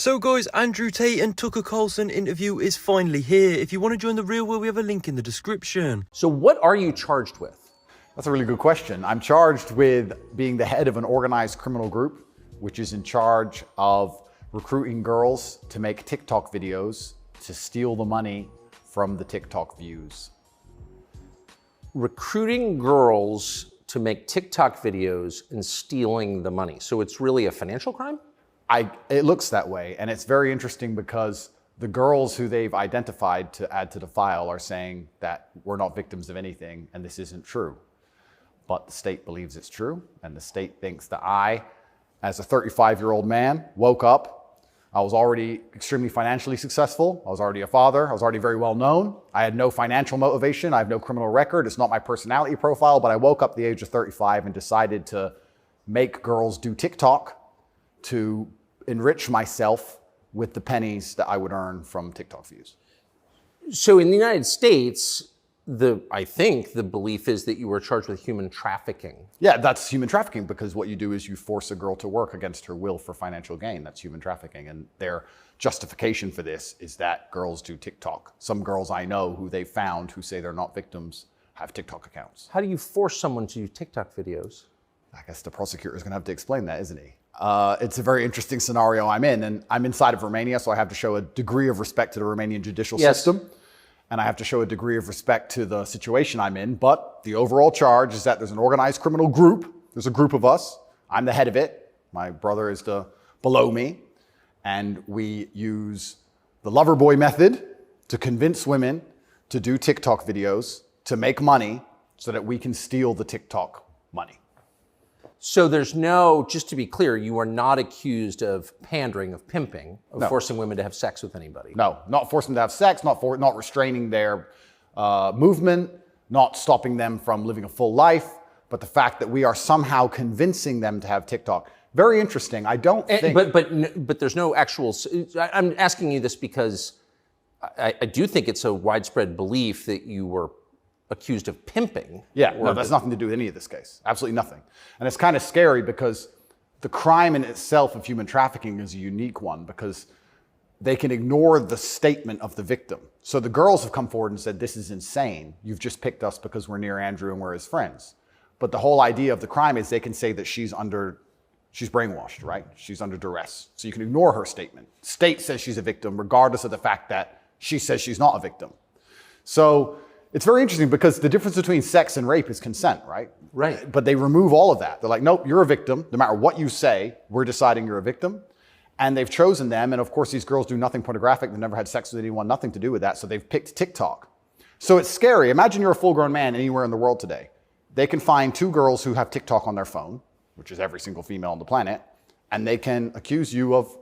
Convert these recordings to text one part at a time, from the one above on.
So guys, Andrew Tate and Tucker Carlson interview is finally here. If you want to join the real world, we have a link in the description. So what are you charged with? That's a really good question. I'm charged with being the head of an organized criminal group, which is in charge of recruiting girls to make TikTok videos to steal the money from the TikTok views. Recruiting girls to make TikTok videos and stealing the money. So it's really a financial crime? It looks that way, and it's very interesting because the girls who they've identified to add to the file are saying that we're not victims of anything and this isn't true. But the state believes it's true, and the state thinks that I, as a 35-year-old man, woke up. I was already extremely financially successful. I was already a father. I was already very well known. I had no financial motivation. I have no criminal record. It's not my personality profile, but I woke up at the age of 35 and decided to make girls do TikTok to enrich myself with the pennies that I would earn from TikTok views. So in the United States, I think the belief is that you were charged with human trafficking. Yeah, that's human trafficking, because what you do is you force a girl to work against her will for financial gain. That's human trafficking. And their justification for this is that girls do TikTok. Some girls I know who they found who say they're not victims have TikTok accounts. How do you force someone to do TikTok videos? I guess the prosecutor is going to have to explain that, isn't he? It's a very interesting scenario I'm in, and I'm inside of Romania, so I have to show a degree of respect to the Romanian judicial system, and I have to show a degree of respect to the situation I'm in. But the overall charge is that there's an organized criminal group. There's a group of us. I'm the head of it. My brother is below me, and we use the lover boy method to convince women to do TikTok videos to make money so that we can steal the TikTok money. So there's no, just to be clear, you are not accused of pandering, of pimping, of forcing women to have sex with anybody. No, not forcing them to have sex, not restraining their movement, not stopping them from living a full life, but the fact that we are somehow convincing them to have TikTok. Very interesting. I don't think... But there's no actual... I'm asking you this because I do think it's a widespread belief that you were accused of pimping. Yeah, no, that's nothing to do with any of this case. Absolutely nothing. And it's kind of scary because the crime in itself of human trafficking is a unique one because they can ignore the statement of the victim. So the girls have come forward and said, this is insane. You've just picked us because we're near Andrew and we're his friends. But the whole idea of the crime is they can say that she's brainwashed, right? She's under duress. So you can ignore her statement. State says she's a victim regardless of the fact that she says she's not a victim. So it's very interesting because the difference between sex and rape is consent, right? Right. But they remove all of that. They're like, nope, you're a victim. No matter what you say, we're deciding you're a victim. And they've chosen them. And of course, these girls do nothing pornographic. They've never had sex with anyone, nothing to do with that. So they've picked TikTok. So it's scary. Imagine you're a full-grown man anywhere in the world today. They can find two girls who have TikTok on their phone, which is every single female on the planet, and they can accuse you of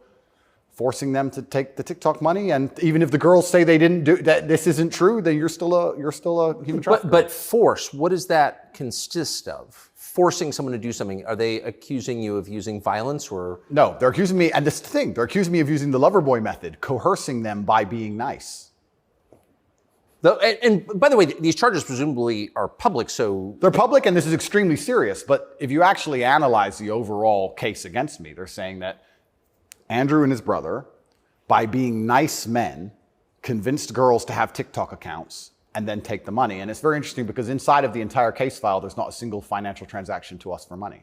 forcing them to take the TikTok money, and even if the girls say they didn't do that, this isn't true, then you're still a human trafficker. But force, what does that consist of? Forcing someone to do something? Are they accusing you of using violence or? No, they're accusing me, and this is the thing, they're accusing me of using the lover boy method, coercing them by being nice. And by the way, these charges presumably are public, so... They're public, and this is extremely serious, but if you actually analyze the overall case against me, they're saying that Andrew and his brother, by being nice men, convinced girls to have TikTok accounts and then take the money. And it's very interesting because inside of the entire case file, there's not a single financial transaction to us for money.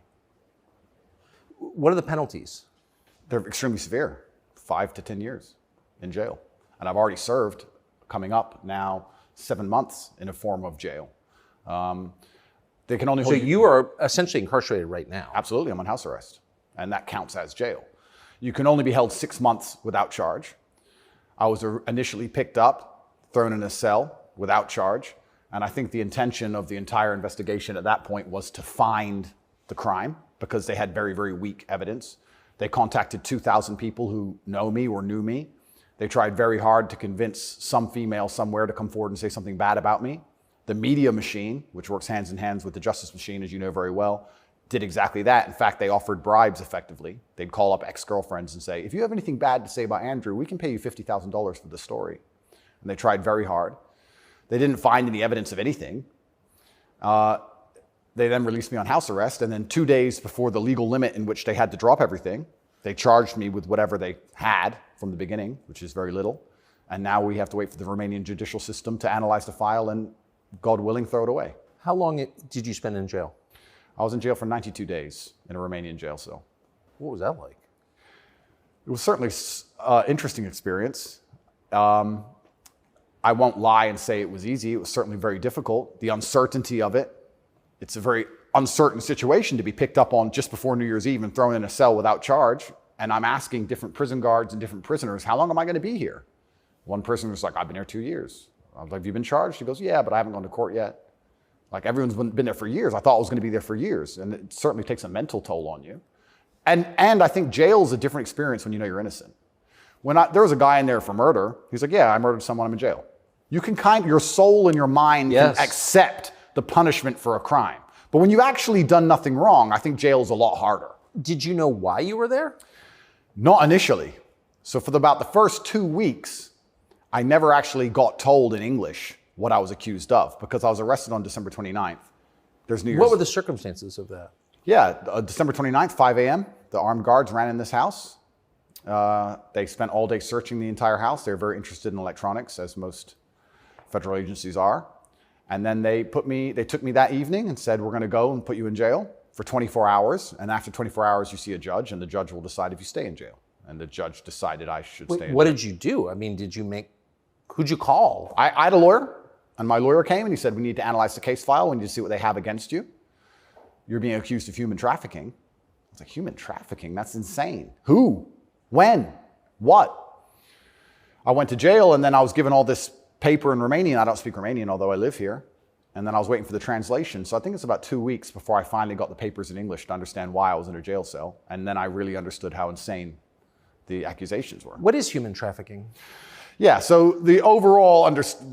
What are the penalties? They're extremely severe, 5 to 10 years in jail. And I've already served, coming up now, 7 months in a form of jail. They can only hold So you are essentially incarcerated right now? Absolutely, I'm on house arrest. And that counts as jail. You can only be held 6 months without charge. I was initially picked up, thrown in a cell without charge. And I think the intention of the entire investigation at that point was to find the crime because they had very, very weak evidence. They contacted 2,000 people who know me or knew me. They tried very hard to convince some female somewhere to come forward and say something bad about me. The media machine, which works hands in hands with the justice machine, as you know very well, did exactly that. In fact, they offered bribes effectively. They'd call up ex-girlfriends and say, if you have anything bad to say about Andrew, we can pay you $50,000 for the story. And they tried very hard. They didn't find any evidence of anything. They then released me on house arrest. And then 2 days before the legal limit in which they had to drop everything, They charged me with whatever they had from the beginning, which is very little. And now we have to wait for the Romanian judicial system to analyze the file and, God willing, throw it away. How long did you spend in jail? I was in jail for 92 days in a Romanian jail cell. What was that like? It was certainly an interesting experience. I won't lie and say it was easy. It was certainly very difficult. The uncertainty of it. It's a very uncertain situation to be picked up on just before New Year's Eve and thrown in a cell without charge. And I'm asking different prison guards and different prisoners, how long am I going to be here? One person was like, I've been here 2 years. I was like, have you been charged? He goes, yeah, but I haven't gone to court yet. Like, everyone's been there for years. I thought I was going to be there for years. And it certainly takes a mental toll on you. And I think jail's a different experience when you know you're innocent. There was a guy in there for murder. He's like, yeah, I murdered someone, I'm in jail. You can your soul and your mind can accept the punishment for a crime. But when you've actually done nothing wrong, I think jail is a lot harder. Did you know why you were there? Not initially. So for about the first 2 weeks, I never actually got told in English what I was accused of because I was arrested on December 29th. There's New Year's. What were the circumstances of that? Yeah, December 29th, 5 a.m., the armed guards ran in this house. They spent all day searching the entire house. They were very interested in electronics, as most federal agencies are. And then they took me that evening and said, we're going to go and put you in jail for 24 hours. And after 24 hours, you see a judge, and the judge will decide if you stay in jail. And the judge decided I should stay in jail. What did you do? I mean, who'd you call? I had a lawyer, and my lawyer came and he said, we need to analyze the case file. We need to see what they have against you. You're being accused of human trafficking. I was like, human trafficking? That's insane. Who? When? What? I went to jail, and then I was given all this paper in Romanian. I don't speak Romanian, although I live here. And then I was waiting for the translation. So I think it's about 2 weeks before I finally got the papers in English to understand why I was in a jail cell. And then I really understood how insane the accusations were. What is human trafficking? Yeah, so the overall,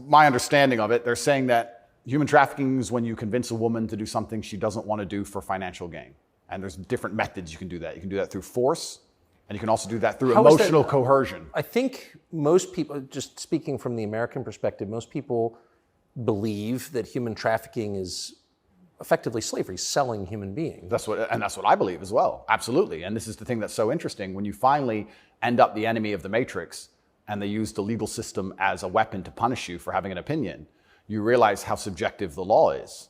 my understanding of it, they're saying that human trafficking is when you convince a woman to do something she doesn't want to do for financial gain. And there's different methods you can do that. You can do that through force, and you can also do that through emotional coercion. I think most people, just speaking from the American perspective, most people believe that human trafficking is effectively slavery, selling human beings. That's what I believe as well. Absolutely. And this is the thing that's so interesting. When you finally end up the enemy of the matrix and they use the legal system as a weapon to punish you for having an opinion, you realize how subjective the law is,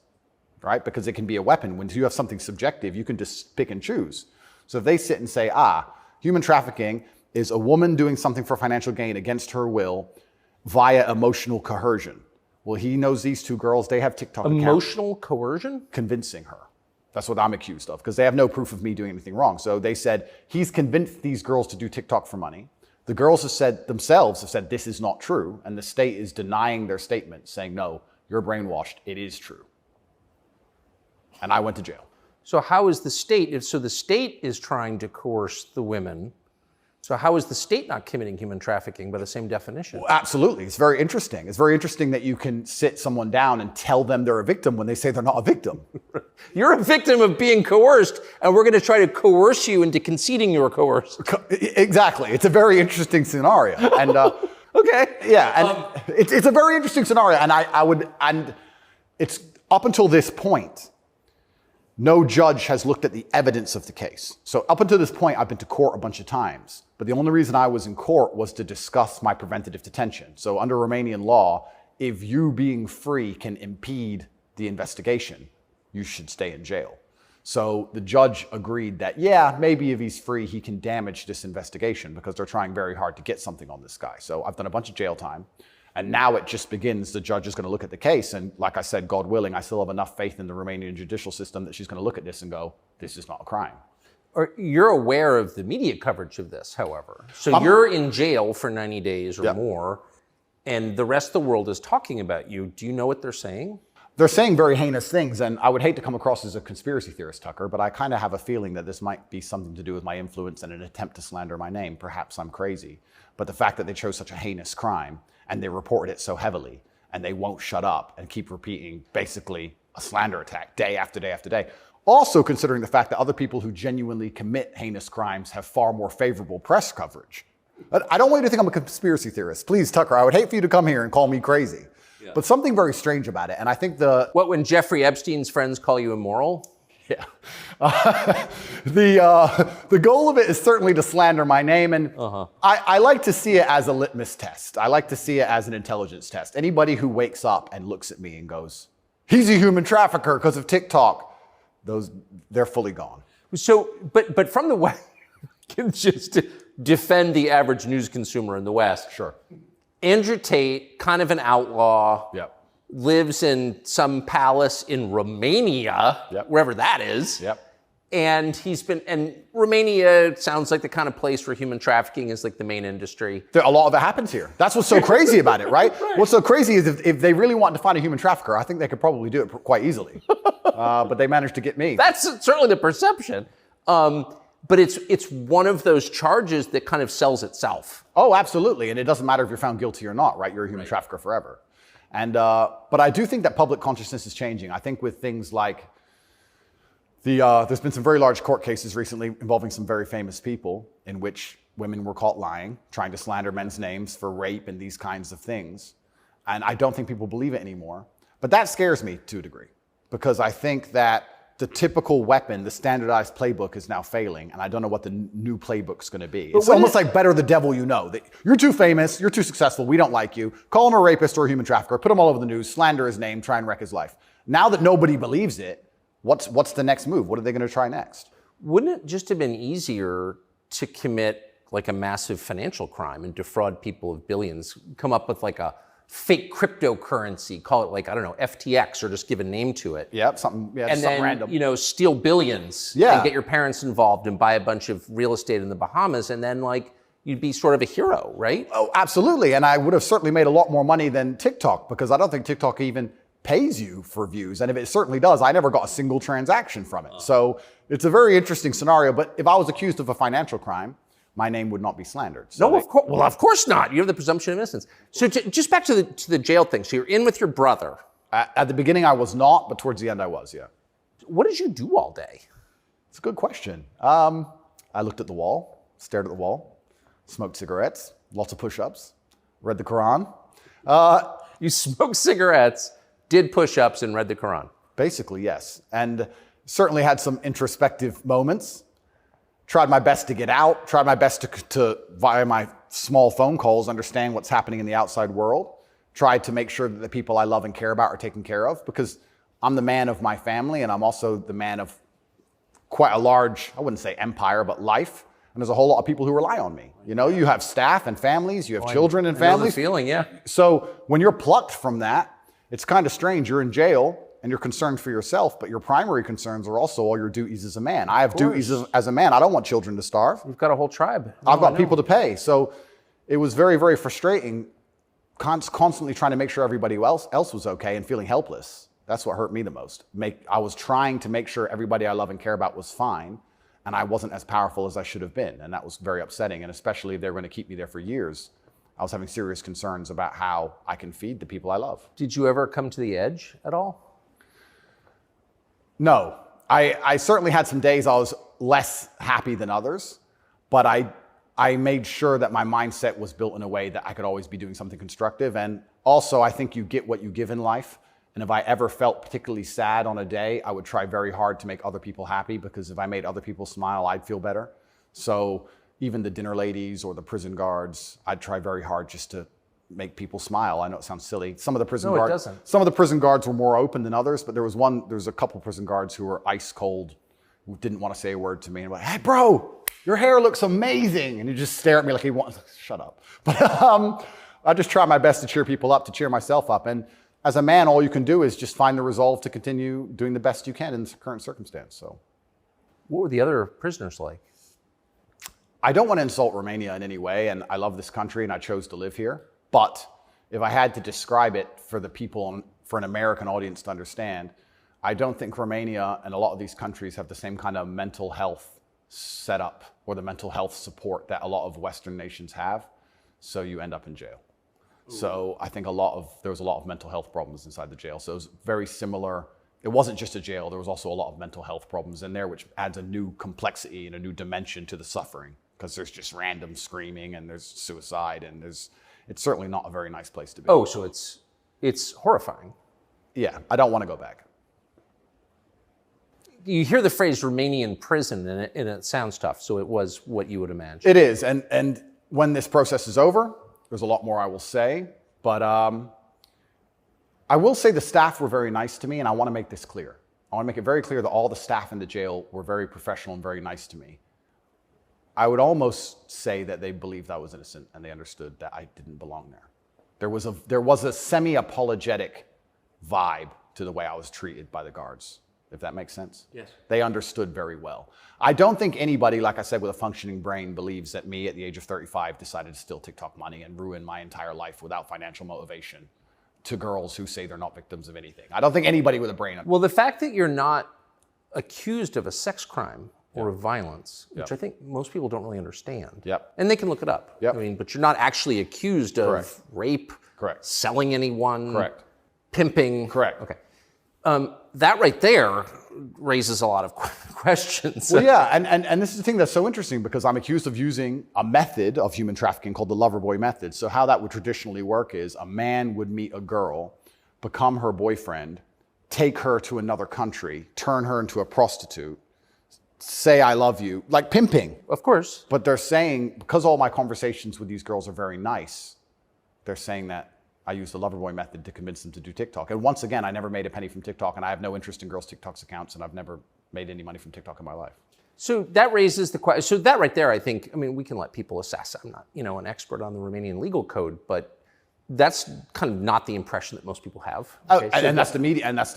right? Because it can be a weapon. When you have something subjective, you can just pick and choose. So if they sit and say, human trafficking is a woman doing something for financial gain against her will via emotional coercion. Well, he knows these two girls, they have TikTok accounts. Emotional coercion? Convincing her. That's what I'm accused of, because they have no proof of me doing anything wrong. So they said, he's convinced these girls to do TikTok for money. The girls have said, this is not true. And the state is denying their statement, saying, no, you're brainwashed. It is true. And I went to jail. So how is the state, so the state is trying to coerce the women. So how is the state not committing human trafficking by the same definition? Well, absolutely. It's very interesting. It's very interesting that you can sit someone down and tell them they're a victim when they say they're not a victim. You're a victim of being coerced, and we're going to try to coerce you into conceding you're coerced. Exactly. It's a very interesting scenario. And okay. Yeah, and it's a very interesting scenario. And it's up until this point, no judge has looked at the evidence of the case. So up until this point, I've been to court a bunch of times. But the only reason I was in court was to discuss my preventative detention. So under Romanian law, if you being free can impede the investigation, you should stay in jail. So the judge agreed that, yeah, maybe if he's free, he can damage this investigation because they're trying very hard to get something on this guy. So I've done a bunch of jail time. And now it just begins. The judge is going to look at the case. And like I said, God willing, I still have enough faith in the Romanian judicial system that she's going to look at this and go, this is not a crime. You're aware of the media coverage of this, however. So you're in jail for 90 days or more, and the rest of the world is talking about you. Do you know what they're saying? They're saying very heinous things, and I would hate to come across as a conspiracy theorist, Tucker, but I kind of have a feeling that this might be something to do with my influence and an attempt to slander my name. Perhaps I'm crazy. But the fact that they chose such a heinous crime, and they reported it so heavily, and they won't shut up and keep repeating basically a slander attack day after day after day. Also considering the fact that other people who genuinely commit heinous crimes have far more favorable press coverage. I don't want you to think I'm a conspiracy theorist. Please, Tucker, I would hate for you to come here and call me crazy. Yeah. But something very strange about it, and I think when Jeffrey Epstein's friends call you immoral? Yeah. The goal of it is certainly to slander my name, and I like to see it as a litmus test. I like to see it as an intelligence test. Anybody who wakes up and looks at me and goes, he's a human trafficker because of TikTok, they're fully gone. So, but from the West, just to defend the average news consumer in the West. Sure. Andrew Tate, kind of an outlaw. Yep. Lives in some palace in Romania, wherever that is. Yep. And Romania sounds like the kind of place where human trafficking is like the main industry. A lot of it happens here. That's what's so crazy about it, right? What's so crazy is if they really wanted to find a human trafficker, I think they could probably do it quite easily. But they managed to get me. That's certainly the perception. But it's one of those charges that kind of sells itself. Oh, absolutely. And it doesn't matter if you're found guilty or not, right? You're a human trafficker forever. And but I do think that public consciousness is changing. I think with things like there's been some very large court cases recently involving some very famous people in which women were caught lying, trying to slander men's names for rape and these kinds of things. And I don't think people believe it anymore. But that scares me to a degree, because I think that the typical weapon, the standardized playbook, is now failing, and I don't know what the new playbook's going to be. It's almost like better the devil you know. That you're too famous, you're too successful, we don't like you. Call him a rapist or a human trafficker, put him all over the news, slander his name, try and wreck his life. Now that nobody believes it, what's the next move? What are they going to try next? Wouldn't it just have been easier to commit like a massive financial crime and defraud people of billions, come up with like a fake cryptocurrency, call it like, I don't know, FTX, or just give a name to it. Yep, something random. You know, steal billions and get your parents involved and buy a bunch of real estate in the Bahamas, and then like you'd be sort of a hero, right? Oh, absolutely. And I would have certainly made a lot more money than TikTok, because I don't think TikTok even pays you for views. And if it certainly does, I never got a single transaction from it. So it's a very interesting scenario. But if I was accused of a financial crime, my name would not be slandered. So no, of course. Well, of course not. You have the presumption of innocence. So just back to the jail thing. So you're in with your brother. At the beginning, I was not, but towards the end, I was. Yeah. What did you do all day? It's a good question. I looked at the wall, stared at the wall, smoked cigarettes, lots of push-ups, read the Quran. You smoked cigarettes, did push-ups, and read the Quran. Basically, yes, and certainly had some introspective moments. Tried my best to get out, tried my best to via my small phone calls, understand what's happening in the outside world. Tried to make sure that the people I love and care about are taken care of, because I'm the man of my family, and I'm also the man of quite a large, I wouldn't say empire, but life. And there's a whole lot of people who rely on me. You know, you have staff and families, you have children and families. I know the feeling, yeah. So when you're plucked from that, it's kind of strange. You're in jail and you're concerned for yourself, but your primary concerns are also all your duties as a man. I have duties as a man. I don't want children to starve. You've got a whole tribe. I've got people to pay. So it was very, very frustrating, constantly trying to make sure everybody else was okay and feeling helpless. That's what hurt me the most. I was trying to make sure everybody I love and care about was fine, and I wasn't as powerful as I should have been. And that was very upsetting. And especially if they were going to keep me there for years, I was having serious concerns about how I can feed the people I love. Did you ever come to the edge at all? No. I certainly had some days I was less happy than others, but I made sure that my mindset was built in a way that I could always be doing something constructive. And also, I think you get what you give in life. And if I ever felt particularly sad on a day, I would try very hard to make other people happy, because if I made other people smile, I'd feel better. So even the dinner ladies or the prison guards, I'd try very hard just to make people smile. I know it sounds silly. Some of the prison guards were more open than others, but there was a couple prison guards who were ice cold, who didn't want to say a word to me, and were like, "Hey, bro, your hair looks amazing," and you just stare at me like he wants. Shut up. But I just try my best to cheer people up, to cheer myself up, and as a man, all you can do is just find the resolve to continue doing the best you can in the current circumstance. So, what were the other prisoners like? I don't want to insult Romania in any way, and I love this country, and I chose to live here. But if I had to describe it for the people, for an American audience to understand, I don't think Romania and a lot of these countries have the same kind of mental health setup or the mental health support that a lot of Western nations have. So you end up in jail. So I think there was a lot of mental health problems inside the jail. So it was very similar. It wasn't just a jail. There was also a lot of mental health problems in there, which adds a new complexity and a new dimension to the suffering, because there's just random screaming and there's suicide and it's certainly not a very nice place to be. Oh, so it's horrifying. Yeah, I don't want to go back. you hear the phrase Romanian prison, and it sounds tough. So it was what you would imagine. It is, and when this process is over, there's a lot more I will say, but I will say the staff were very nice to me, and I want to make this clear. I want to make it very clear that all the staff in the jail were very professional and very nice to me. I would almost say that they believed I was innocent and they understood that I didn't belong there. There was a semi-apologetic vibe to the way I was treated by the guards, if that makes sense. Yes. They understood very well. I don't think anybody, like I said, with a functioning brain believes that me at the age of 35 decided to steal TikTok money and ruin my entire life without financial motivation to girls who say they're not victims of anything. I don't think anybody with a brain... Well, the fact that you're not accused of a sex crime or of violence, which I think most people don't really understand. Yep. And they can look it up. Yep. I mean, but you're not actually accused of Correct. rape, Correct. selling anyone, Correct. pimping. Correct. Okay. That right there raises a lot of questions. Well, yeah, and this is the thing that's so interesting because I'm accused of using a method of human trafficking called the lover boy method. So how that would traditionally work is a man would meet a girl, become her boyfriend, take her to another country, turn her into a prostitute, say I love you, like pimping. Of course. But they're saying, because all my conversations with these girls are very nice, they're saying that I use the lover boy method to convince them to do TikTok. And once again, I never made a penny from TikTok, and I have no interest in girls' TikTok's accounts, and I've never made any money from TikTok in my life. So that raises the question. So that right there, I think, I mean, we can let people assess. I'm not, an expert on the Romanian legal code, but that's kind of not the impression that most people have. Okay? And that's the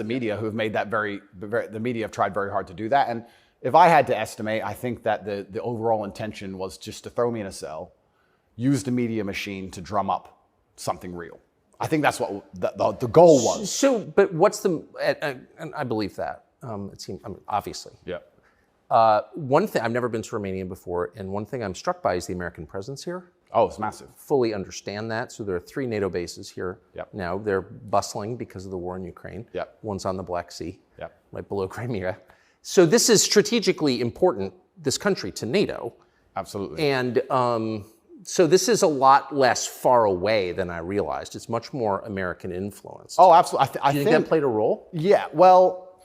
media who have made that the media have tried very hard to do that. And if I had to estimate, I think that the overall intention was just to throw me in a cell, use the media machine to drum up something real. I think that's what the goal was. So, but what's and I believe that. It seems, obviously. Yeah. One thing, I've never been to Romania before, and one thing I'm struck by is the American presence here. Oh, it's massive. Fully understand that. So there are 3 NATO bases here. Yep. Now. They're bustling because of the war in Ukraine. Yep. One's on the Black Sea, Yep. right below Crimea. So this is strategically important, this country, to NATO. Absolutely. And so this is a lot less far away than I realized. It's much more American influenced. Oh, absolutely. Do you think that played a role? Yeah, well,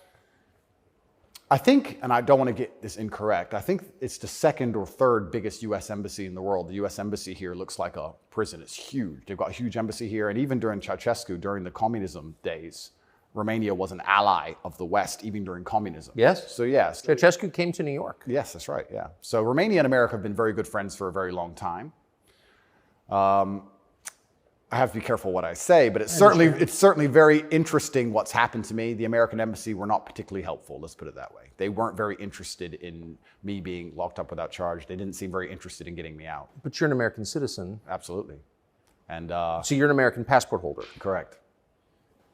I think, and I don't want to get this incorrect, I think it's the 2nd or 3rd biggest U.S. embassy in the world. The U.S. embassy here looks like a prison. It's huge. They've got a huge embassy here. And even during Ceausescu, during the communism days, Romania was an ally of the West, even during communism. Yes. So, yes. Ceausescu came to New York. Yes, that's right, yeah. So Romania and America have been very good friends for a very long time. I have to be careful what I say, but it's certainly very interesting what's happened to me. The American embassy were not particularly helpful, let's put it that way. They weren't very interested in me being locked up without charge. They didn't seem very interested in getting me out. But you're an American citizen. Absolutely. And so you're an American passport holder. correct.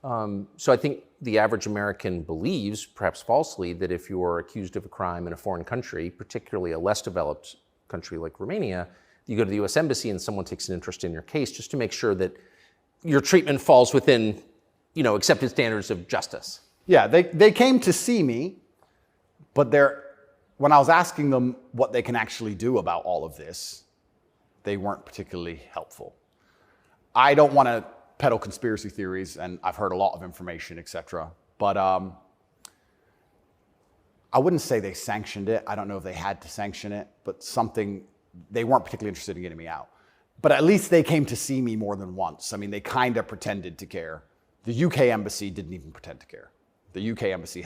So I think the average American believes, perhaps falsely, that if you're accused of a crime in a foreign country, particularly a less developed country like Romania, you go to the U.S. Embassy and someone takes an interest in your case just to make sure that your treatment falls within, accepted standards of justice. Yeah, they came to see me, but when I was asking them what they can actually do about all of this, they weren't particularly helpful. I don't want to peddle conspiracy theories, and I've heard a lot of information, etc. But I wouldn't say they sanctioned it. I don't know if they had to sanction it, but they weren't particularly interested in getting me out. But at least they came to see me more than once. I mean, they kind of pretended to care. The UK embassy didn't even pretend to care. The UK embassy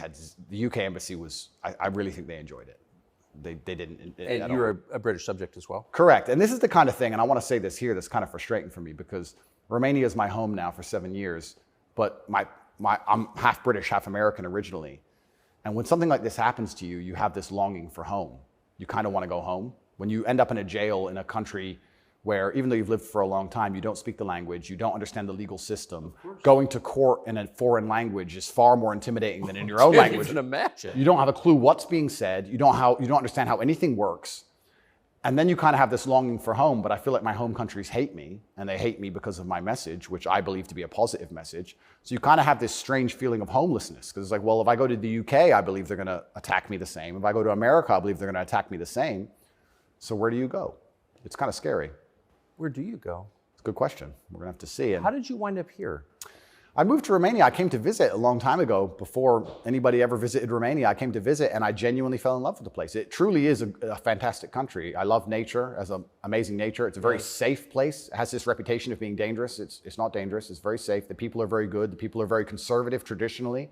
was, I really think they enjoyed it. They didn't. And you're a British subject as well? Correct. And this is the kind of thing, and I want to say this here, that's kind of frustrating for me because Romania is my home now for 7 years, but I'm half British, half American originally. And when something like this happens to you, you have this longing for home. You kind of want to go home. When you end up in a jail in a country where, even though you've lived for a long time, you don't speak the language, you don't understand the legal system, going to court in a foreign language is far more intimidating than in your own language. I can imagine. You don't have a clue what's being said. You don't understand how anything works. And then you kind of have this longing for home, but I feel like my home countries hate me, and they hate me because of my message, which I believe to be a positive message. So you kind of have this strange feeling of homelessness, because it's like, well, if I go to the UK, I believe they're going to attack me the same. If I go to America, I believe they're going to attack me the same. So where do you go? It's kind of scary. Where do you go? It's a good question. We're going to have to see. And how did you wind up here? I moved to Romania. I came to visit a long time ago. Before anybody ever visited Romania, I came to visit and I genuinely fell in love with the place. It truly is a fantastic country. I love nature, as an amazing nature. It's a very safe place. It has this reputation of being dangerous. It's not dangerous. It's very safe. The people are very good. The people are very conservative traditionally.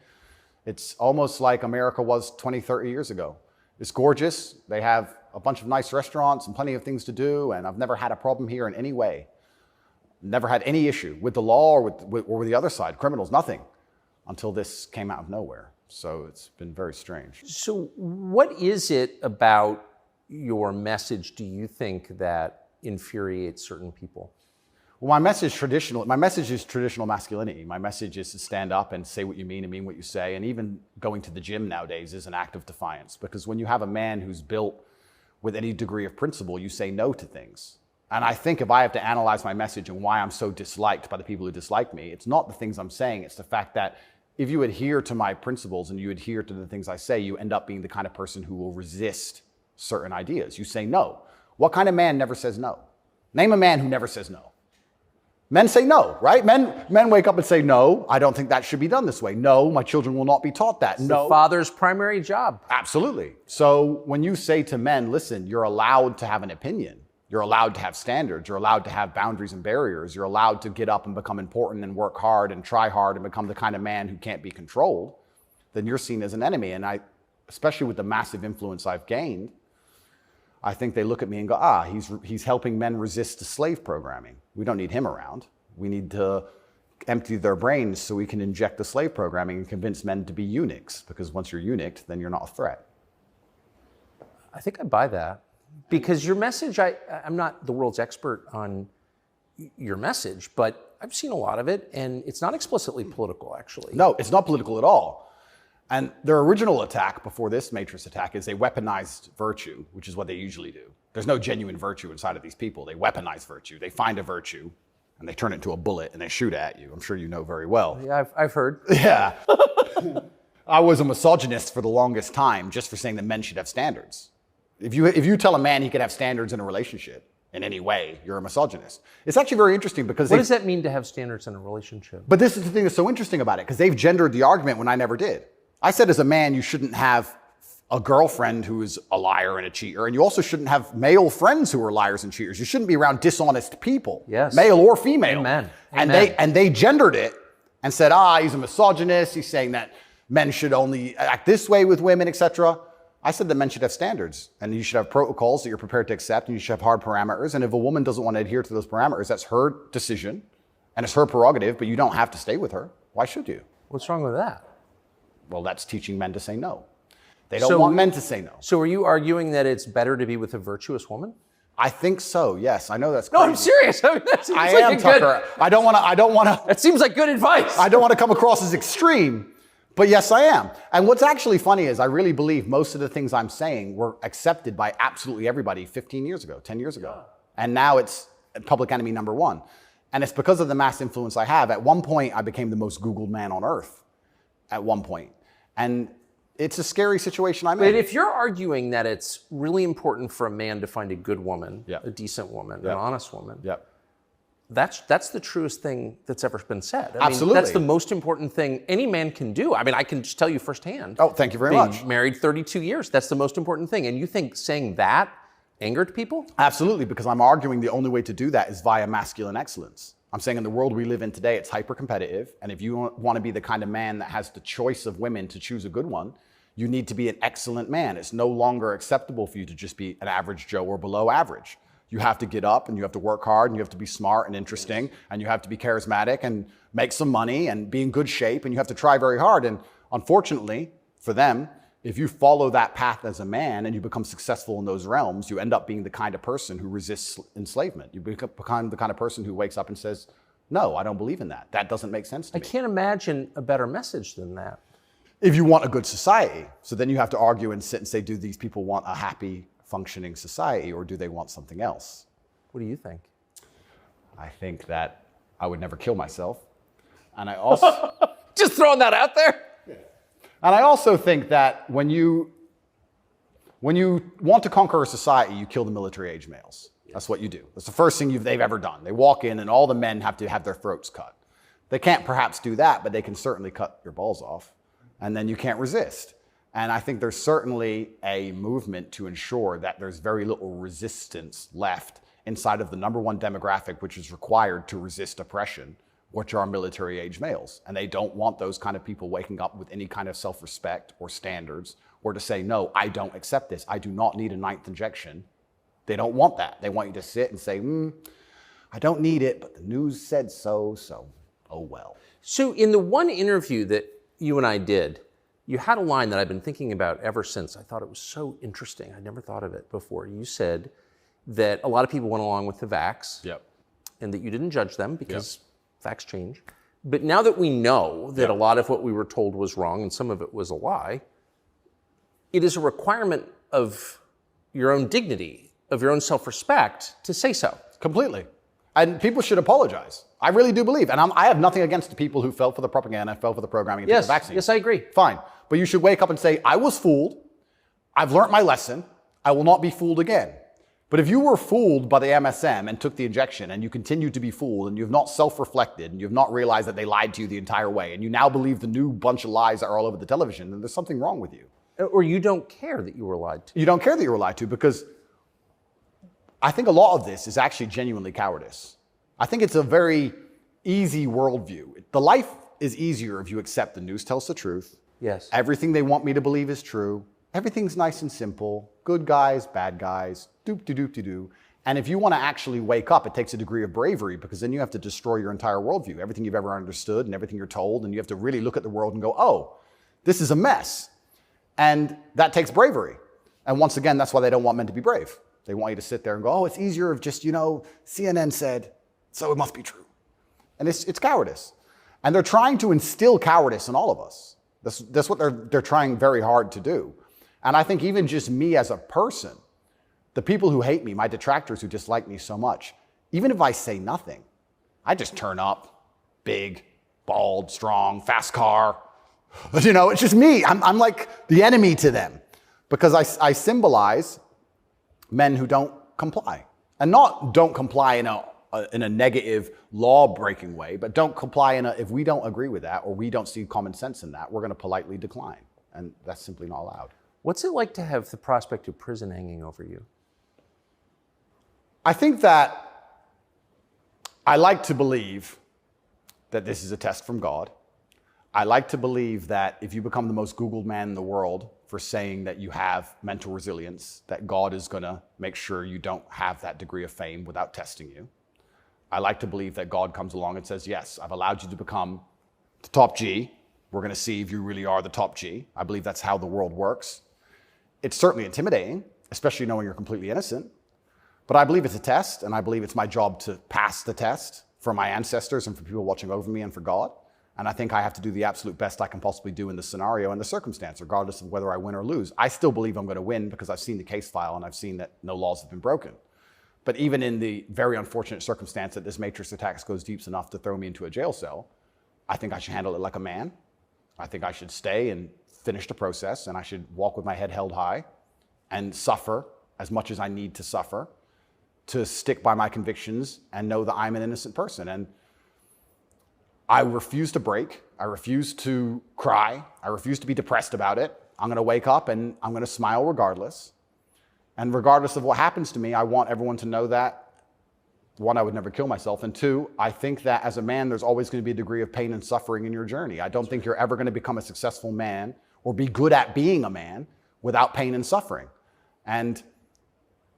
It's almost like America was 20, 30 years ago. It's gorgeous. They have a bunch of nice restaurants and plenty of things to do. And I've never had a problem here in any way. Never had any issue with the law or with the other side, criminals, nothing, until this came out of nowhere. So it's been very strange. So what is it about your message, do you think, that infuriates certain people? Well, my message is traditional masculinity. My message is to stand up and say what you mean and mean what you say. And even going to the gym nowadays is an act of defiance, because when you have a man who's built with any degree of principle, you say no to things. And I think if I have to analyze my message and why I'm so disliked by the people who dislike me, it's not the things I'm saying, it's the fact that if you adhere to my principles and you adhere to the things I say, you end up being the kind of person who will resist certain ideas. You say no. What kind of man never says no? Name a man who never says no. Men say no, right? Men wake up and say, no, I don't think that should be done this way. No, my children will not be taught that. It's no. the father's primary job. Absolutely. So when you say to men, listen, you're allowed to have an opinion. You're allowed to have standards. You're allowed to have boundaries and barriers. You're allowed to get up and become important and work hard and try hard and become the kind of man who can't be controlled. Then you're seen as an enemy. And especially with the massive influence I've gained, I think they look at me and go, he's helping men resist the slave programming. We don't need him around. We need to empty their brains so we can inject the slave programming and convince men to be eunuchs. Because once you're eunuched, then you're not a threat. I think I buy that. Because your message, I'm not the world's expert on your message, but I've seen a lot of it, and it's not explicitly political, actually. No, it's not political at all. And their original attack before this Matrix attack is they weaponized virtue, which is what they usually do. There's no genuine virtue inside of these people. They weaponize virtue. They find a virtue, and they turn it into a bullet, and they shoot at you. I'm sure you know very well. Yeah, I've heard. Yeah. I was a misogynist for the longest time just for saying that men should have standards. If you tell a man he can have standards in a relationship in any way, you're a misogynist. It's actually very interesting because what does that mean to have standards in a relationship? But this is the thing that's so interesting about it, because they've gendered the argument when I never did. I said as a man, you shouldn't have a girlfriend who is a liar and a cheater, and you also shouldn't have male friends who are liars and cheaters. You shouldn't be around dishonest people, yes, male or female. Amen. And they gendered it and said, he's a misogynist. He's saying that men should only act this way with women, etc. I said that men should have standards, and you should have protocols that you're prepared to accept, and you should have hard parameters. And if a woman doesn't want to adhere to those parameters, that's her decision, and it's her prerogative, but you don't have to stay with her. Why should you? What's wrong with that? Well, that's teaching men to say no. They don't want men to say no. So are you arguing that it's better to be with a virtuous woman? I think so, yes. I know that's crazy. No, I'm serious. I mean, that seems I like am, Tucker. I don't want to. That seems like good advice. I don't want to come across as extreme. But yes, I am. And what's actually funny is I really believe most of the things I'm saying were accepted by absolutely everybody 15 years ago, 10 years ago. And now it's public enemy number one. And it's because of the mass influence I have. At one point, I became the most Googled man on earth. At one point. And it's a scary situation I'm in. But if you're arguing that it's really important for a man to find a good woman, a decent woman, an honest woman, that's the truest thing that's ever been said. I Absolutely. mean, that's the most important thing any man can do. I mean, I can just tell you firsthand. Oh, thank you very much. Married 32 years, that's the most important thing. And you think saying that angered people? Absolutely, because I'm arguing the only way to do that is via masculine excellence. I'm saying in the world we live in today, it's hyper-competitive. And if you want to be the kind of man that has the choice of women to choose a good one, you need to be an excellent man. It's no longer acceptable for you to just be an average Joe or below average. You have to get up and you have to work hard and you have to be smart and interesting and you have to be charismatic and make some money and be in good shape and you have to try very hard. And unfortunately for them, if you follow that path as a man and you become successful in those realms, you end up being the kind of person who resists enslavement. You become the kind of person who wakes up and says, no, I don't believe in that. That doesn't make sense to me. I can't imagine a better message than that. If you want a good society. So then you have to argue and sit and say, do these people want a happy, functioning society or do they want something else? What do you think? I think that I would never kill myself. And I also... Just throwing that out there? And I also think that when you want to conquer a society, you kill the military-age males. That's what you do. That's the first thing they've ever done. They walk in and all the men have to have their throats cut. They can't perhaps do that, but they can certainly cut your balls off, and then you can't resist. And I think there's certainly a movement to ensure that there's very little resistance left inside of the number one demographic which is required to resist oppression, which are military-age males. And they don't want those kind of people waking up with any kind of self-respect or standards, or to say, no, I don't accept this. I do not need a 9th injection. They don't want that. They want you to sit and say, I don't need it, but the news said so, so oh well. So in the one interview that you and I did, you had a line that I've been thinking about ever since. I thought it was so interesting. I never thought of it before. You said that a lot of people went along with the vax, Yep. and that you didn't judge them because facts change. But now that we know that a lot of what we were told was wrong and some of it was a lie, it is a requirement of your own dignity, of your own self-respect to say so. Completely. And people should apologize. I really do believe. And I have nothing against the people who fell for the propaganda, fell for the programming, and took the vaccine. Yes, I agree. Fine. But you should wake up and say, I was fooled. I've learned my lesson. I will not be fooled again. But if you were fooled by the MSM and took the injection, and you continue to be fooled, and you've not self-reflected, and you've not realized that they lied to you the entire way, and you now believe the new bunch of lies that are all over the television, then there's something wrong with you. Or you don't care that you were lied to. You don't care that you were lied to, because I think a lot of this is actually genuinely cowardice. I think it's a very easy worldview. The life is easier if you accept the news tells the truth. Yes. Everything they want me to believe is true. Everything's nice and simple. Good guys, bad guys, doop-de-doop-de-doo. And if you want to actually wake up, it takes a degree of bravery, because then you have to destroy your entire worldview, everything you've ever understood and everything you're told, and you have to really look at the world and go, oh, this is a mess. And that takes bravery. And once again, that's why they don't want men to be brave. They want you to sit there and go, oh, it's easier if just, CNN said, so it must be true. And it's cowardice. And they're trying to instill cowardice in all of us. That's what they're trying very hard to do. And I think even just me as a person, the people who hate me, my detractors who dislike me so much, even if I say nothing, I just turn up, big, bald, strong, fast car. It's just me. I'm like the enemy to them, because I symbolize men who don't comply. And not don't comply in a negative law-breaking way, but don't comply if we don't agree with that or we don't see common sense in that, we're going to politely decline. And that's simply not allowed. What's it like to have the prospect of prison hanging over you? I think that I like to believe that this is a test from God. I like to believe that if you become the most Googled man in the world for saying that you have mental resilience, that God is going to make sure you don't have that degree of fame without testing you. I like to believe that God comes along and says, yes, I've allowed you to become the top G. We're going to see if you really are the top G. I believe that's how the world works. It's certainly intimidating, especially knowing you're completely innocent. But I believe it's a test, and I believe it's my job to pass the test for my ancestors and for people watching over me and for God. And I think I have to do the absolute best I can possibly do in the scenario and the circumstance, regardless of whether I win or lose. I still believe I'm going to win because I've seen the case file and I've seen that no laws have been broken. But even in the very unfortunate circumstance that this matrix attack goes deep enough to throw me into a jail cell, I think I should handle it like a man. I think I should stay and finish the process, and I should walk with my head held high and suffer as much as I need to suffer to stick by my convictions and know that I'm an innocent person. And I refuse to break. I refuse to cry. I refuse to be depressed about it. I'm going to wake up and I'm going to smile regardless. And regardless of what happens to me, I want everyone to know that, one, I would never kill myself. And two, I think that as a man, there's always going to be a degree of pain and suffering in your journey. I don't think you're ever going to become a successful man or be good at being a man without pain and suffering. And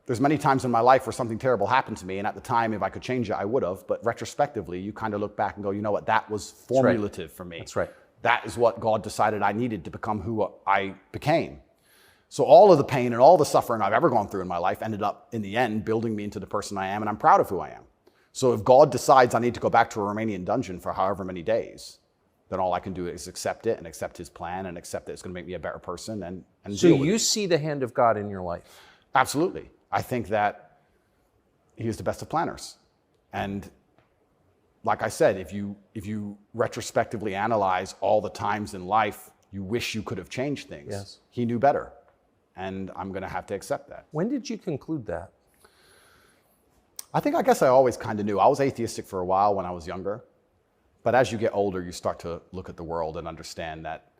there's many times in my life where something terrible happened to me, and at the time, if I could change it, I would have. But retrospectively, you kind of look back and go, you know what, that was formulative for me. That's right. That is what God decided I needed to become who I became. So all of the pain and all the suffering I've ever gone through in my life ended up, in the end, building me into the person I am, and I'm proud of who I am. So if God decides I need to go back to a Romanian dungeon for however many days, then all I can do is accept it and accept his plan and accept that it's going to make me a better person and so deal with you it. see the hand of God in your life? Absolutely. I think that he is the best of planners. And like I said, if you retrospectively analyze all the times in life you wish you could have changed things, yes, he knew better. And I'm going to have to accept that. When did you conclude that? I guess I always kind of knew. I was atheistic for a while when I was younger. But as you get older, you start to look at the world and understand that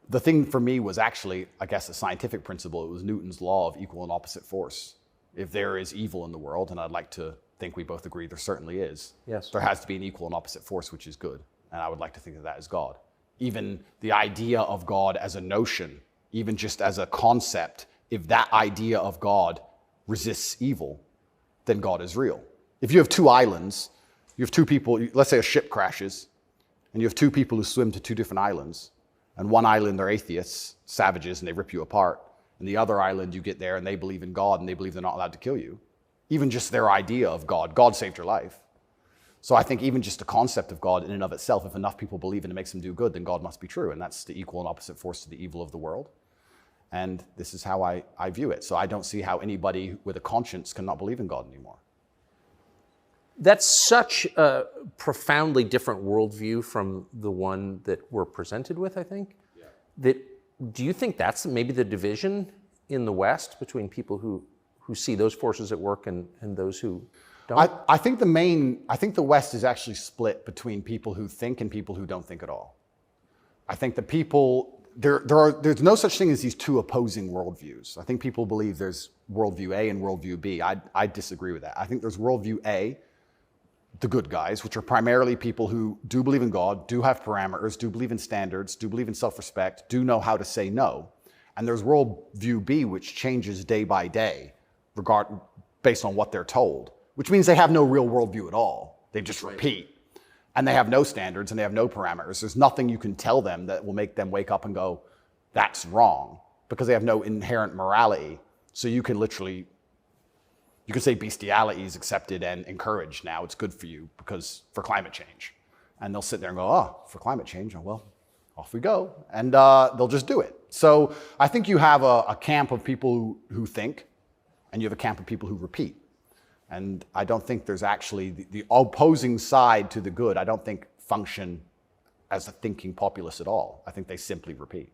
the thing for me was actually, I guess, a scientific principle. It was Newton's law of equal and opposite force. If there is evil in the world, and I'd like to think we both agree there certainly is, yes, there has to be an equal and opposite force, which is good. And I would like to think that that is God. Even the idea of God as a notion, even just as a concept, if that idea of God resists evil, then God is real. If you have two islands, you have two people, let's say a ship crashes, and you have two people who swim to two different islands, and one island they're atheists, savages, and they rip you apart. And the other island, you get there and they believe in God and they believe they're not allowed to kill you. Even just their idea of God, God saved your life. So I think even just the concept of God in and of itself, if enough people believe and it makes them do good, then God must be true. And that's the equal and opposite force to the evil of the world. And this is how I view it. So I don't see how anybody with a conscience cannot believe in God anymore. That's such a profoundly different worldview from the one that we're presented with, I think. Yeah. Do you think that's maybe the division in the West between people who see those forces at work and those who don't? I think the West is actually split between people who think and people who don't think at all. I think the people, there's no such thing as these two opposing worldviews. I think people believe there's worldview A and worldview B. I disagree with that. I think there's worldview A, the good guys, which are primarily people who do believe in God, do have parameters, do believe in standards, do believe in self-respect, do know how to say no. And there's worldview B, which changes day by day, based on what they're told, which means they have no real worldview at all. They just repeat. And they have no standards and they have no parameters. There's nothing you can tell them that will make them wake up and go, that's wrong, because they have no inherent morality. So you can literally, you could say bestiality is accepted and encouraged now. It's good for you because for climate change. And they'll sit there and go, oh, for climate change, oh, well, off we go. And they'll just do it. So I think you have a camp of people who think, and you have a camp of people who repeat. And I don't think there's actually the opposing side to the good, I don't think function as a thinking populace at all. I think they simply repeat.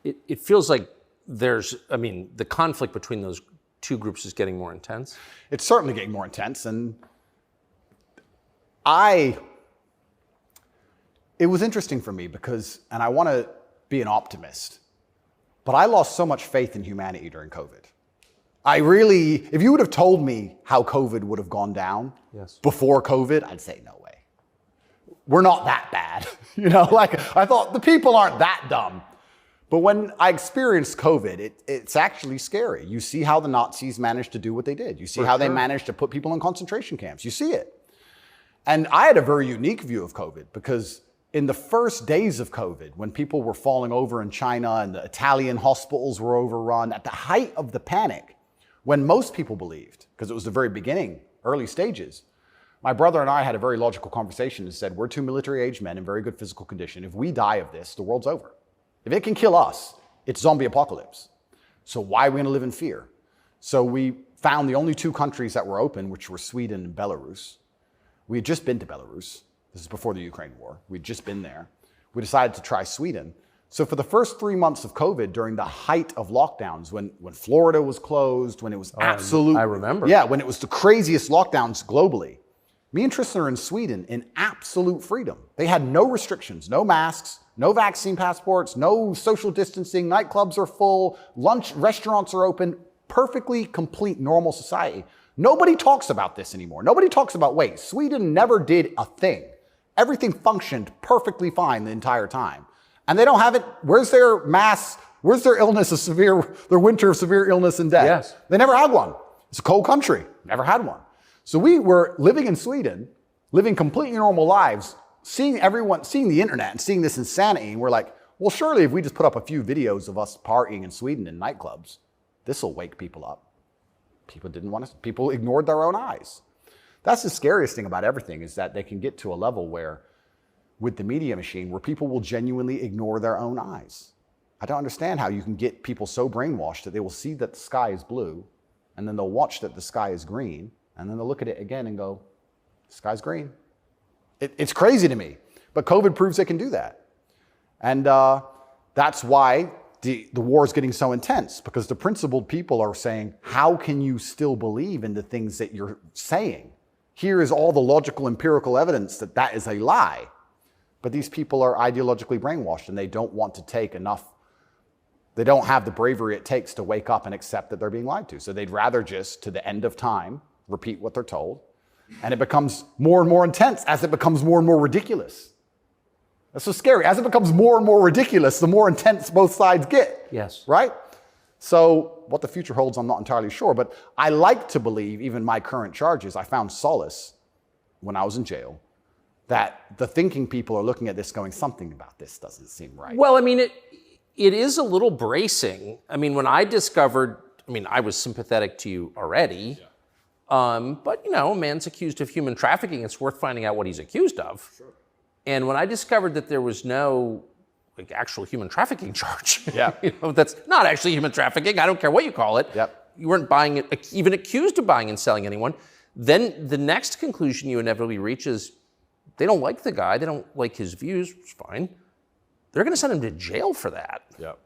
It feels like the conflict between those two groups is getting more intense. It's certainly getting more intense. And it was interesting for me because, and I want to be an optimist, but I lost so much faith in humanity during COVID. If you would have told me how COVID would have gone down before COVID, I'd say no way. We're not that bad. I thought the people aren't that dumb. But when I experienced COVID, it's actually scary. You see how the Nazis managed to do what they did. You see how they managed to put people in concentration camps. You see it. And I had a very unique view of COVID because in the first days of COVID, when people were falling over in China and the Italian hospitals were overrun, at the height of the panic, when most people believed, because it was the very beginning, early stages, my brother and I had a very logical conversation and said, we're two military-aged men in very good physical condition. If we die of this, the world's over. If it can kill us, it's zombie apocalypse. So why are we going to live in fear? So we found the only two countries that were open, which were Sweden and Belarus. We had just been to Belarus. This is before the Ukraine war. We'd just been there. We decided to try Sweden. So for the first 3 months of COVID, during the height of lockdowns, when Florida was closed, when it was I remember. Yeah, when it was the craziest lockdowns globally, me and Tristan are in Sweden in absolute freedom. They had no restrictions, no masks, no vaccine passports, no social distancing, nightclubs are full, restaurants are open, perfectly complete normal society. Nobody talks about this anymore. Nobody talks about, wait, Sweden never did a thing. Everything functioned perfectly fine the entire time. And they don't have it, where's their illness of their winter of severe illness and death? Yes. They never had one. It's a cold country, never had one. So we were living in Sweden, living completely normal lives, seeing the internet and seeing this insanity, and we're like, well, surely if we just put up a few videos of us partying in Sweden in nightclubs, this will wake people up. People ignored their own eyes. That's the scariest thing about everything, is that they can get to a level where, with the media machine, where people will genuinely ignore their own eyes. I don't understand how you can get people so brainwashed that they will see that the sky is blue, and then they'll watch that the sky is green, and then they'll look at it again and go, the sky's green. It's crazy to me, but COVID proves they can do that. And that's why the war is getting so intense, because the principled people are saying, how can you still believe in the things that you're saying? here is all the logical, empirical evidence that that is a lie. But these people are ideologically brainwashed, and they don't want to take enough. They don't have the bravery it takes to wake up and accept that they're being lied to. So they'd rather just, to the end of time, repeat what they're told. And it becomes more and more intense as it becomes more and more ridiculous. That's so scary. As it becomes more and more ridiculous, the more intense both sides get. Yes. Right? So what the future holds, I'm not entirely sure. But I like to believe, even my current charges, I found solace when I was in jail, that the thinking people are looking at this going, something about this doesn't seem right. Well, I mean, it is a little bracing. I mean, when I discovered, I was sympathetic to you already. Yeah. But, a man's accused of human trafficking. It's worth finding out what he's accused of. Sure. And when I discovered that there was no actual human trafficking charge, yeah. That's not actually human trafficking. I don't care what you call it. Yep. You weren't buying it, even accused of buying and selling anyone. Then the next conclusion you inevitably reach is they don't like the guy. They don't like his views. It's fine. They're going to send him to jail for that. Yep.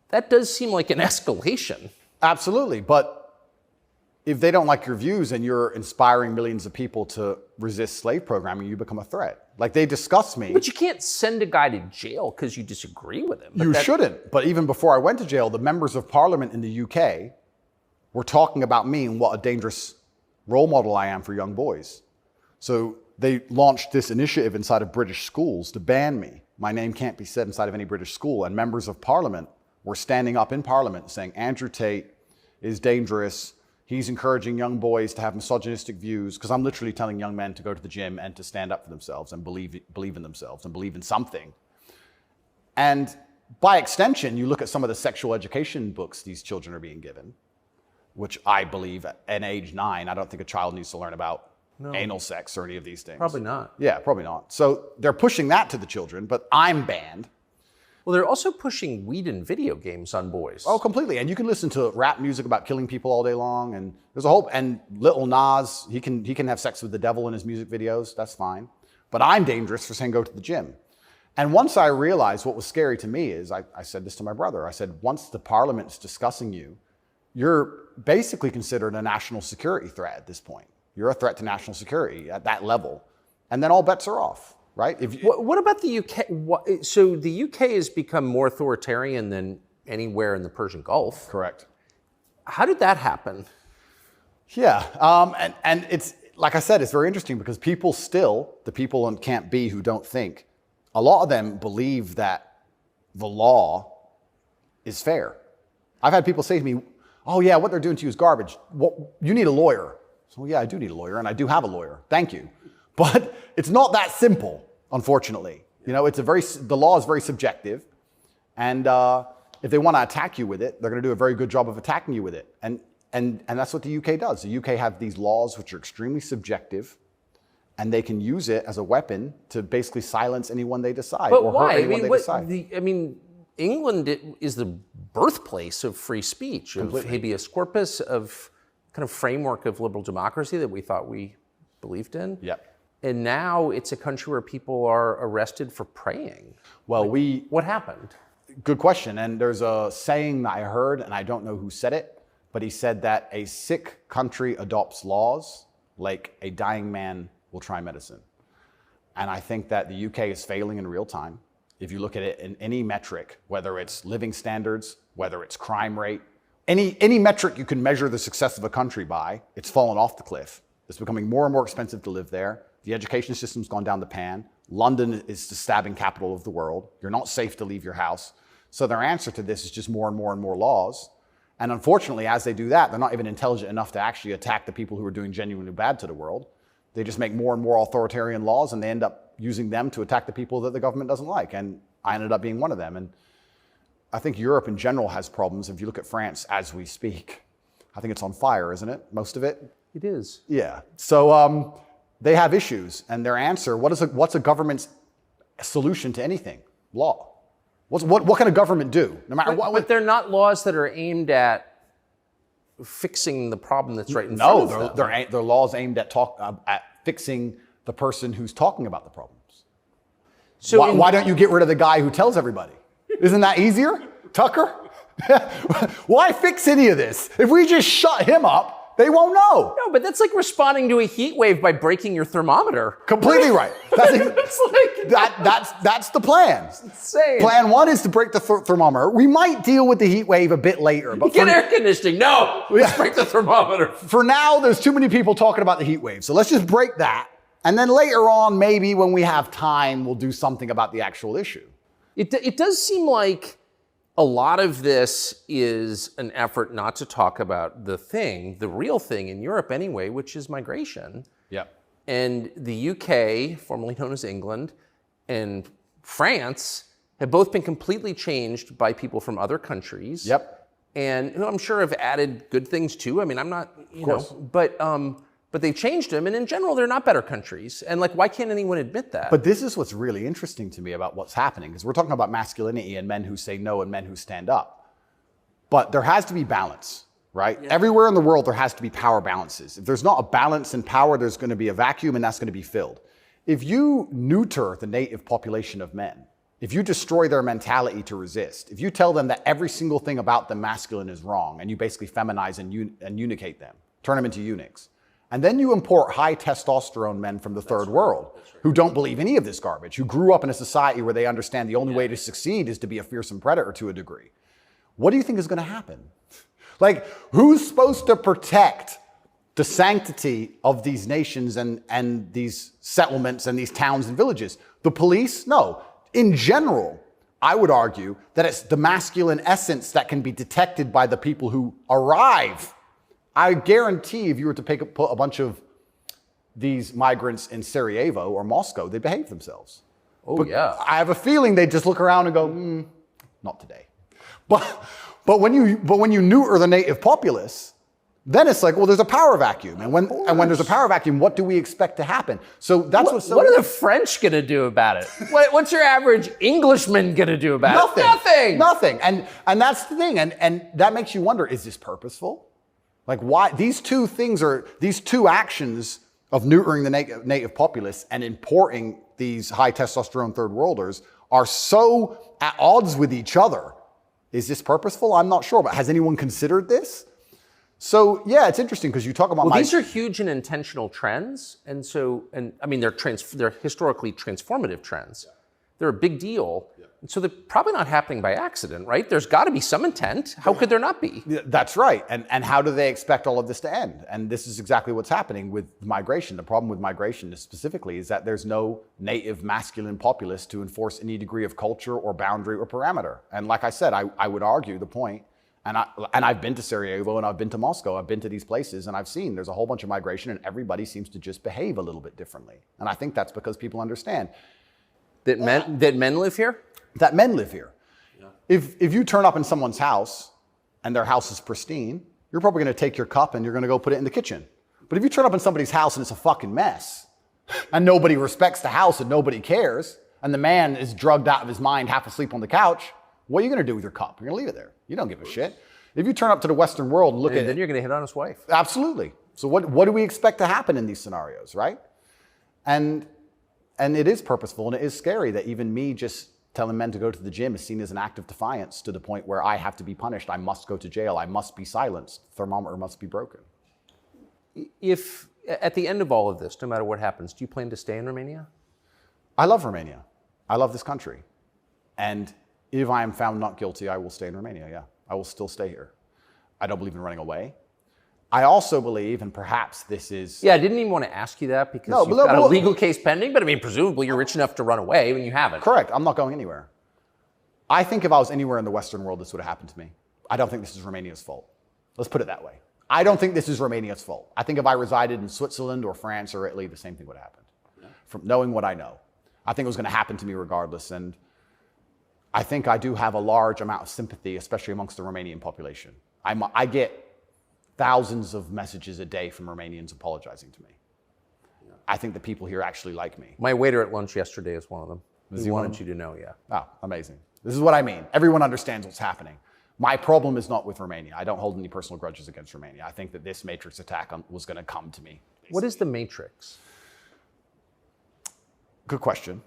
That does seem like an escalation. Absolutely. But if they don't like your views and you're inspiring millions of people to resist slave programming, you become a threat. Like, they discuss me. But you can't send a guy to jail because you disagree with him. You shouldn't. But even before I went to jail, the members of parliament in the UK were talking about me and what a dangerous role model I am for young boys. So they launched this initiative inside of British schools to ban me. My name can't be said inside of any British school. And members of parliament were standing up in parliament saying, Andrew Tate is dangerous. He's encouraging young boys to have misogynistic views, because I'm literally telling young men to go to the gym and to stand up for themselves and believe in themselves and believe in something. And by extension, you look at some of the sexual education books these children are being given, which I believe at age 9, I don't think a child needs to learn about anal sex or any of these things. Probably not. Yeah, probably not. So they're pushing that to the children, but I'm banned. Well, they're also pushing weed and video games on boys. Oh, completely. And you can listen to rap music about killing people all day long. And there's a whole, and Lil Nas, he can have sex with the devil in his music videos. That's fine. But I'm dangerous for saying go to the gym. And once I realized what was scary to me is, I said this to my brother. I said, once the parliament's discussing you, you're basically considered a national security threat at this point. You're a threat to national security at that level. And then all bets are off. Right? What about the UK? So the UK has become more authoritarian than anywhere in the Persian Gulf. Correct. How did that happen? Yeah. And it's, like I said, it's very interesting because people still, the people in Camp B who don't think, a lot of them believe that the law is fair. I've had people say to me, oh yeah, what they're doing to you is garbage. You need a lawyer. So yeah, I do need a lawyer, and I do have a lawyer. Thank you. But it's not that simple, unfortunately. The law is very subjective. And if they want to attack you with it, they're going to do a very good job of attacking you with it. And that's what the UK does. The UK have these laws which are extremely subjective, and they can use it as a weapon to basically silence anyone they decide. But or why? hurt anyone they decide. England is the birthplace of free speech, Completely. of habeas corpus, of kind of framework of liberal democracy that we thought we believed in. Yep. And now it's a country where people are arrested for praying. Well, what happened? Good question. And there's a saying that I heard, and I don't know who said it, but he said that a sick country adopts laws like a dying man will try medicine. And I think that the UK is failing in real time. If you look at it in any metric, whether it's living standards, whether it's crime rate, any metric you can measure the success of a country by, it's fallen off the cliff. It's becoming more and more expensive to live there. The education system's gone down the pan. London is the stabbing capital of the world. You're not safe to leave your house. So their answer to this is just more and more and more laws. And unfortunately, as they do that, they're not even intelligent enough to actually attack the people who are doing genuinely bad to the world. They just make more and more authoritarian laws, and they end up using them to attack the people that the government doesn't like. And I ended up being one of them. And I think Europe in general has problems. If you look at France as we speak, I think it's on fire, isn't it? Most of it? It is. Yeah. So they have issues, and their answer, what's a government's solution to anything? Law. What can a government do? No matter what. But they're not laws that are aimed at fixing the problem that's right in front of them. No, they're laws aimed at fixing the person who's talking about the problems. So why don't you get rid of the guy who tells everybody? Isn't that easier, Tucker? Why fix any of this? If we just shut him up, They won't know. No, but that's like responding to a heat wave by breaking your thermometer. Completely right. That's the plan. Insane. Plan one is to break the thermometer. We might deal with the heat wave a bit later. But Get air conditioning. No, let's break the thermometer. For now, there's too many people talking about the heat wave. So let's just break that. And then later on, maybe when we have time, we'll do something about the actual issue. It does seem like a lot of this is an effort not to talk about the real thing in Europe anyway, which is migration. Yep. And the UK, formerly known as England, and France have both been completely changed by people from other countries. Yep. And who I'm sure have added good things too. I mean, I'm not, you know, but they've changed them. And in general, they're not better countries. And like, why can't anyone admit that? But this is what's really interesting to me about what's happening, because we're talking about masculinity and men who say no and men who stand up. But there has to be balance, right? Yeah. Everywhere in the world, there has to be power balances. If there's not a balance in power, there's going to be a vacuum, and that's going to be filled. If you neuter the native population of men, if you destroy their mentality to resist, if you tell them that every single thing about them masculine is wrong, and you basically feminize and eunuchate them, turn them into eunuchs, and then you import high testosterone men from the third world who don't believe any of this garbage, who grew up in a society where they understand the only way to succeed is to be a fearsome predator to a degree. What do you think is going to happen? Like, who's supposed to protect the sanctity of these nations and these settlements and these towns and villages? The police? No. In general, I would argue that it's the masculine essence that can be detected by the people who arrive. I guarantee if you were to put a bunch of these migrants in Sarajevo or Moscow, they behave themselves. Oh, yeah. I have a feeling they just look around and go, not today. But when you neuter the native populace, then it's like, well, there's a power vacuum. And when there's a power vacuum, what do we expect to happen? So that's what are the French going to do about it? What's your average Englishman going to do about it? Nothing. And that's the thing. And that makes you wonder, is this purposeful? Like, why these two actions of neutering the native populace and importing these high testosterone third worlders are so at odds with each other. Is this purposeful? I'm not sure, but has anyone considered this? So yeah, it's interesting because you talk about these are huge and intentional trends, and I mean they're historically transformative trends. They're a big deal. And so they're probably not happening by accident, right? There's got to be some intent. How could there not be? That's right. And how do they expect all of this to end? And this is exactly what's happening with migration. The problem with migration specifically is that there's no native masculine populace to enforce any degree of culture or boundary or parameter. And like I said, I would argue the point, and I've been to Sarajevo and I've been to Moscow, I've been to these places and I've seen there's a whole bunch of migration and everybody seems to just behave a little bit differently. And I think that's because people understand. That men live here? That men live here. Yeah. If you turn up in someone's house and their house is pristine, you're probably going to take your cup and you're going to go put it in the kitchen. But if you turn up in somebody's house and it's a fucking mess and nobody respects the house and nobody cares and the man is drugged out of his mind, half asleep on the couch, what are you going to do with your cup? You're going to leave it there. You don't give a shit. If you turn up to the Western world and look at it. Then you're going to hit on his wife. Absolutely. So what do we expect to happen in these scenarios, right? And it is purposeful and it is scary that even me just telling men to go to the gym is seen as an act of defiance to the point where I have to be punished. I must go to jail. I must be silenced. Thermometer must be broken. If at the end of all of this, no matter what happens, do you plan to stay in Romania? I love Romania. I love this country. And if I am found not guilty, I will stay in Romania, yeah. I will still stay here. I don't believe in running away. I also believe, and perhaps this is... Yeah, I didn't even want to ask you that because you've got a legal case pending, but I mean, presumably you're rich enough to run away when you haven't. Correct. I'm not going anywhere. I think if I was anywhere in the Western world, this would have happened to me. I don't think this is Romania's fault. Let's put it that way. I don't think this is Romania's fault. I think if I resided in Switzerland or France or Italy, the same thing would have happened. Yeah. From knowing what I know. I think it was going to happen to me regardless. And I think I do have a large amount of sympathy, especially amongst the Romanian population. I get thousands of messages a day from Romanians apologizing to me. Yeah. I think the people here actually like me. My waiter at lunch yesterday is one of them. He wanted you to know, yeah. Oh, amazing. This is what I mean. Everyone understands what's happening. My problem is not with Romania. I don't hold any personal grudges against Romania. I think that this Matrix attack was going to come to me. Basically. What is the Matrix? Good question.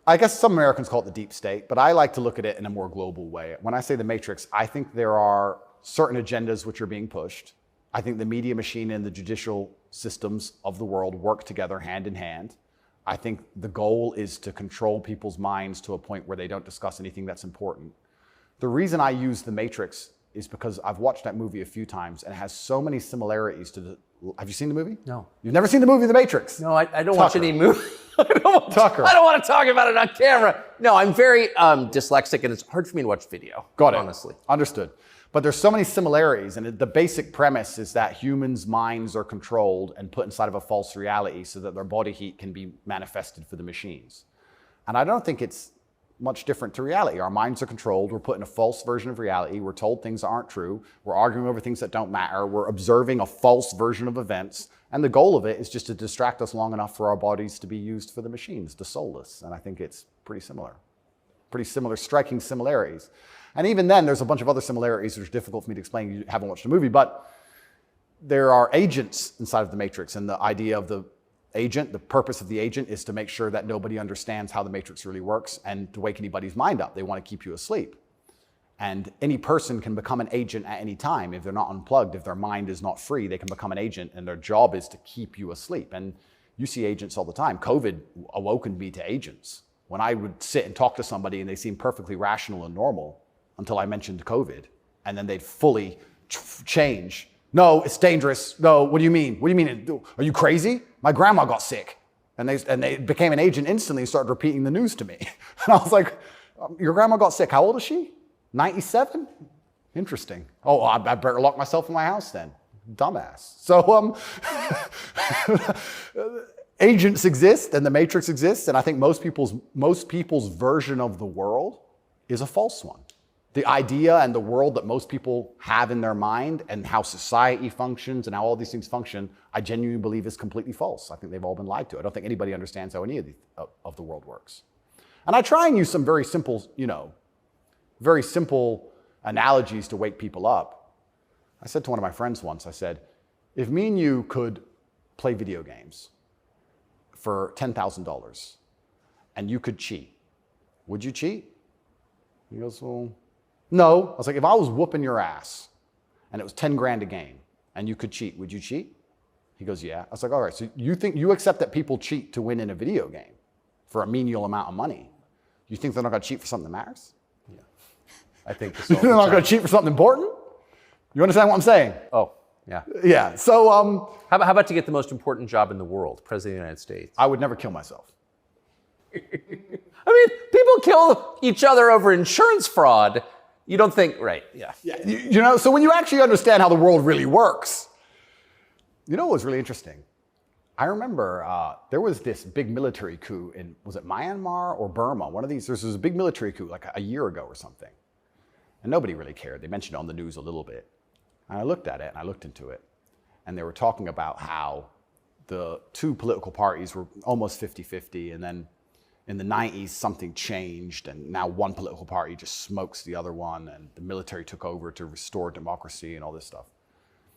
I guess some Americans call it the deep state, but I like to look at it in a more global way. When I say the Matrix, I think there are certain agendas which are being pushed. I think the media machine and the judicial systems of the world work together hand in hand. I think the goal is to control people's minds to a point where they don't discuss anything that's important. The reason I use The Matrix is because I've watched that movie a few times and it has so many similarities to the... Have you seen the movie? No. You've never seen the movie The Matrix? No, I don't watch any movie. Tucker. I don't want to talk about it on camera. No, I'm very dyslexic and it's hard for me to watch video. Got it. Honestly. Understood. But there's so many similarities, and the basic premise is that humans' minds are controlled and put inside of a false reality so that their body heat can be manifested for the machines. And I don't think it's much different to reality. Our minds are controlled. We're put in a false version of reality. We're told things that aren't true. We're arguing over things that don't matter. We're observing a false version of events. And the goal of it is just to distract us long enough for our bodies to be used for the machines, the soulless. And I think it's pretty similar. Pretty similar, striking similarities. And even then, there's a bunch of other similarities which are difficult for me to explain. You haven't watched the movie, but there are agents inside of the Matrix, and the idea of the agent, the purpose of the agent is to make sure that nobody understands how the Matrix really works and to wake anybody's mind up. They want to keep you asleep. And any person can become an agent at any time. If they're not unplugged, if their mind is not free, they can become an agent, and their job is to keep you asleep. And you see agents all the time. COVID awoken me to agents. When I would sit and talk to somebody and they seemed perfectly rational and normal, until I mentioned COVID, and then they'd fully change. No, it's dangerous. No, what do you mean? What do you mean? Are you crazy? My grandma got sick. And they became an agent instantly and started repeating the news to me. And I was like, your grandma got sick. How old is she? 97? Interesting. Oh, I better lock myself in my house then. Dumbass. So agents exist and the Matrix exists, and I think most people's version of the world is a false one. The idea and the world that most people have in their mind and how society functions and how all these things function, I genuinely believe is completely false. I think they've all been lied to. I don't think anybody understands how any of the world works. And I try and use some very simple, very simple analogies to wake people up. I said to one of my friends once, I said, if me and you could play video games for $10,000 and you could cheat, would you cheat? He goes, well, no. I was like, if I was whooping your ass and it was 10 grand a game and you could cheat, would you cheat? He goes, yeah. I was like, all right, so you accept that people cheat to win in a video game for a menial amount of money. You think they're not going to cheat for something that matters? Yeah. I think this they're not going to cheat for something important? You understand what I'm saying? Oh, yeah. Yeah. So, how about to get the most important job in the world, President of the United States? I would never kill myself. I mean, people kill each other over insurance fraud. You don't think, right? Yeah. Yeah. So when you actually understand how the world really works, what was really interesting? I remember there was this big military coup in, was it Myanmar or Burma? One of these, there was a big military coup like a year ago or something. And nobody really cared. They mentioned it on the news a little bit. And I looked at it and I looked into it. And they were talking about how the two political parties were almost 50-50. And then in the 90s, something changed. And now one political party just smokes the other one. And the military took over to restore democracy and all this stuff.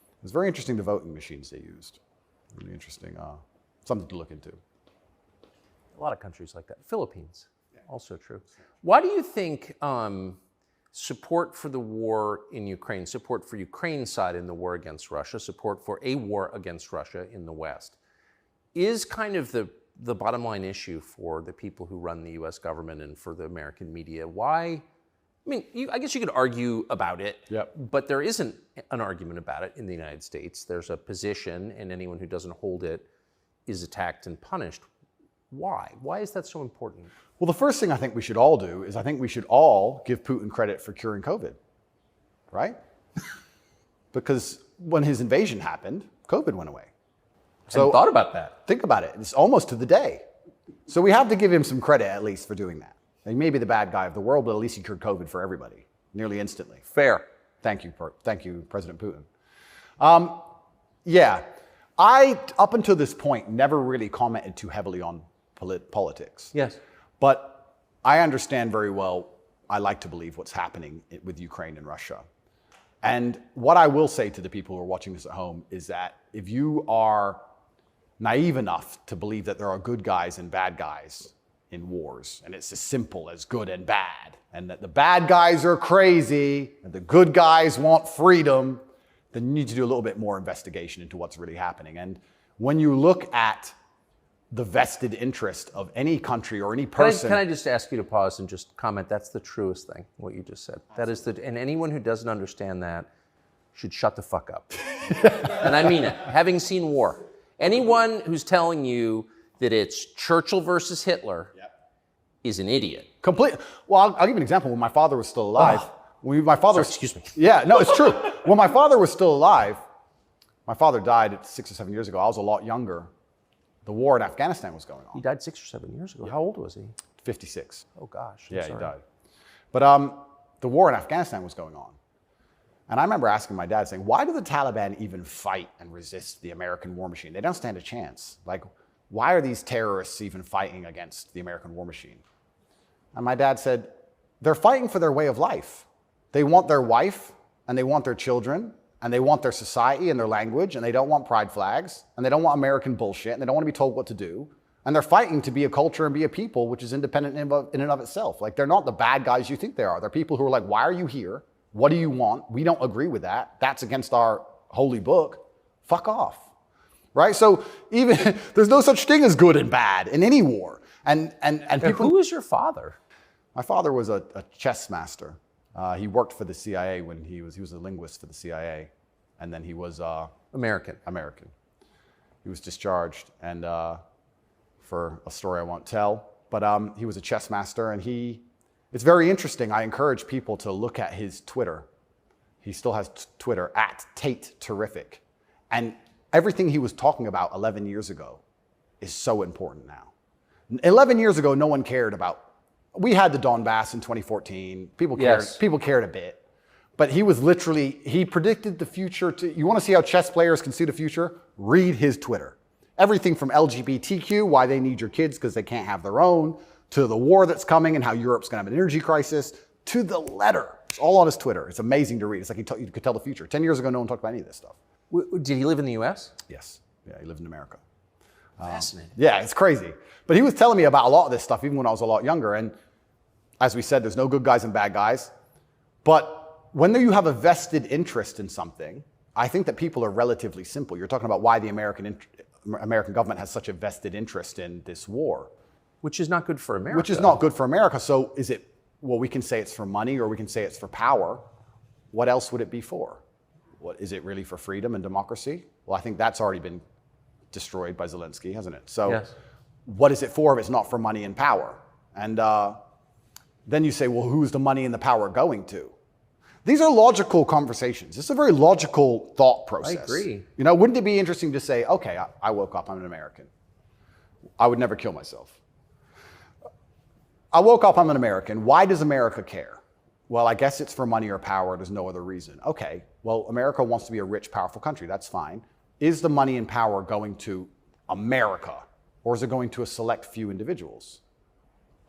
It was very interesting, the voting machines they used. Really interesting, something to look into. A lot of countries like that. Philippines, also true. Why do you think support for the war in Ukraine, support for Ukraine's side in the war against Russia, support for a war against Russia in the West, is kind of the bottom line issue for the people who run the US government and for the American media? Why? I mean, I guess you could argue about it, but there isn't an argument about it in the United States. There's a position, and anyone who doesn't hold it is attacked and punished. Why? Why is that so important? Well, the first thing I think we should all do is I think we should all give Putin credit for curing COVID, right? Because when his invasion happened, COVID went away. So thought about that. Think about it. It's almost to the day. So we have to give him some credit at least for doing that. He may be the bad guy of the world, but at least he cured COVID for everybody, nearly instantly. Fair. Thank you, President Putin. I, up until this point, never really commented too heavily on politics. Yes. But I understand very well, I like to believe what's happening with Ukraine and Russia. And what I will say to the people who are watching this at home is that if you are naive enough to believe that there are good guys and bad guys in wars, and it's as simple as good and bad, and that the bad guys are crazy and the good guys want freedom, then you need to do a little bit more investigation into what's really happening. And when you look at the vested interest of any country or any person. Can I just ask you to pause and just comment? That's the truest thing, what you just said. That is and anyone who doesn't understand that should shut the fuck up. And I mean it. Having seen war, anyone who's telling you that it's Churchill versus Hitler is an idiot. Well, I'll give you an example. When my father was still alive, Excuse me. Yeah, no, it's true. When my father was still alive, my father died 6 or 7 years ago. I was a lot younger. The war in Afghanistan was going on. He died 6 or 7 years ago. How old was he? 56. Oh gosh. Yeah, he died. But the war in Afghanistan was going on. And I remember asking my dad, saying, why do the Taliban even fight and resist the American war machine? They don't stand a chance. Like, why are these terrorists even fighting against the American war machine? And my dad said, they're fighting for their way of life. They want their wife, and they want their children, and they want their society and their language, and they don't want pride flags, and they don't want American bullshit, and they don't want to be told what to do. And they're fighting to be a culture and be a people which is independent in and of itself. Like, they're not the bad guys you think they are. They're people who are like, why are you here? What do you want? We don't agree with that. That's against our holy book. Fuck off. Right? So even there's no such thing as good and bad in any war. And people. Who is your father? My father was a chess master. He worked for the CIA when he was a linguist for the CIA, and then he was American. He was discharged, and for a story I won't tell, but he was a chess master, and it's very interesting. I encourage people to look at his Twitter. He still has Twitter @Tate Terrific, and everything he was talking about 11 years ago is so important now. 11 years ago, no one cared about. We had the Donbass in 2014. People cared. Yes. People cared a bit. But he predicted the future. You want to see how chess players can see the future? Read his Twitter. Everything from LGBTQ, why they need your kids because they can't have their own, to the war that's coming and how Europe's going to have an energy crisis, to the letter. It's all on his Twitter. It's amazing to read. It's like you could tell the future. 10 years ago, no one talked about any of this stuff. Did he live in the U.S.? Yes. Yeah, he lived in America. Fascinating. Yeah, it's crazy. But he was telling me about a lot of this stuff even when I was a lot younger. And as we said, there's no good guys and bad guys. But when you have a vested interest in something, I think that people are relatively simple. You're talking about why the American government has such a vested interest in this war. Which is not good for America. Which is not good for America. So is it, well, we can say it's for money or we can say it's for power. What else would it be for? What, is it really for freedom and democracy? Well, I think that's already been destroyed by Zelensky, hasn't it? So yes. What is it for if it's not for money and power? And then you say, well, who's the money and the power going to? These are logical conversations. It's a very logical thought process. I agree. You know, wouldn't it be interesting to say, okay, I woke up, I'm an American. I would never kill myself. I woke up, I'm an American. Why does America care? Well, I guess it's for money or power. There's no other reason. Okay, well, America wants to be a rich, powerful country. That's fine. Is the money and power going to America, or is it going to a select few individuals?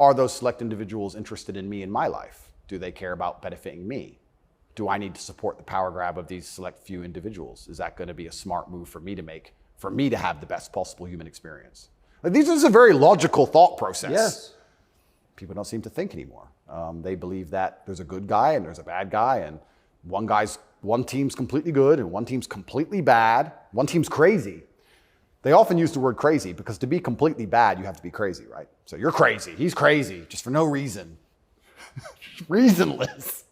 Are those select individuals interested in me and my life? Do they care about benefiting me? Do I need to support the power grab of these select few individuals? Is that going to be a smart move for me to make, for me to have the best possible human experience? This is a very logical thought process. Yes. People don't seem to think anymore. They believe that there's a good guy and there's a bad guy, and one team's completely good and one team's completely bad. One team's crazy. They often use the word crazy because to be completely bad, you have to be crazy, right? So you're crazy. He's crazy, just for no reason. Reasonless.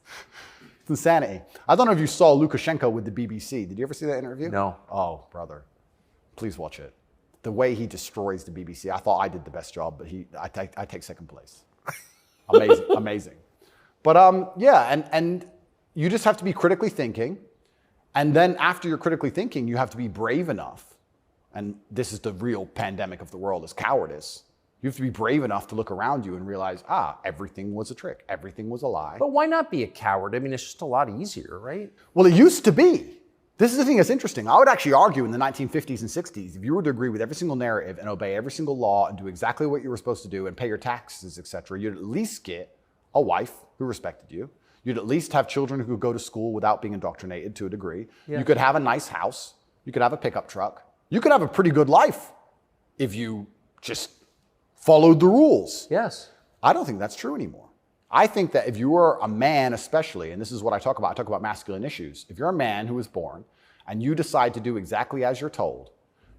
It's insanity. I don't know if you saw Lukashenko with the BBC. Did you ever see that interview? No. Oh, brother. Please watch it. The way he destroys the BBC. I thought I did the best job, but I take second place. Amazing, amazing. But yeah, and you just have to be critically thinking. And then after you're critically thinking, you have to be brave enough. And this is the real pandemic of the world, is cowardice. You have to be brave enough to look around you and realize, everything was a trick. Everything was a lie. But why not be a coward? I mean, it's just a lot easier, right? Well, it used to be. This is the thing that's interesting. I would actually argue in the 1950s and 60s, if you were to agree with every single narrative and obey every single law and do exactly what you were supposed to do and pay your taxes, etc., you'd at least get a wife who respected you. You'd at least have children who could go to school without being indoctrinated to a degree. Yeah. You could have a nice house. You could have a pickup truck. You could have a pretty good life if you just followed the rules. Yes. I don't think that's true anymore. I think that if you are a man especially, and this is what I talk about masculine issues. If you're a man who was born and you decide to do exactly as you're told,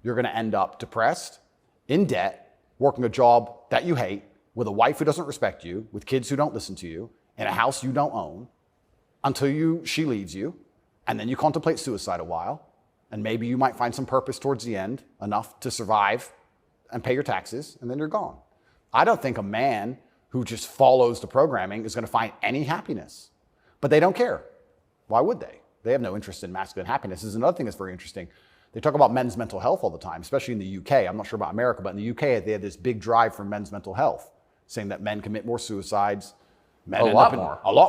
you're going to end up depressed, in debt, working a job that you hate, with a wife who doesn't respect you, with kids who don't listen to you, in a house you don't own, until she leaves you, and then you contemplate suicide a while, and maybe you might find some purpose towards the end, enough to survive and pay your taxes, and then you're gone. I don't think a man who just follows the programming is going to find any happiness. But they don't care. Why would they? They have no interest in masculine happiness. This is another thing that's very interesting. They talk about men's mental health all the time, especially in the UK. I'm not sure about America, but in the UK, they had this big drive for men's mental health, saying that men commit more suicides. A lot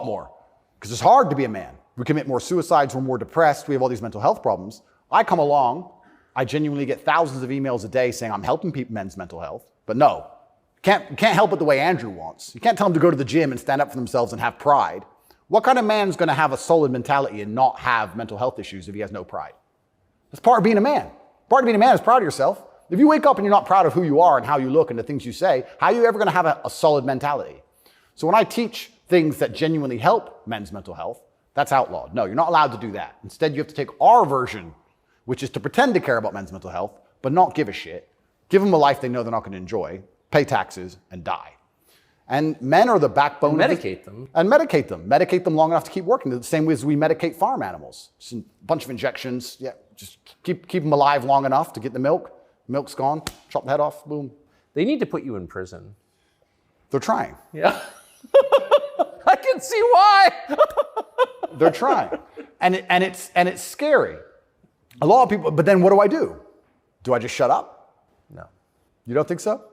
more. Because it's hard to be a man. We commit more suicides, we're more depressed, we have all these mental health problems. I come along, I genuinely get thousands of emails a day saying I'm helping men's mental health, but no, can't help it the way Andrew wants. You can't tell them to go to the gym and stand up for themselves and have pride. What kind of man's going to have a solid mentality and not have mental health issues if he has no pride? That's part of being a man. Part of being a man is proud of yourself. If you wake up and you're not proud of who you are and how you look and the things you say, how are you ever going to have a solid mentality? So when I teach things that genuinely help men's mental health, that's outlawed. No, you're not allowed to do that. Instead, you have to take our version, which is to pretend to care about men's mental health, but not give a shit. Give them a life they know they're not going to enjoy, pay taxes, and die. And men are the backbone. And medicate them. And medicate them. Medicate them long enough to keep working. The same way as we medicate farm animals. Just a bunch of injections. Yeah, just keep them alive long enough to get the milk. Milk's gone. Chop the head off. Boom. They need to put you in prison. They're trying. Yeah. I can see why. They're trying. And it's scary. A lot of people, but then what do? Do I just shut up? No. You don't think so?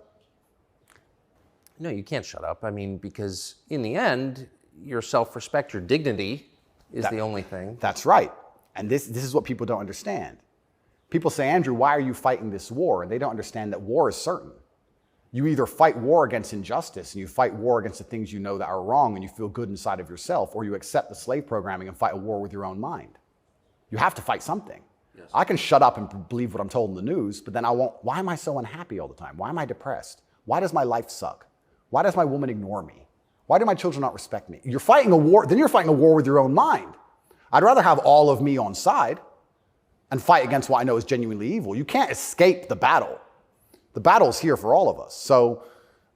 No, you can't shut up. I mean, because in the end, your self-respect, your dignity is the only thing. That's right. And this is what people don't understand. People say, Andrew, why are you fighting this war? And they don't understand that war is certain. You either fight war against injustice and you fight war against the things you know that are wrong and you feel good inside of yourself, or you accept the slave programming and fight a war with your own mind. You have to fight something. Yes. I can shut up and believe what I'm told in the news, but then why am I so unhappy all the time? Why am I depressed? Why does my life suck? Why does my woman ignore me? Why do my children not respect me? You're fighting a war, then you're fighting a war with your own mind. I'd rather have all of me on side and fight against what I know is genuinely evil. You can't escape the battle. The battle's here for all of us. So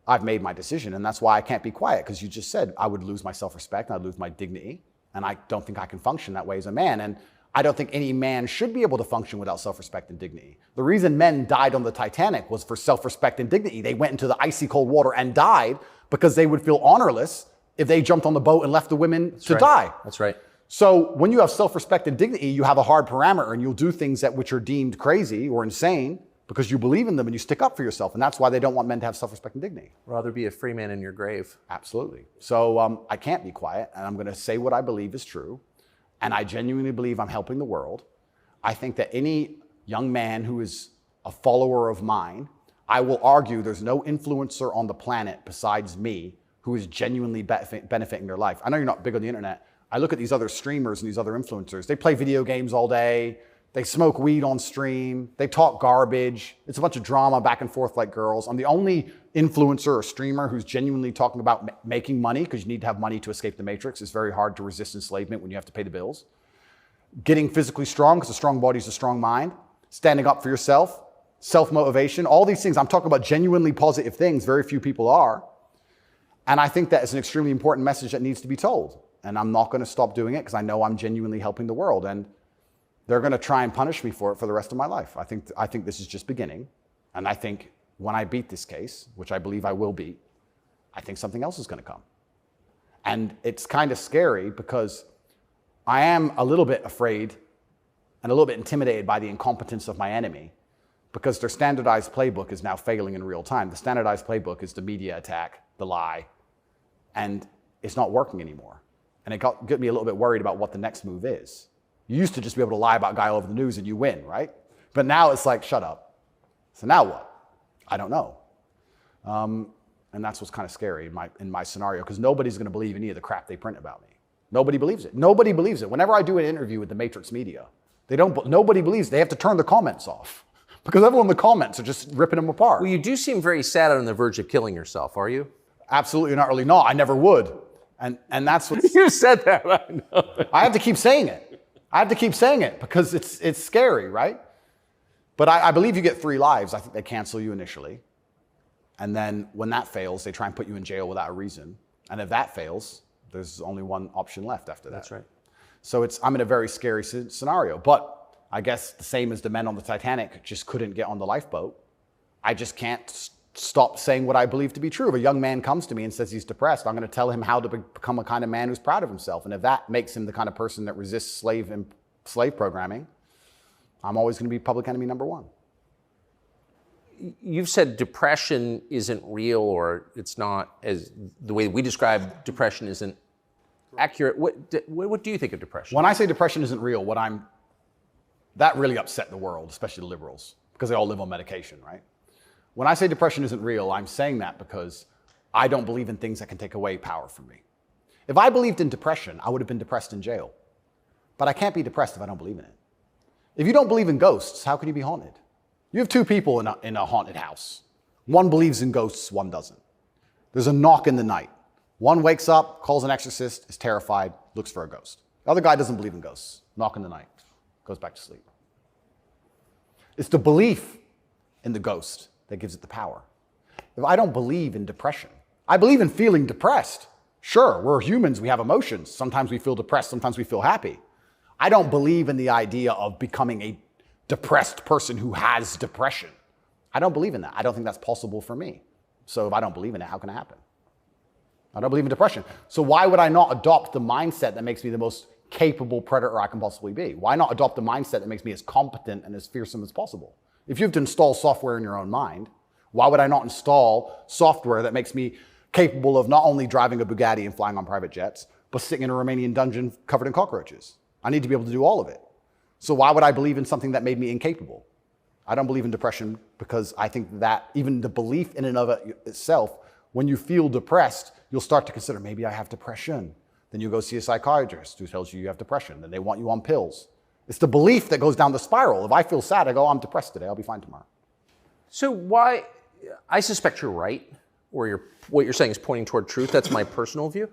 I've made my decision, and that's why I can't be quiet, because you just said I would lose my self-respect, and I'd lose my dignity, and I don't think I can function that way as a man. And I don't think any man should be able to function without self-respect and dignity. The reason men died on the Titanic was for self-respect and dignity. They went into the icy cold water and died because they would feel honorless if they jumped on the boat and left the women to die. That's right. So when you have self-respect and dignity, you have a hard parameter, and you'll do things which are deemed crazy or insane because you believe in them and you stick up for yourself. And that's why they don't want men to have self-respect and dignity. Rather be a free man in your grave. Absolutely. So I can't be quiet, and I'm going to say what I believe is true. And I genuinely believe I'm helping the world. I think that any young man who is a follower of mine, I will argue there's no influencer on the planet besides me who is genuinely benefiting their life. I know you're not big on the internet. I look at these other streamers and these other influencers. They play video games all day. They smoke weed on stream. They talk garbage. It's a bunch of drama back and forth like girls. I'm the only influencer or streamer who's genuinely talking about making money, because you need to have money to escape the matrix. It's very hard to resist enslavement when you have to pay the bills. Getting physically strong, because a strong body is a strong mind. Standing up for yourself. Self-motivation. All these things. I'm talking about genuinely positive things. Very few people are. And I think that is an extremely important message that needs to be told. And I'm not going to stop doing it because I know I'm genuinely helping the world. And they're going to try and punish me for it for the rest of my life. I think this is just beginning. And I think when I beat this case, which I believe I will beat, I think something else is going to come. And it's kind of scary because I am a little bit afraid and a little bit intimidated by the incompetence of my enemy, because their standardized playbook is now failing in real time. The standardized playbook is the media attack, the lie, and it's not working anymore. And it got me a little bit worried about what the next move is. You used to just be able to lie about a guy all over the news and you win, right? But now it's like, shut up. So now what? I don't know. And that's what's kind of scary in my scenario, because nobody's going to believe any of the crap they print about me. Nobody believes it. Nobody believes it. Whenever I do an interview with the Matrix media, nobody believes it. They have to turn the comments off because everyone in the comments are just ripping them apart. Well, you do seem very sad on the verge of killing yourself, are you? Absolutely not, really not. I never would. And that's what You said that, I know. I have to keep saying it. I have to keep saying it because it's scary, right? But I believe you get 3 lives. I think they cancel you initially. And then when that fails, they try and put you in jail without a reason. And if that fails, there's only one option left after that. That's right. So I'm in a very scary scenario. But I guess the same as the men on the Titanic just couldn't get on the lifeboat. I just can't stop saying what I believe to be true. If a young man comes to me and says he's depressed, I'm going to tell him how to become a kind of man who's proud of himself. And if that makes him the kind of person that resists slave programming, I'm always going to be public enemy number 1. You've said depression isn't real, or it's not, as the way we describe depression isn't accurate. What do you think of depression? When I say depression isn't real, that really upset the world, especially the liberals, because they all live on medication, right? When I say depression isn't real, I'm saying that because I don't believe in things that can take away power from me. If I believed in depression, I would have been depressed in jail. But I can't be depressed if I don't believe in it. If you don't believe in ghosts, how can you be haunted? You have 2 people in a haunted house. One believes in ghosts, one doesn't. There's a knock in the night. One wakes up, calls an exorcist, is terrified, looks for a ghost. The other guy doesn't believe in ghosts. Knock in the night, goes back to sleep. It's the belief in the ghost that gives it the power. If I don't believe in depression, I believe in feeling depressed. Sure, we're humans, we have emotions. Sometimes we feel depressed, sometimes we feel happy. I don't believe in the idea of becoming a depressed person who has depression. I don't believe in that. I don't think that's possible for me. So if I don't believe in it, how can it happen? I don't believe in depression. So why would I not adopt the mindset that makes me the most capable predator I can possibly be? Why not adopt the mindset that makes me as competent and as fearsome as possible? If you have to install software in your own mind, why would I not install software that makes me capable of not only driving a Bugatti and flying on private jets, but sitting in a Romanian dungeon covered in cockroaches? I need to be able to do all of it. So why would I believe in something that made me incapable? I don't believe in depression because I think that even the belief in and of itself, when you feel depressed, you'll start to consider, maybe I have depression. Then you go see a psychiatrist who tells you you have depression. Then they want you on pills. It's the belief that goes down the spiral. If I feel sad, I go, I'm depressed today, I'll be fine tomorrow. So why, I suspect you're right, or what you're saying is pointing toward truth. That's my personal view.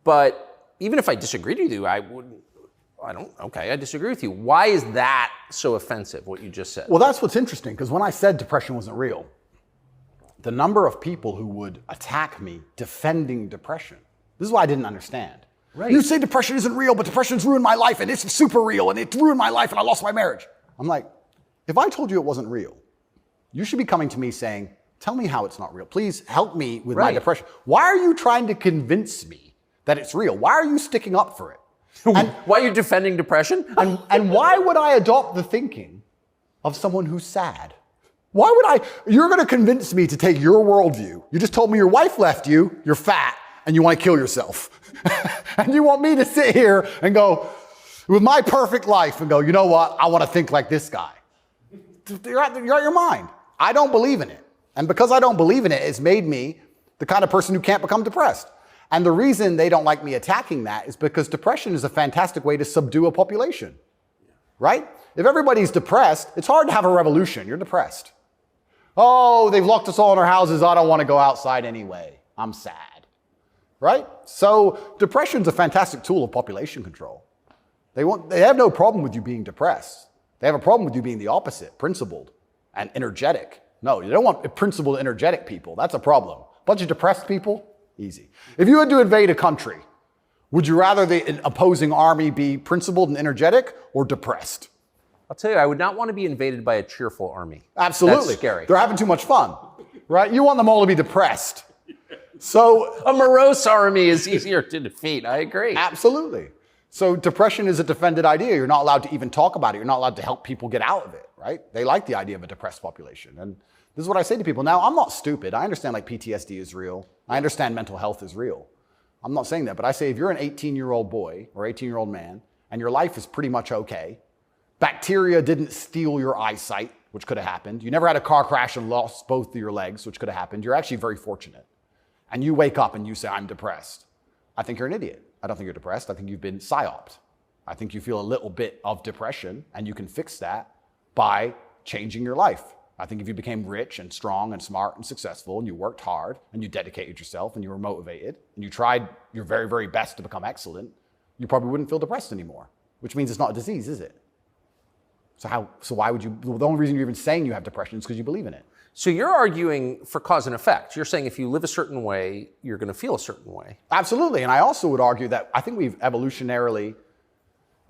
But even if I disagreed with you, I disagree with you. Why is that so offensive, what you just said? Well, that's what's interesting, because when I said depression wasn't real, the number of people who would attack me defending depression, this is what I didn't understand. Right. You say depression isn't real, but depression's ruined my life, and it's super real, and it ruined my life, and I lost my marriage. I'm like, if I told you it wasn't real, you should be coming to me saying, tell me how it's not real. Please help me with my depression. Why are you trying to convince me that it's real? Why are you sticking up for it? And why are you defending depression? And why would I adopt the thinking of someone who's sad? Why would you're going to convince me to take your worldview. You just told me your wife left you, you're fat, and you want to kill yourself. And you want me to sit here and go, with my perfect life, and go, you know what, I want to think like this guy. You're out your mind. I don't believe in it. And because I don't believe in it, it's made me the kind of person who can't become depressed. And the reason they don't like me attacking that is because depression is a fantastic way to subdue a population, right? If everybody's depressed, it's hard to have a revolution. You're depressed. Oh, they've locked us all in our houses. I don't want to go outside anyway. I'm sad, right? So depression's a fantastic tool of population control. They have no problem with you being depressed. They have a problem with you being the opposite, principled and energetic. No, you don't want principled, energetic people. That's a problem. A bunch of depressed people, easy. If you had to invade a country, would you rather the opposing army be principled and energetic or depressed? I'll tell you, I would not want to be invaded by a cheerful army. Absolutely. That's scary. They're having too much fun, right? You want them all to be depressed. So a morose army is easier to defeat. I agree. Absolutely. So depression is a defended idea. You're not allowed to even talk about it. You're not allowed to help people get out of it, right? They like the idea of a depressed population. And this is what I say to people. Now, I'm not stupid. I understand like PTSD is real. I understand mental health is real. I'm not saying that, but I say if you're an 18-year-old boy or 18-year-old man and your life is pretty much okay, bacteria didn't steal your eyesight, which could have happened. You never had a car crash and lost both of your legs, which could have happened. You're actually very fortunate. And you wake up and you say, I'm depressed. I think you're an idiot. I don't think you're depressed. I think you've been psyoped. I think you feel a little bit of depression and you can fix that by changing your life. I think if you became rich and strong and smart and successful and you worked hard and you dedicated yourself and you were motivated and you tried your very, very best to become excellent, you probably wouldn't feel depressed anymore. which means it's not a disease, is it? So why would you, the only reason you're even saying you have depression is because you believe in it. So you're arguing for cause and effect. You're saying if you live a certain way, you're going to feel a certain way. Absolutely. And I also would argue that I think we've evolutionarily,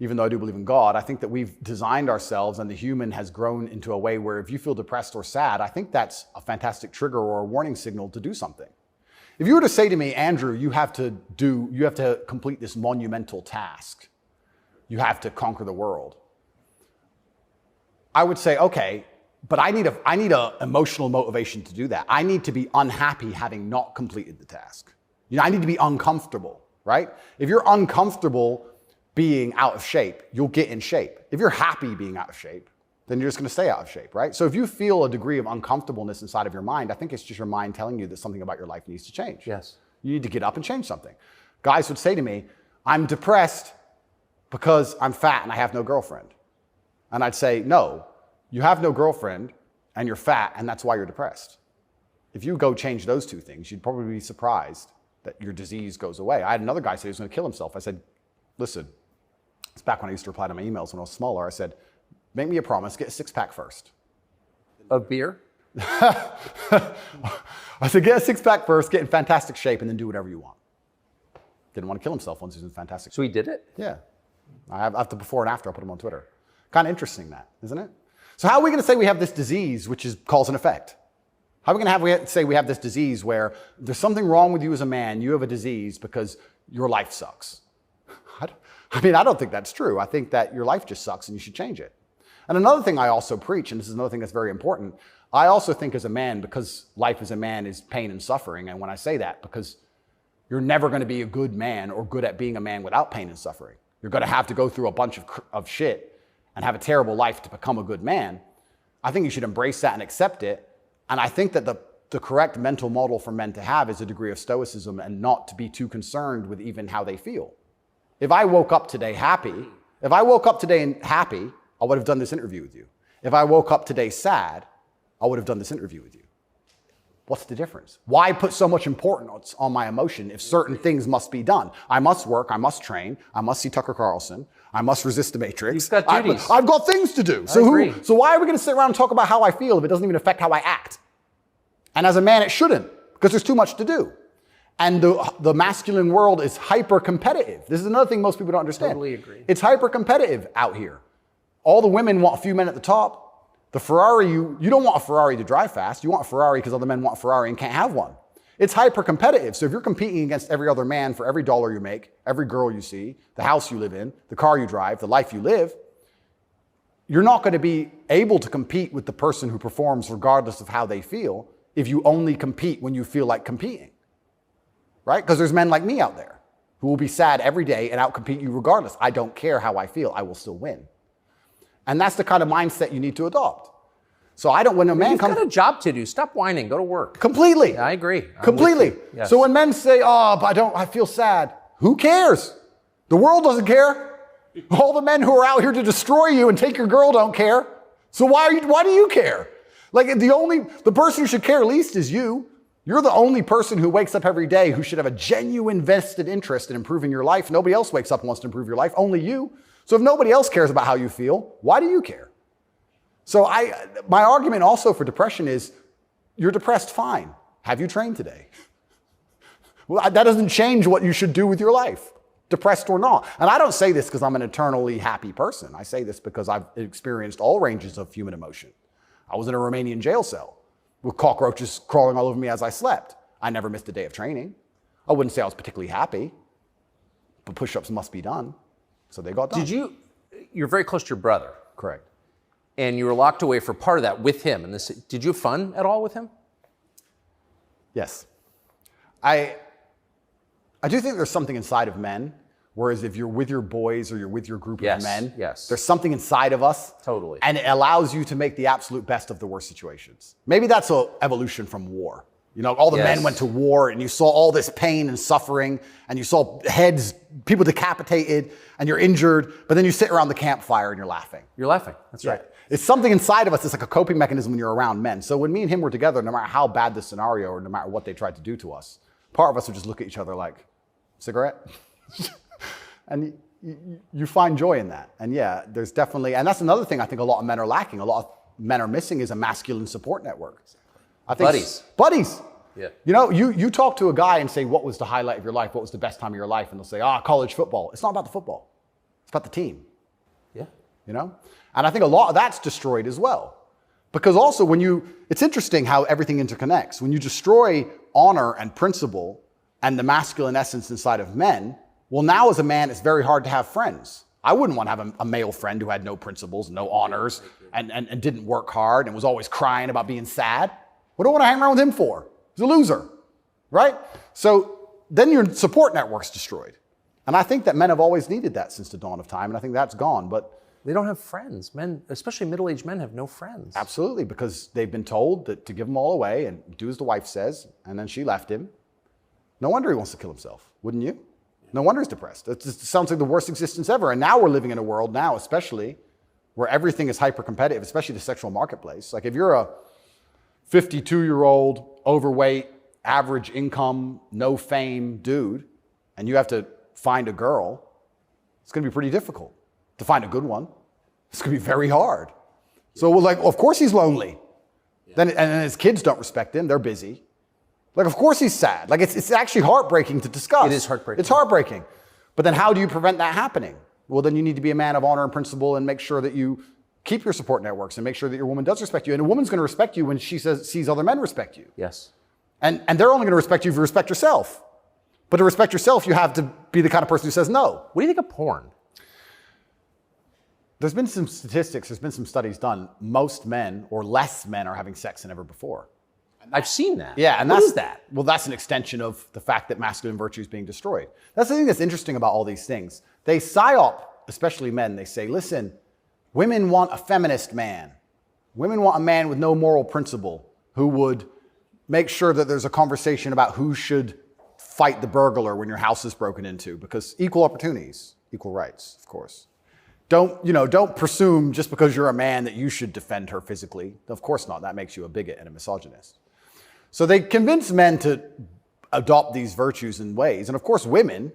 even though I do believe in God, I think that we've designed ourselves and the human has grown into a way where if you feel depressed or sad, I think that's a fantastic trigger or a warning signal to do something. If you were to say to me, Andrew, you have to complete this monumental task. You have to conquer the world. I would say, okay, but I need a emotional motivation to do that. I need to be unhappy having not completed the task. I need to be uncomfortable, right? If you're uncomfortable being out of shape, you'll get in shape. If you're happy being out of shape, then you're just going to stay out of shape, right? So if you feel a degree of uncomfortableness inside of your mind, I think it's just your mind telling you that something about your life needs to change. Yes. You need to get up and change something. Guys would say to me, I'm depressed because I'm fat and I have no girlfriend. And I'd say, no, you have no girlfriend and you're fat and that's why you're depressed. If you go change those two things, you'd probably be surprised that your disease goes away. I had another guy say he was going to kill himself. I said, listen, it's back when I used to reply to my emails when I was smaller. I said, make me a promise, get a six-pack first. Of beer? I said, get a six-pack first, get in fantastic shape, and then do whatever you want. Didn't want to kill himself once he was in fantastic shape. So he did it? Yeah. I have the before and after. I'll put them on Twitter. Kind of interesting that, isn't it? So how are we going to say we have this disease, which is cause and effect? How are we going to say we have this disease where there's something wrong with you as a man, you have a disease because your life sucks? I don't think that's true. I think that your life just sucks and you should change it. And another thing I also preach, and this is another thing that's very important, I also think as a man, because life as a man is pain and suffering, and when I say that, because you're never going to be a good man or good at being a man without pain and suffering. You're going to have to go through a bunch of shit and have a terrible life to become a good man. I think you should embrace that and accept it. And I think that the correct mental model for men to have is a degree of stoicism and not to be too concerned with even how they feel. If I woke up today happy, I would have done this interview with you. If I woke up today sad, I would have done this interview with you. What's the difference? Why put so much importance on my emotion if certain things must be done? I must work, I must train, I must see Tucker Carlson, I must resist the Matrix. You've got duties. I've got things to do. So why are we going to sit around and talk about how I feel if it doesn't even affect how I act? And as a man, it shouldn't, because there's too much to do. And the masculine world is hyper-competitive. This is another thing most people don't understand. Totally agree. It's hyper-competitive out here. All the women want a few men at the top. The Ferrari, you don't want a Ferrari to drive fast. You want a Ferrari because other men want a Ferrari and can't have one. It's hyper-competitive. So if you're competing against every other man for every dollar you make, every girl you see, the house you live in, the car you drive, the life you live, you're not going to be able to compete with the person who performs regardless of how they feel if you only compete when you feel like competing. Right? Because there's men like me out there who will be sad every day and outcompete you regardless. I don't care how I feel. I will still win. And that's the kind of mindset you need to adopt. So when a man comes... You've got a job to do. Stop whining. Go to work. Completely. Yeah, I agree. Completely. Yes. So when men say, but I feel sad, who cares? The world doesn't care. All the men who are out here to destroy you and take your girl don't care. So why do you care? Like the person who should care least is you. You're the only person who wakes up every day who should have a genuine vested interest in improving your life. Nobody else wakes up and wants to improve your life, only you. So if nobody else cares about how you feel, why do you care? So my argument also for depression is, you're depressed, fine. Have you trained today? Well, that doesn't change what you should do with your life, depressed or not. And I don't say this because I'm an eternally happy person. I say this because I've experienced all ranges of human emotion. I was in a Romanian jail cell with cockroaches crawling all over me as I slept. I never missed a day of training. I wouldn't say I was particularly happy, but push-ups must be done. So they got done. You're very close to your brother. Correct. And you were locked away for part of that with him. And did you have fun at all with him? Yes. I do think there's something inside of men, whereas if you're with your boys or you're with your group of men, there's something inside of us. Totally. And it allows you to make the absolute best of the worst situations. Maybe that's an evolution from war. All the men went to war and you saw all this pain and suffering and you saw heads, people decapitated and you're injured, but then you sit around the campfire and you're laughing. You're laughing. That's right. It's something inside of us. It's like a coping mechanism when you're around men. So when me and him were together, no matter how bad the scenario or no matter what they tried to do to us, part of us would just look at each other like, cigarette? And you find joy in that. And yeah, there's definitely, and that's another thing I think a lot of men are lacking. A lot of men are missing is a masculine support network. I think Buddies. Yeah. You know, you talk to a guy and say, what was the highlight of your life? What was the best time of your life? And they'll say, college football. It's not about the football. It's about the team. Yeah. You know? And I think a lot of that's destroyed as well. Because also it's interesting how everything interconnects. When you destroy honor and principle and the masculine essence inside of men, well, now as a man, it's very hard to have friends. I wouldn't want to have a male friend who had no principles, no honors, and didn't work hard and was always crying about being sad. What do I want to hang around with him for? He's a loser, right? So then your support network's destroyed. And I think that men have always needed that since the dawn of time, and I think that's gone. But they don't have friends. Men, especially middle-aged men, have no friends. Absolutely, because they've been told that to give them all away and do as the wife says, and then she left him. No wonder he wants to kill himself, wouldn't you? No wonder he's depressed. It just sounds like the worst existence ever. And now we're living in a world now, especially, where everything is hyper-competitive, especially the sexual marketplace. Like if you're a 52-year-old, overweight, average income, no fame dude, and you have to find a girl, it's going to be pretty difficult to find a good one. It's going to be very hard. So we're like, of course he's lonely. Yeah. And his kids don't respect him. They're busy. Like, of course he's sad. Like, it's actually heartbreaking to discuss. It is heartbreaking. It's heartbreaking. But then how do you prevent that happening? Well, then you need to be a man of honor and principle and make sure that you keep your support networks and make sure that your woman does respect you. And a woman's going to respect you when she sees other men respect you. Yes. And they're only going to respect you if you respect yourself. But to respect yourself, you have to be the kind of person who says no. What do you think of porn? There's been some statistics, there's been some studies done. Most men or less men are having sex than ever before. I've seen that. Yeah, and what is that? Well, that's an extension of the fact that masculine virtue is being destroyed. That's the thing that's interesting about all these things. They psyop, especially men, they say, listen, women want a feminist man. Women want a man with no moral principle who would make sure that there's a conversation about who should fight the burglar when your house is broken into, because equal opportunities, equal rights, of course. Don't presume just because you're a man that you should defend her physically. Of course not. That makes you a bigot and a misogynist. So they convince men to adopt these virtues and ways. And of course, women,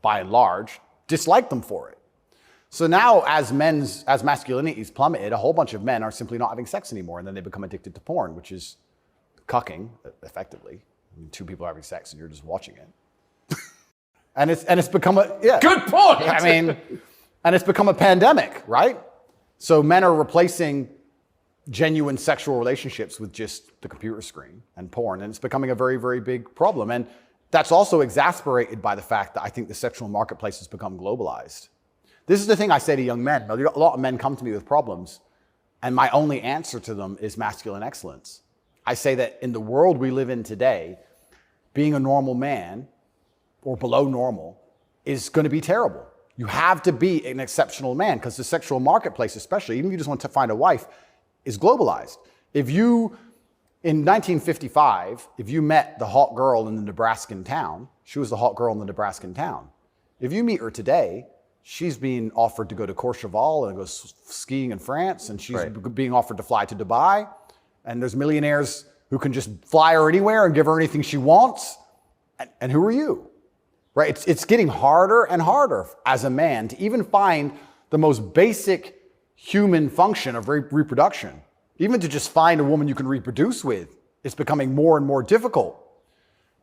by and large, dislike them for it. So now as masculinity is plummeted, a whole bunch of men are simply not having sex anymore. And then they become addicted to porn, which is cucking, effectively. I mean, two people are having sex and you're just watching it. and it's become Good point. I mean, and it's become a pandemic, right? So men are replacing genuine sexual relationships with just the computer screen and porn. And it's becoming a very, very big problem. And that's also exasperated by the fact that I think the sexual marketplace has become globalized. This is the thing I say to young men. A lot of men come to me with problems, and my only answer to them is masculine excellence. I say that in the world we live in today, being a normal man or below normal is going to be terrible. You have to be an exceptional man because the sexual marketplace, especially, even if you just want to find a wife, is globalized. If you, in 1955, if you met the hot girl in the Nebraskan town, she was the hot girl in the Nebraskan town. If you meet her today, she's being offered to go to Courchevel and go skiing in France, and she's being offered to fly to Dubai. And there's millionaires who can just fly her anywhere and give her anything she wants. And who are you? Right? It's getting harder and harder as a man to even find the most basic human function of reproduction. Even to just find a woman you can reproduce with, it's becoming more and more difficult.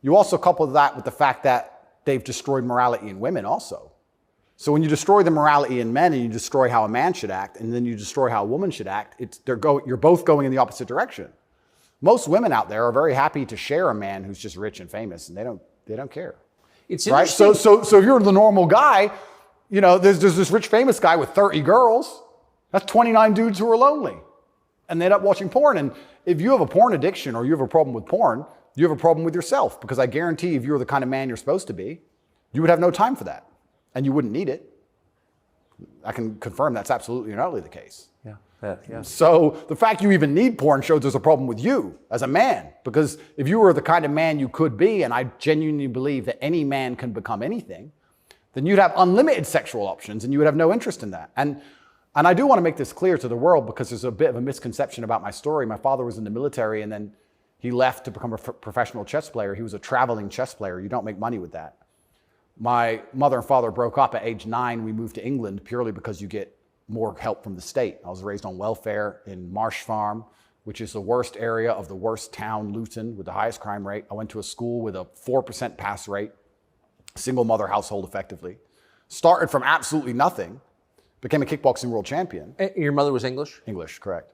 You also couple that with the fact that they've destroyed morality in women also. So when you destroy the morality in men and you destroy how a man should act, and then you destroy how a woman should act, you're both going in the opposite direction. Most women out there are very happy to share a man who's just rich and famous, and they don't care. It's right. So if you're the normal guy, there's this rich famous guy with 30 girls. That's 29 dudes who are lonely, and they end up watching porn. And if you have a porn addiction or you have a problem with porn, you have a problem with yourself, because I guarantee if you were the kind of man you're supposed to be, you would have no time for that, and you wouldn't need it. I can confirm that's absolutely and utterly the case. Yeah. So the fact you even need porn shows there's a problem with you as a man, because if you were the kind of man you could be, and I genuinely believe that any man can become anything, then you'd have unlimited sexual options and you would have no interest in that. And I do want to make this clear to the world, because there's a bit of a misconception about my story. My father was in the military and then he left to become a professional chess player. He was a traveling chess player. You don't make money with that. My mother and father broke up at age 9. We moved to England purely because you get more help from the state. I was raised on welfare in Marsh Farm, which is the worst area of the worst town, Luton, with the highest crime rate. I went to a school with a 4% pass rate, single mother household effectively. Started from absolutely nothing, became a kickboxing world champion. Your mother was English? English, correct.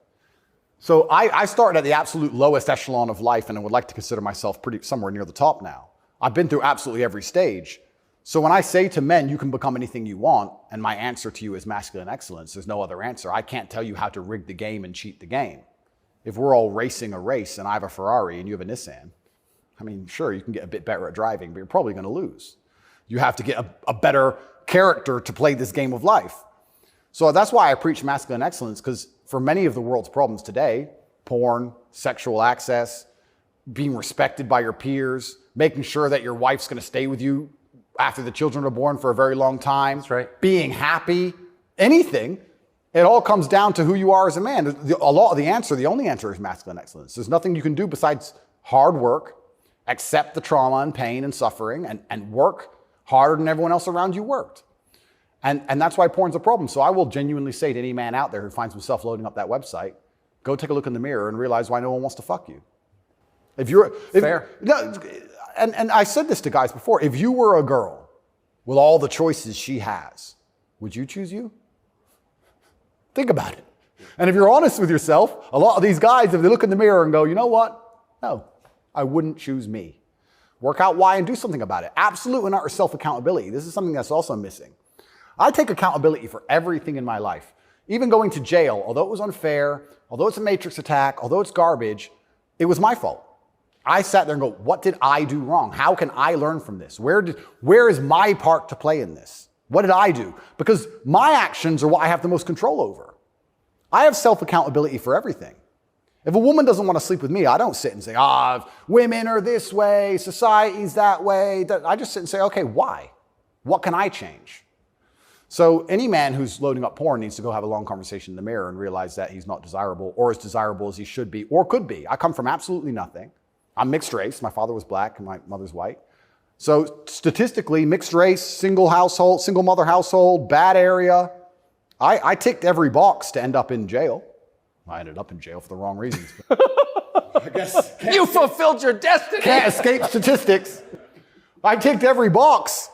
So I started at the absolute lowest echelon of life, and I would like to consider myself somewhere near the top now. I've been through absolutely every stage. So when I say to men, you can become anything you want, and my answer to you is masculine excellence, there's no other answer. I can't tell you how to rig the game and cheat the game. If we're all racing a race and I have a Ferrari and you have a Nissan, I mean, sure, you can get a bit better at driving, but you're probably going to lose. You have to get a better character to play this game of life. So that's why I preach masculine excellence, because for many of the world's problems today, porn, sexual access, being respected by your peers, making sure that your wife's going to stay with you after the children are born for a very long time, that's right, being happy, anything, it all comes down to who you are as a man. The only answer is masculine excellence. There's nothing you can do besides hard work, accept the trauma and pain and suffering, and work harder than everyone else around you worked. And that's why porn's a problem. So I will genuinely say to any man out there who finds himself loading up that website, go take a look in the mirror and realize why no one wants to fuck you. Fair. No, and I said this to guys before. If you were a girl with all the choices she has, would you choose you? Think about it. And if you're honest with yourself, a lot of these guys, if they look in the mirror and go, you know what? No, I wouldn't choose me. Work out why and do something about it. Absolute and utter self-accountability. This is something that's also missing. I take accountability for everything in my life. Even going to jail, although it was unfair, although it's a matrix attack, although it's garbage, it was my fault. I sat there and go, what did I do wrong? How can I learn from this? Where is my part to play in this? What did I do? Because my actions are what I have the most control over. I have self-accountability for everything. If a woman doesn't want to sleep with me, I don't sit and say, women are this way, society's that way. I just sit and say, okay, why? What can I change? So any man who's loading up porn needs to go have a long conversation in the mirror and realize that he's not desirable or as desirable as he should be or could be. I come from absolutely nothing. I'm mixed race. My father was black and my mother's white. So statistically, mixed race, single mother household, bad area. I ticked every box to end up in jail. I ended up in jail for the wrong reasons. I guess you fulfilled your destiny. Can't escape statistics. I ticked every box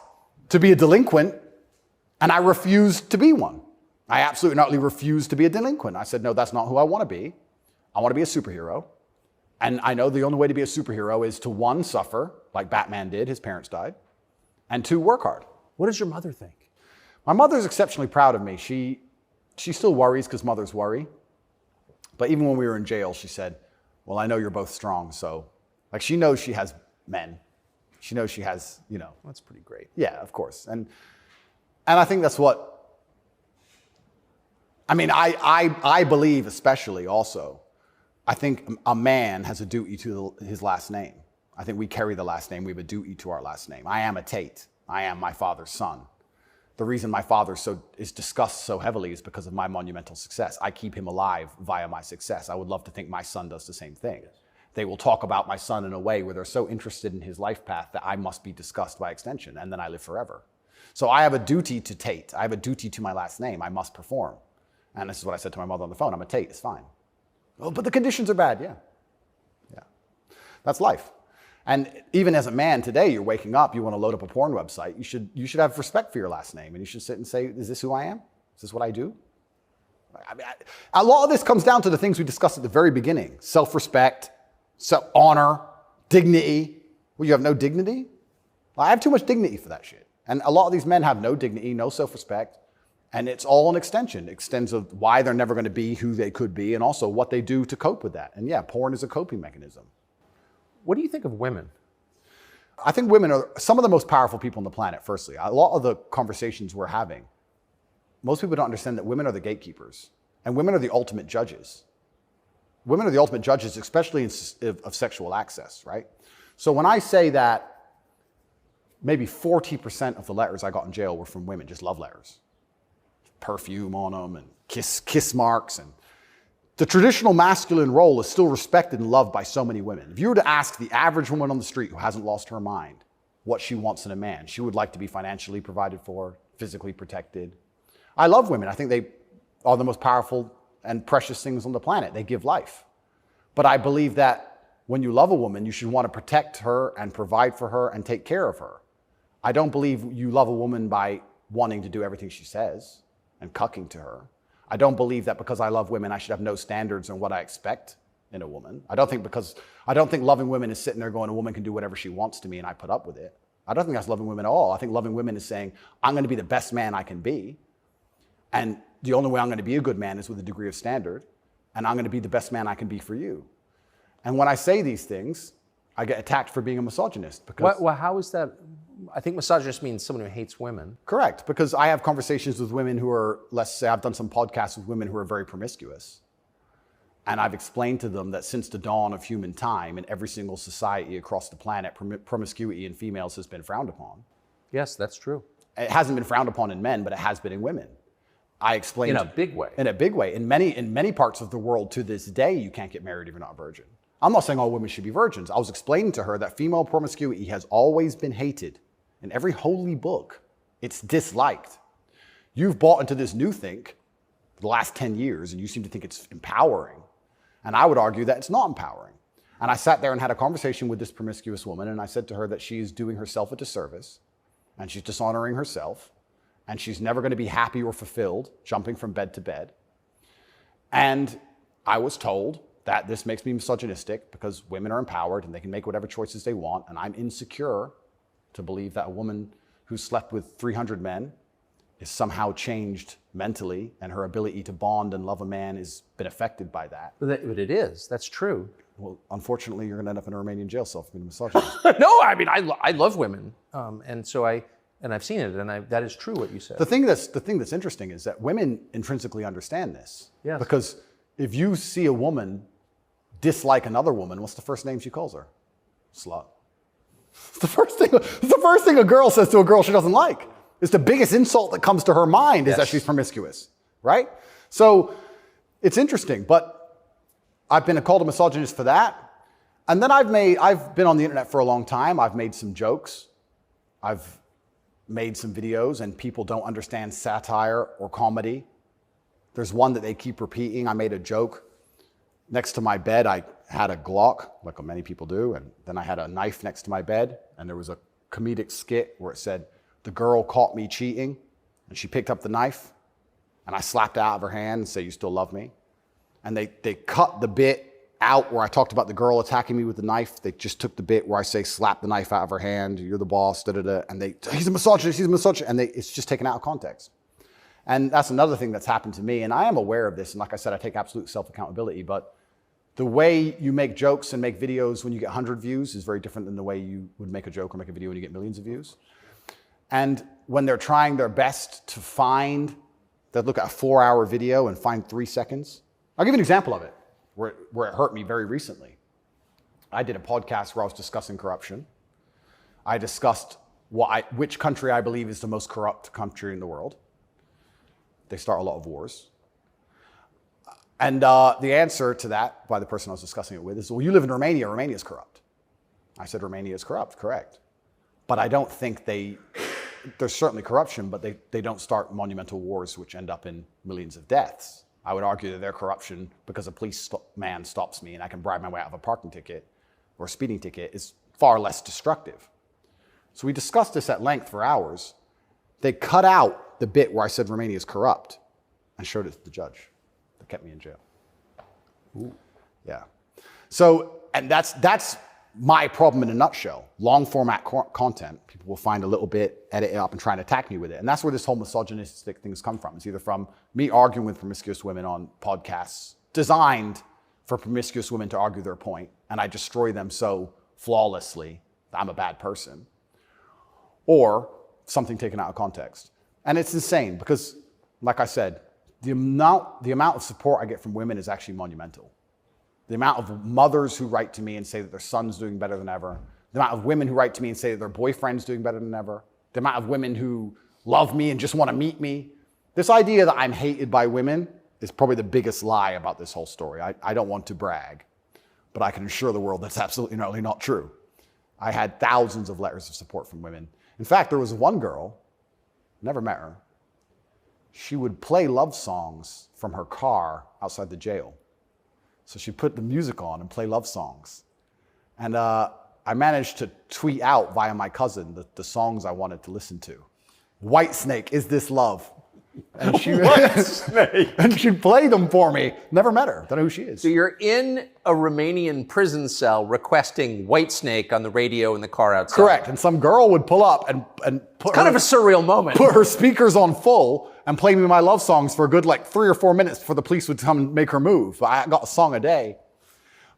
to be a delinquent, and I refused to be one. I absolutely and utterly refused to be a delinquent. I said, no, that's not who I want to be. I want to be a superhero. And I know the only way to be a superhero is to, one, suffer, like Batman did, his parents died, and two, work hard. What does your mother think? My mother's exceptionally proud of me. She still worries because mothers worry. But even when we were in jail, she said, well, I know you're both strong, so, like, she knows she has men. She knows she has, That's pretty great. Yeah, of course. And I think that's what, I believe especially also, I think a man has a duty to his last name. I think we carry the last name. We have a duty to our last name. I am a Tate. I am my father's son. The reason my father is discussed so heavily is because of my monumental success. I keep him alive via my success. I would love to think my son does the same thing. They will talk about my son in a way where they're so interested in his life path that I must be discussed by extension, and then I live forever. So I have a duty to Tate. I have a duty to my last name. I must perform. And this is what I said to my mother on the phone. I'm a Tate. It's fine. Oh, but the conditions are bad. Yeah. That's life. And even as a man today, you're waking up, you want to load up a porn website. You should have respect for your last name, and you should sit and say, is this who I am? Is this what I do? A lot of this comes down to the things we discussed at the very beginning. Self-respect, honor, dignity. Well, you have no dignity? Well, I have too much dignity for that shit. And a lot of these men have no dignity, no self-respect, and it's all an extension. It extends of why they're never going to be who they could be, and also what they do to cope with that. And yeah, porn is a coping mechanism. What do you think of women? I think women are some of the most powerful people on the planet, firstly. A lot of the conversations we're having, most people don't understand that women are the gatekeepers, and women are the ultimate judges. Women are the ultimate judges, especially of sexual access, right? So when I say that maybe 40% of the letters I got in jail were from women, just love letters. Perfume on them and kiss marks. And the traditional masculine role is still respected and loved by so many women. If you were to ask the average woman on the street who hasn't lost her mind, what she wants in a man. She would like to be financially provided for, physically protected. I love women. I think they are the most powerful and precious things on the planet. They give life. But I believe that when you love a woman, you should want to protect her and provide for her and take care of her. I don't believe you love a woman by wanting to do everything she says and cucking to her. I don't believe that because I love women, I should have no standards on what I expect in a woman. I don't think loving women is sitting there going, a woman can do whatever she wants to me and I put up with it. I don't think that's loving women at all. I think loving women is saying, I'm going to be the best man I can be. And the only way I'm going to be a good man is with a degree of standard. And I'm going to be the best man I can be for you. And when I say these things, I get attacked for being a misogynist. Because Well, how is that? I think misogynist means someone who hates women. Correct, because I have conversations with women who are, let's say I've done some podcasts with women who are very promiscuous. And I've explained to them that since the dawn of human time, in every single society across the planet, promiscuity in females has been frowned upon. Yes, that's true. It hasn't been frowned upon in men, but it has been in women. I explained In a big way. In a big way. In many parts of the world to this day, you can't get married if you're not a virgin. I'm not saying all women should be virgins. I was explaining to her that female promiscuity has always been hated. In every holy book, it's disliked. You've bought into this new think for the last 10 years, and you seem to think it's empowering. And I would argue that it's not empowering. And I sat there and had a conversation with this promiscuous woman, and I said to her that she is doing herself a disservice, and she's dishonoring herself, and she's never going to be happy or fulfilled jumping from bed to bed. And I was told that this makes me misogynistic because women are empowered and they can make whatever choices they want, and I'm insecure to believe that a woman who slept with 300 men is somehow changed mentally and her ability to bond and love a man has been affected by that. But it is. That's true. Well, unfortunately, you're going to end up in a Romanian jail cell for being a misogynist. No, I mean, I love women. And so I've seen it, and that is true what you said. The thing that's interesting is that women intrinsically understand this. Yes. Because if you see a woman dislike another woman, what's the first name she calls her? Slut. It's the first thing a girl says to a girl she doesn't like. It's the biggest insult that comes to her mind is that she's promiscuous, right? So it's interesting, but I've been called a misogynist for that. And then I've been on the internet for a long time. I've made some jokes. I've made some videos, and people don't understand satire or comedy. There's one that they keep repeating. I made a joke. Next to my bed, I had a Glock, like many people do, and then I had a knife next to my bed, and there was a comedic skit where it said, the girl caught me cheating, and she picked up the knife, and I slapped it out of her hand and said, you still love me? And they cut the bit out where I talked about the girl attacking me with the knife. They just took the bit where I say, slap the knife out of her hand, you're the boss, da-da-da, and he's a misogynist, and it's just taken out of context. And that's another thing that's happened to me, and I am aware of this, and like I said, I take absolute self-accountability, but the way you make jokes and make videos when you get 100 views is very different than the way you would make a joke or make a video when you get millions of views. And when they're trying their best to they'll look at a 4-hour video and find 3 seconds. I'll give you an example of it, where it hurt me very recently. I did a podcast where I was discussing corruption. I discussed which country I believe is the most corrupt country in the world. They start a lot of wars. And the answer to that by the person I was discussing it with is, well, you live in Romania. Romania is corrupt. I said, Romania is corrupt, correct. But I don't think there's certainly corruption, but they don't start monumental wars which end up in millions of deaths. I would argue that their corruption, because a policeman stops me and I can bribe my way out of a parking ticket or a speeding ticket, is far less destructive. So we discussed this at length for hours. They cut out the bit where I said Romania is corrupt and showed it to the judge. That kept me in jail. Ooh. Yeah. So, and that's my problem in a nutshell. Long format content, people will find a little bit, edit it up and try and attack me with it. And that's where this whole misogynistic things come from. It's either from me arguing with promiscuous women on podcasts designed for promiscuous women to argue their point, and I destroy them so flawlessly that I'm a bad person, or something taken out of context. And it's insane because, like I said, the amount of support I get from women is actually monumental. The amount of mothers who write to me and say that their son's doing better than ever. The amount of women who write to me and say that their boyfriend's doing better than ever. The amount of women who love me and just want to meet me. This idea that I'm hated by women is probably the biggest lie about this whole story. I don't want to brag, but I can assure the world that's absolutely not true. I had thousands of letters of support from women. In fact, there was one girl, never met her, she would play love songs from her car outside the jail. So she'd put the music on and play love songs. And I managed to tweet out via my cousin the songs I wanted to listen to. Whitesnake, Is This Love? And she and she'd play them for me. Never met her. Don't know who she is. So you're in a Romanian prison cell requesting Whitesnake on the radio in the car outside. Correct. And some girl would pull up and put Kind of a surreal moment. put her speakers on full and play me my love songs for a good 3 or 4 minutes before the police would come and make her move. I got a song a day.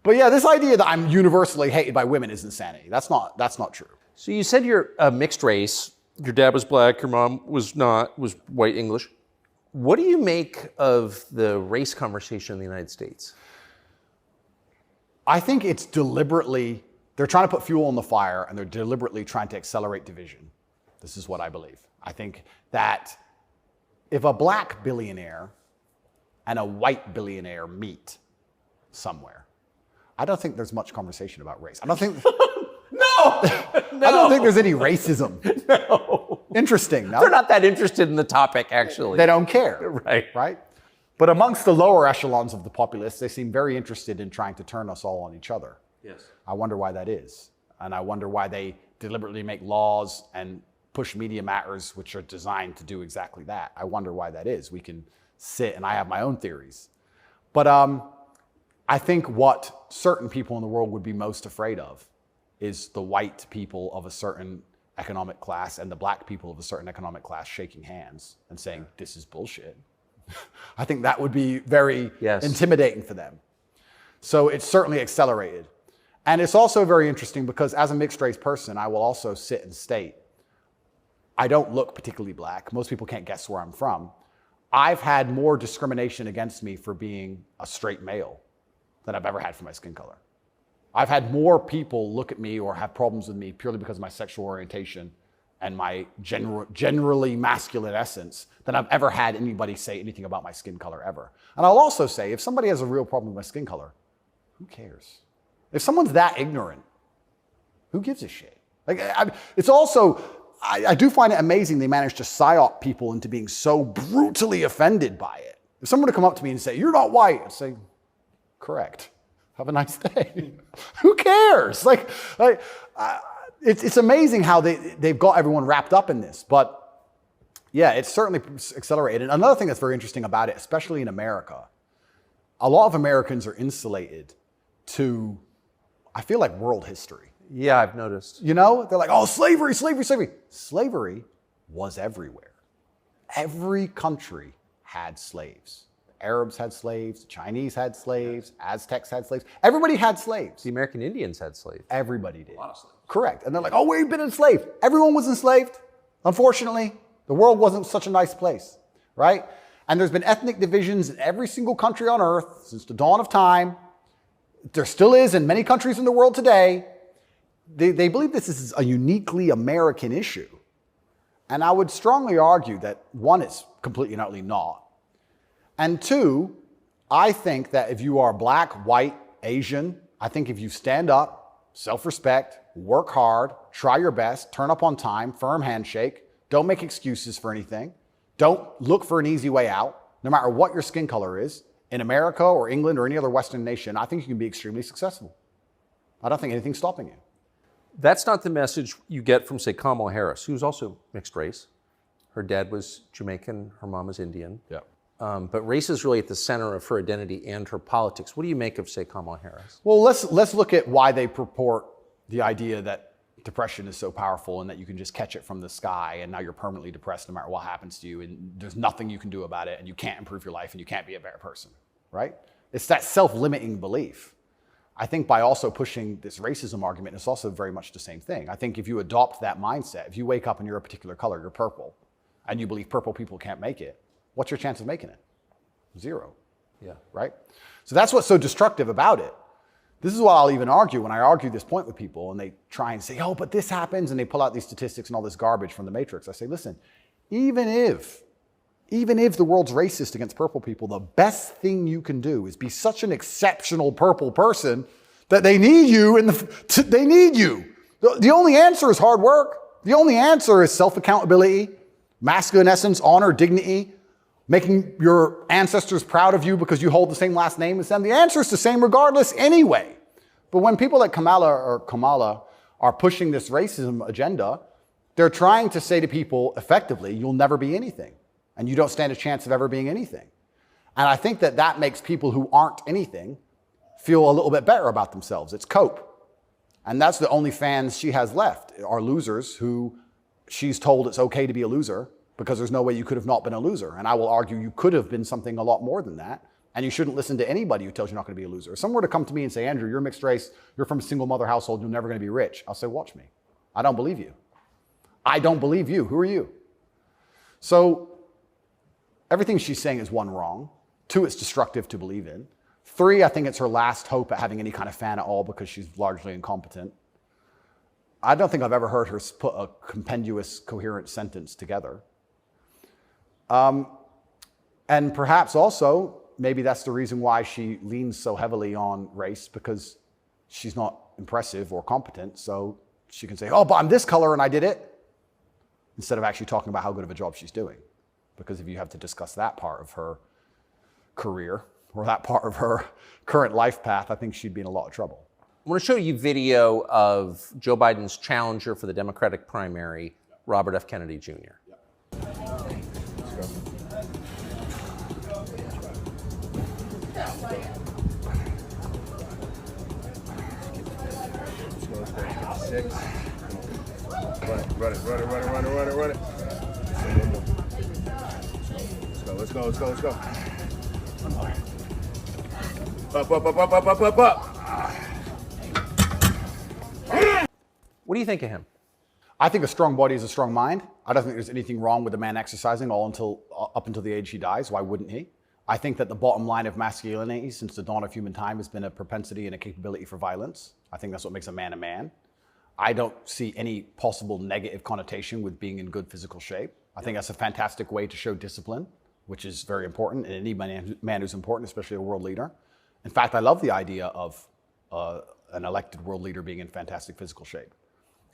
But yeah, this idea that I'm universally hated by women is insanity. That's not true. So you said you're a mixed race. Your dad was black, your mom was not, was white English. What do you make of the race conversation in the United States? I think it's deliberately, they're trying to put fuel on the fire and they're deliberately trying to accelerate division. This is what I believe. I think that if a black billionaire and a white billionaire meet somewhere, I don't think there's much conversation about race. I don't think... I don't think there's any racism. No. Interesting, no? They're not that interested in the topic, actually. They don't care. Right. But amongst the lower echelons of the populace, they seem very interested in trying to turn us all on each other. Yes. I wonder why that is. And I wonder why they deliberately make laws and push media matters which are designed to do exactly that. I wonder why that is. We can sit, and I have my own theories. But I think what certain people in the world would be most afraid of is the white people of a certain economic class and the black people of a certain economic class shaking hands and saying, this is bullshit. I think that would be very intimidating for them. So it's certainly accelerated. And it's also very interesting because as a mixed race person, I will also sit and state, I don't look particularly black. Most people can't guess where I'm from. I've had more discrimination against me for being a straight male than I've ever had for my skin color. I've had more people look at me or have problems with me purely because of my sexual orientation and my generally masculine essence than I've ever had anybody say anything about my skin color ever. And I'll also say, if somebody has a real problem with my skin color, who cares? If someone's that ignorant, who gives a shit? It's also, I do find it amazing they manage to psyop people into being so brutally offended by it. If someone were to come up to me and say, you're not white, I'd say, correct. Have a nice day. Who cares? It's amazing how they've got everyone wrapped up in this. But yeah, it's certainly accelerated. And another thing that's very interesting about it, especially in America, a lot of Americans are insulated to, I feel like, world history. Yeah, I've noticed. You know, they're like, oh, slavery, slavery, slavery. Slavery was everywhere. Every country had slaves. Arabs had slaves, the Chinese had slaves, Aztecs had slaves. Everybody had slaves. The American Indians had slaves. Everybody did. A lot of slaves. Correct. And they're like, oh, we've been enslaved. Everyone was enslaved. Unfortunately, the world wasn't such a nice place, right? And there's been ethnic divisions in every single country on earth since the dawn of time. There still is in many countries in the world today. They believe this is a uniquely American issue. And I would strongly argue that, one, it's completely and utterly not. And two, I think that if you are black, white, Asian, I think if you stand up, self-respect, work hard, try your best, turn up on time, firm handshake, don't make excuses for anything, don't look for an easy way out, no matter what your skin color is, in America or England or any other Western nation, I think you can be extremely successful. I don't think anything's stopping you. That's not the message you get from, say, Kamala Harris, who's also mixed race. Her dad was Jamaican, her mom was Indian. Yeah. But race is really at the center of her identity and her politics. What do you make of, say, Kamala Harris? Well, let's look at why they purport the idea that depression is so powerful and that you can just catch it from the sky and now you're permanently depressed no matter what happens to you and there's nothing you can do about it and you can't improve your life and you can't be a better person, right? It's that self-limiting belief. I think by also pushing this racism argument, it's also very much the same thing. I think if you adopt that mindset, if you wake up and you're a particular color, you're purple, and you believe purple people can't make it, what's your chance of making it? Zero. Yeah. Right? So that's what's so destructive about it. This is what I'll even argue when I argue this point with people and they try and say, oh, but this happens, and they pull out these statistics and all this garbage from the Matrix. I say, listen, even if the world's racist against purple people, the best thing you can do is be such an exceptional purple person that they need you they need you. The only answer is hard work. The only answer is self-accountability, masculine essence, honor, dignity, making your ancestors proud of you because you hold the same last name as them. The answer is the same regardless anyway. But when people like Kamala are pushing this racism agenda, they're trying to say to people effectively, you'll never be anything, and you don't stand a chance of ever being anything. And I think that makes people who aren't anything feel a little bit better about themselves. It's cope. And that's the only fans she has left, are losers who she's told it's okay to be a loser because there's no way you could have not been a loser. And I will argue you could have been something a lot more than that. And you shouldn't listen to anybody who tells you not going to be a loser. If someone were to come to me and say, Andrew, you're mixed race, you're from a single mother household, you're never going to be rich. I'll say, watch me. I don't believe you. I don't believe you. Who are you? So everything she's saying is one, wrong. Two, it's destructive to believe in. Three, I think it's her last hope at having any kind of fan at all because she's largely incompetent. I don't think I've ever heard her put a compendious, coherent sentence together. And perhaps also, maybe that's the reason why she leans so heavily on race, because she's not impressive or competent. So she can say, oh, but I'm this color and I did it, instead of actually talking about how good of a job she's doing. Because if you have to discuss that part of her career or that part of her current life path, I think she'd be in a lot of trouble. I want to show you video of Joe Biden's challenger for the Democratic primary, Robert F. Kennedy Jr. Six. Run it. Let's go. Up. What do you think of him? I think a strong body is a strong mind. I don't think there's anything wrong with a man exercising up until the age he dies. Why wouldn't he? I think that the bottom line of masculinity since the dawn of human time has been a propensity and a capability for violence. I think that's what makes a man a man. I don't see any possible negative connotation with being in good physical shape. I think that's a fantastic way to show discipline, which is very important in any man who's important, especially a world leader. In fact, I love the idea of an elected world leader being in fantastic physical shape.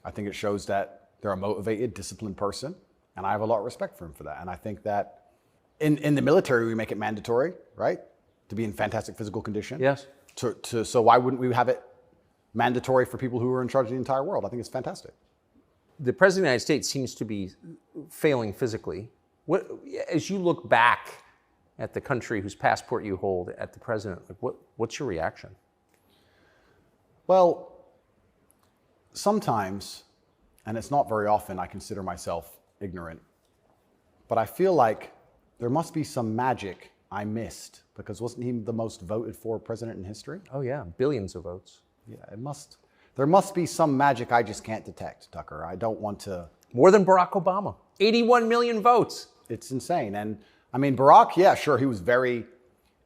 I think it shows that they're a motivated, disciplined person, and I have a lot of respect for him for that. And I think that in the military, we make it mandatory, right, to be in fantastic physical condition. Yes. So why wouldn't we have it mandatory for people who are in charge of the entire world? I think it's fantastic. The President of the United States seems to be failing physically. As you look back at the country whose passport you hold, at the president, what's your reaction? Well, sometimes, and it's not very often, I consider myself ignorant, but I feel like there must be some magic I missed, because wasn't he the most voted for president in history? Oh yeah, billions of votes. Yeah, there must be some magic I just can't detect, Tucker. I don't want to. More than Barack Obama. 81 million votes. It's insane. And I mean, Barack, yeah, sure, he was very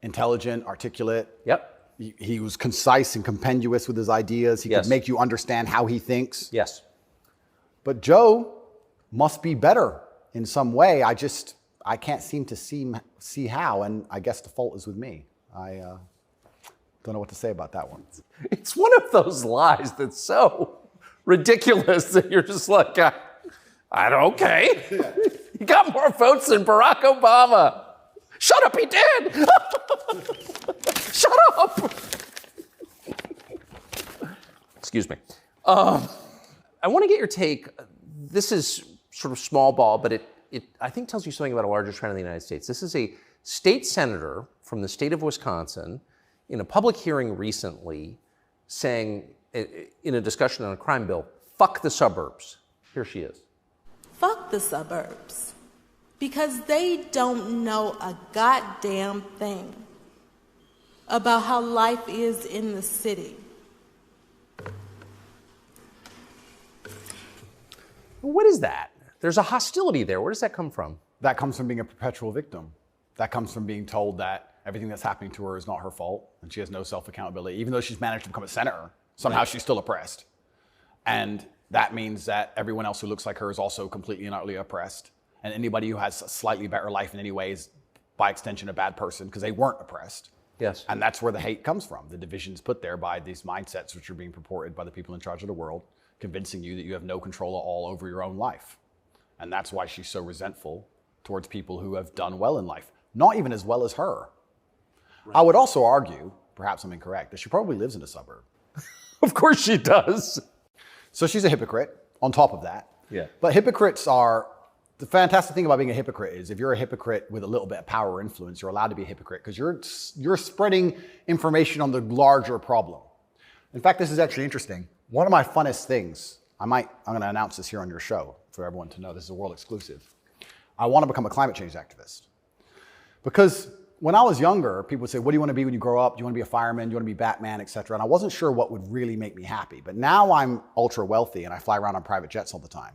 intelligent, articulate. Yep. He was concise and compendious with his ideas. He could make you understand how he thinks. Yes. But Joe must be better in some way. I can't seem to see how, and I guess the fault is with me. I don't know what to say about that one. It's one of those lies that's so ridiculous that you're just like, I don't, okay. He got more votes than Barack Obama. Shut up, he did. Shut up. Excuse me. I want to get your take. This is sort of small ball, but it I think tells you something about a larger trend in the United States. This is a state senator from the state of Wisconsin in a public hearing recently saying, in a discussion on a crime bill, fuck the suburbs. Here she is. Fuck the suburbs. Because they don't know a goddamn thing about how life is in the city. What is that? There's a hostility there. Where does that come from? That comes from being a perpetual victim. That comes from being told that everything that's happening to her is not her fault and she has no self-accountability. Even though she's managed to become a senator, somehow she's still oppressed. And that means that everyone else who looks like her is also completely and utterly oppressed. And anybody who has a slightly better life in any way is, by extension, a bad person because they weren't oppressed. Yes. And that's where the hate comes from. The division's put there by these mindsets which are being purported by the people in charge of the world, convincing you that you have no control at all over your own life. And that's why she's so resentful towards people who have done well in life, not even as well as her. Right. I would also argue, perhaps I'm incorrect, that she probably lives in a suburb. Of course she does. So she's a hypocrite on top of that. Yeah. But hypocrites are, the fantastic thing about being a hypocrite is if you're a hypocrite with a little bit of power or influence, you're allowed to be a hypocrite because you're spreading information on the larger problem. In fact, this is actually interesting. One of my funnest things, I'm going to announce this here on your show for everyone to know, this is a world exclusive. I want to become a climate change activist. Because when I was younger, people would say, what do you want to be when you grow up? Do you want to be a fireman? Do you want to be Batman, et cetera? And I wasn't sure what would really make me happy. But now I'm ultra wealthy and I fly around on private jets all the time.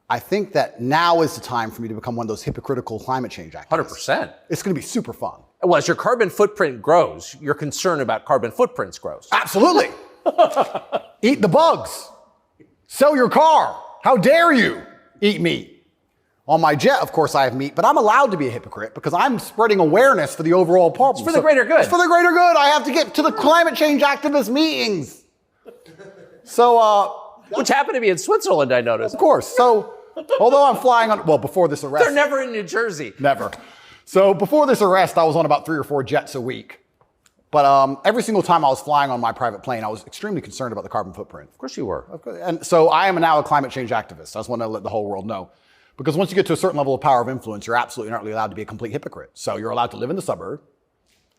I think that now is the time for me to become one of those hypocritical climate change activists. 100%. It's going to be super fun. Well, as your carbon footprint grows, your concern about carbon footprints grows. Absolutely. Eat the bugs. Sell your car. How dare you eat meat? On my jet, of course, I have meat, but I'm allowed to be a hypocrite because I'm spreading awareness for the overall problem. It's for the greater good. It's for the greater good. I have to get to the climate change activist meetings. So, which happened to be in Switzerland, I noticed. of course. So, although I'm flying on, well, before this arrest. They're never in New Jersey. Never. So before this arrest, I was on about 3 or 4 jets a week. But every single time I was flying on my private plane, I was extremely concerned about the carbon footprint. Of course you were. And so I am now a climate change activist. I just want to let the whole world know. Because once you get to a certain level of power of influence, you're absolutely not really allowed to be a complete hypocrite. So you're allowed to live in the suburb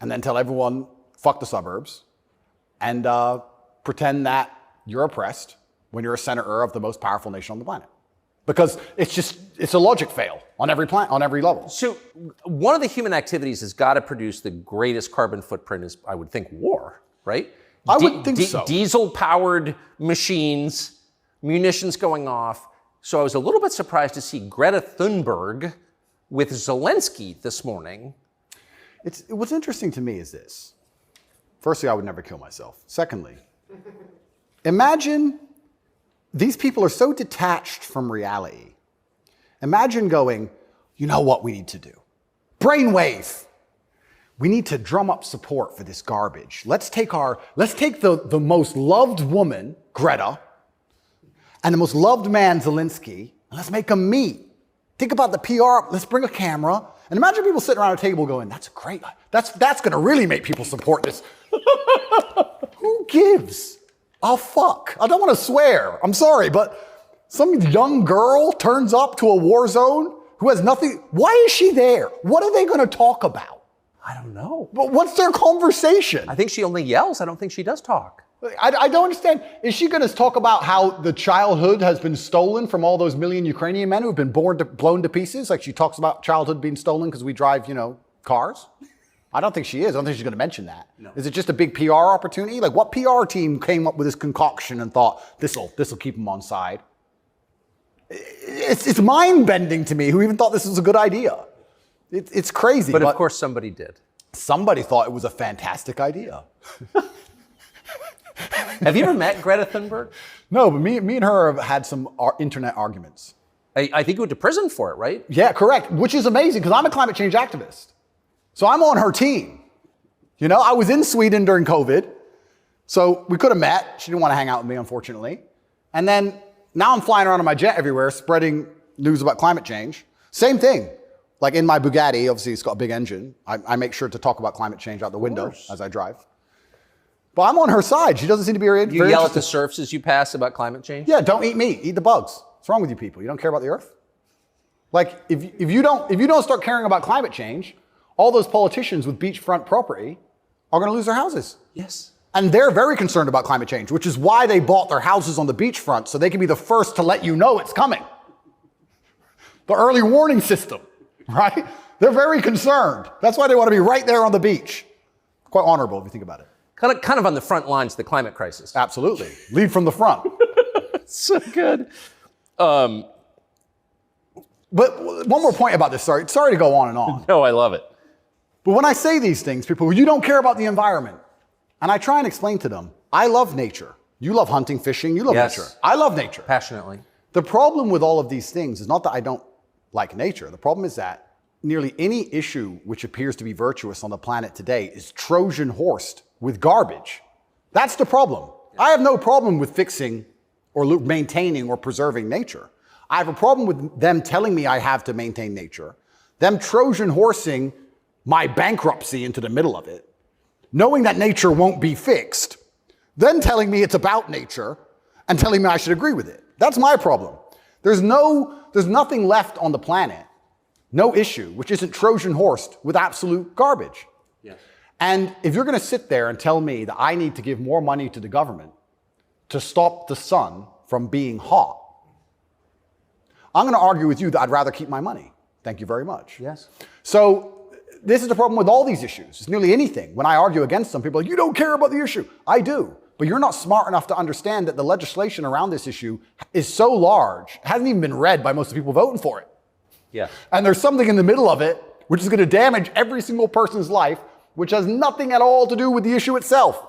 and then tell everyone, fuck the suburbs, and pretend that you're oppressed when you're a senator of the most powerful nation on the planet. Because it's a logic fail on every level. So one of the human activities has got to produce the greatest carbon footprint is, I would think, war, right? I would think so. Diesel-powered machines, munitions going off. So I was a little bit surprised to see Greta Thunberg with Zelensky this morning. What's interesting to me is this. Firstly, I would never kill myself. Secondly, imagine these people are so detached from reality. Imagine going, you know what we need to do? Brainwave. We need to drum up support for this garbage. Let's take the most loved woman, Greta, and the most loved man, Zelensky, and let's make them meet. Think about the PR. Let's bring a camera. And imagine people sitting around a table going, that's going to really make people support this. Who gives a fuck? I don't want to swear. I'm sorry, but some young girl turns up to a war zone who has nothing. Why is she there? What are they going to talk about? I don't know. But what's their conversation? I think she only yells. I don't think she does talk. I don't understand. Is she going to talk about how the childhood has been stolen from all those million Ukrainian men who have been blown to pieces? Like she talks about childhood being stolen because we drive, cars? I don't think she is. I don't think she's going to mention that. No. Is it just a big PR opportunity? Like what PR team came up with this concoction and thought, this'll keep them on side? It's mind-bending to me. Who even thought this was a good idea? It's crazy. But of course somebody did. Somebody thought it was a fantastic idea. Have you ever met Greta Thunberg? No, but me and her have had some internet arguments. I think you went to prison for it, right? Yeah, correct. Which is amazing because I'm a climate change activist. So I'm on her team. I was in Sweden during COVID. So we could have met. She didn't want to hang out with me, unfortunately. And then now I'm flying around on my jet everywhere, spreading news about climate change. Same thing. Like in my Bugatti, obviously it's got a big engine. I make sure to talk about climate change out the window as I drive. But I'm on her side. She doesn't seem to be very interested. You yell at the serfs as you pass about climate change? Yeah, don't eat meat. Eat the bugs. What's wrong with you people? You don't care about the earth? Like, if you don't start caring about climate change, all those politicians with beachfront property are going to lose their houses. Yes. And they're very concerned about climate change, which is why they bought their houses on the beachfront, so they can be the first to let you know it's coming. The early warning system, right? They're very concerned. That's why they want to be right there on the beach. Quite honorable if you think about it. Kind of on the front lines of the climate crisis. Absolutely. Lead from the front. So good. But one more point about this. Sorry to go on and on. No, I love it. But when I say these things, people, you don't care about the environment. And I try and explain to them, I love nature. You love hunting, fishing. You love nature. I love nature. Passionately. The problem with all of these things is not that I don't like nature. The problem is that nearly any issue which appears to be virtuous on the planet today is Trojan horsed with garbage. That's the problem. I have no problem with fixing or maintaining or preserving nature. I have a problem with them telling me I have to maintain nature, them Trojan horsing my bankruptcy into the middle of it, knowing that nature won't be fixed, then telling me it's about nature and telling me I should agree with it. That's my problem. There's nothing left on the planet, no issue, which isn't Trojan horsed with absolute garbage. Yes. And if you're going to sit there and tell me that I need to give more money to the government to stop the sun from being hot, I'm going to argue with you that I'd rather keep my money. Thank you very much. Yes. So this is the problem with all these issues. It's nearly anything. When I argue against them, people are like, you don't care about the issue. I do. But you're not smart enough to understand that the legislation around this issue is so large, it hasn't even been read by most of the people voting for it. Yeah. And there's something in the middle of it which is going to damage every single person's life, which has nothing at all to do with the issue itself.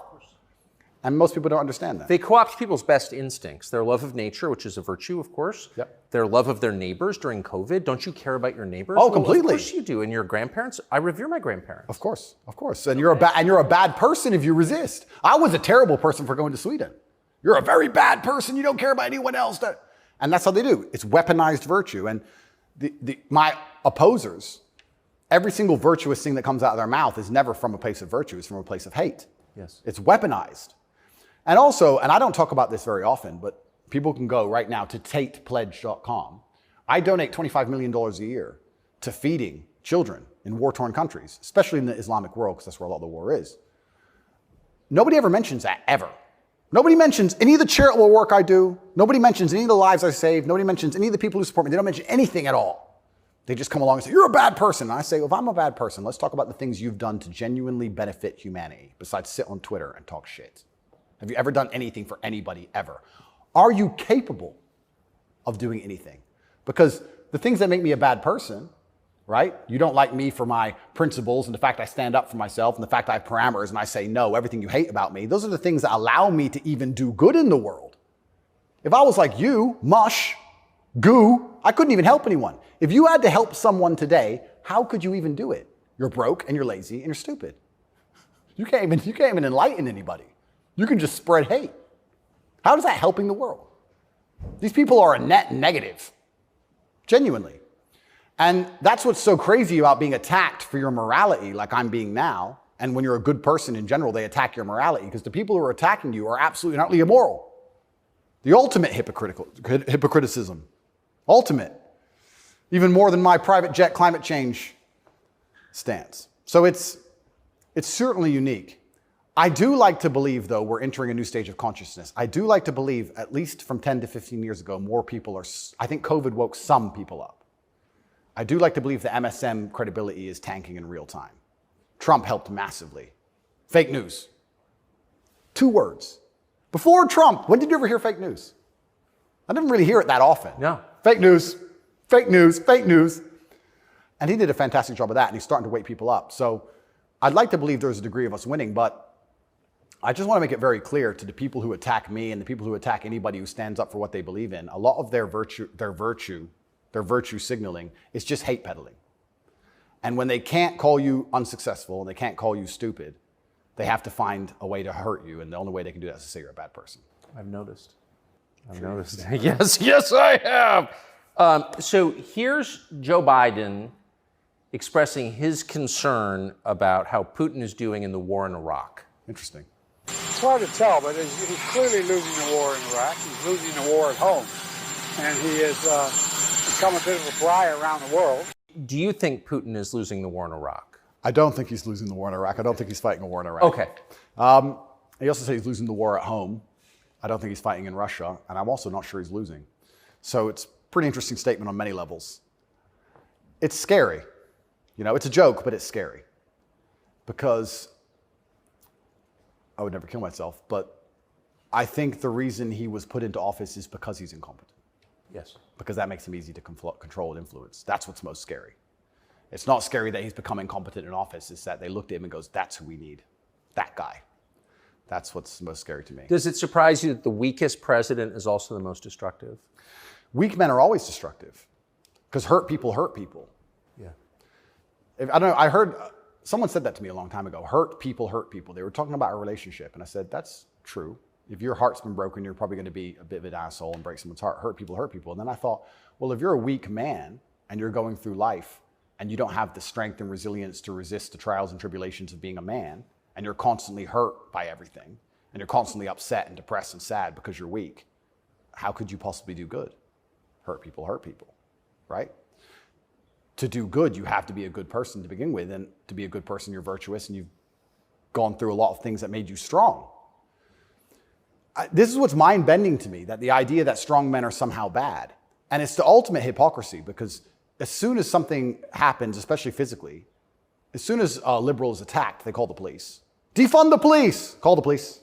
And most people don't understand that. They co-opt people's best instincts, their love of nature, which is a virtue, of course. Yep. Their love of their neighbors during COVID. Don't you care about your neighbors? Oh, Well, completely. of course you do. And your grandparents? I revere my grandparents. Of course, of course. And you're a bad person if you resist. I was a terrible person for going to Sweden. You're a very bad person. You don't care about anyone else. And that's how they do. It's weaponized virtue. And my opposers, every single virtuous thing that comes out of their mouth is never from a place of virtue. It's from a place of hate. Yes. It's weaponized. And also, and I don't talk about this very often, but people can go right now to tatepledge.com. I donate $25 million a year to feeding children in war-torn countries, especially in the Islamic world, because that's where a lot of the war is. Nobody ever mentions that, ever. Nobody mentions any of the charitable work I do. Nobody mentions any of the lives I save. Nobody mentions any of the people who support me. They don't mention anything at all. They just come along and say, you're a bad person. And I say, well, if I'm a bad person, let's talk about the things you've done to genuinely benefit humanity, besides sit on Twitter and talk shit. Have you ever done anything for anybody ever? Are you capable of doing anything? Because the things that make me a bad person, right? You don't like me for my principles and the fact I stand up for myself and the fact I have parameters and I say no, everything you hate about me. Those are the things that allow me to even do good in the world. If I was like you, mush, goo, I couldn't even help anyone. If you had to help someone today, how could you even do it? You're broke and you're lazy and you're stupid. You can't even enlighten anybody. You can just spread hate. How is that helping the world? These people are a net negative, genuinely. And that's what's so crazy about being attacked for your morality, like I'm being now. And when you're a good person in general, they attack your morality because the people who are attacking you are absolutely and utterly immoral. The ultimate hypocriticism. Ultimate. Even more than my private jet climate change stance. So it's certainly unique. I do like to believe, though, we're entering a new stage of consciousness. I do like to believe, at least from 10 to 15 years ago, more people are, I think COVID woke some people up. I do like to believe the MSM credibility is tanking in real time. Trump helped massively. Fake news. 2 words. Before Trump, when did you ever hear fake news? I didn't really hear it that often. No. Fake news, fake news, fake news. And he did a fantastic job of that, and he's starting to wake people up. So I'd like to believe there's a degree of us winning, but I just want to make it very clear to the people who attack me and the people who attack anybody who stands up for what they believe in, a lot of their virtue signaling is just hate peddling. And when they can't call you unsuccessful and they can't call you stupid, they have to find a way to hurt you. And the only way they can do that is to say you're a bad person. I've noticed. Yes, I have. So here's Joe Biden expressing his concern about how Putin is doing in the war in Iraq. Interesting. It's hard to tell, but he's clearly losing the war in Iraq. He's losing the war at home. And he has become a bit of a fly around the world. Do you think Putin is losing the war in Iraq? I don't think he's losing the war in Iraq. I don't think he's fighting a war in Iraq. Okay. He also said he's losing the war at home. I don't think he's fighting in Russia. And I'm also not sure he's losing. So it's a pretty interesting statement on many levels. It's scary. You know, it's a joke, but it's scary. Because I would never kill myself, but I think the reason he was put into office is because he's incompetent. Yes. Because that makes him easy to control and influence. That's what's most scary. It's not scary that he's become incompetent in office. It's that they looked at him and goes, that's who we need. That guy. That's what's most scary to me. Does it surprise you that the weakest president is also the most destructive? Weak men are always destructive because hurt people hurt people. Yeah. I don't know, I heard, someone said that to me a long time ago. Hurt people hurt people. They were talking about a relationship. And I said, that's true. If your heart's been broken, you're probably going to be a bit of an asshole and break someone's heart, hurt people. And then I thought, well, if you're a weak man and you're going through life and you don't have the strength and resilience to resist the trials and tribulations of being a man, and you're constantly hurt by everything, and you're constantly upset and depressed and sad because you're weak, how could you possibly do good? Hurt people, right? To do good, you have to be a good person to begin with, and to be a good person, you're virtuous, and you've gone through a lot of things that made you strong. This is what's mind-bending to me, that the idea that strong men are somehow bad. And it's the ultimate hypocrisy, because as soon as something happens, especially physically, as soon as a liberal is attacked, they call the police. Defund the police! Call the police.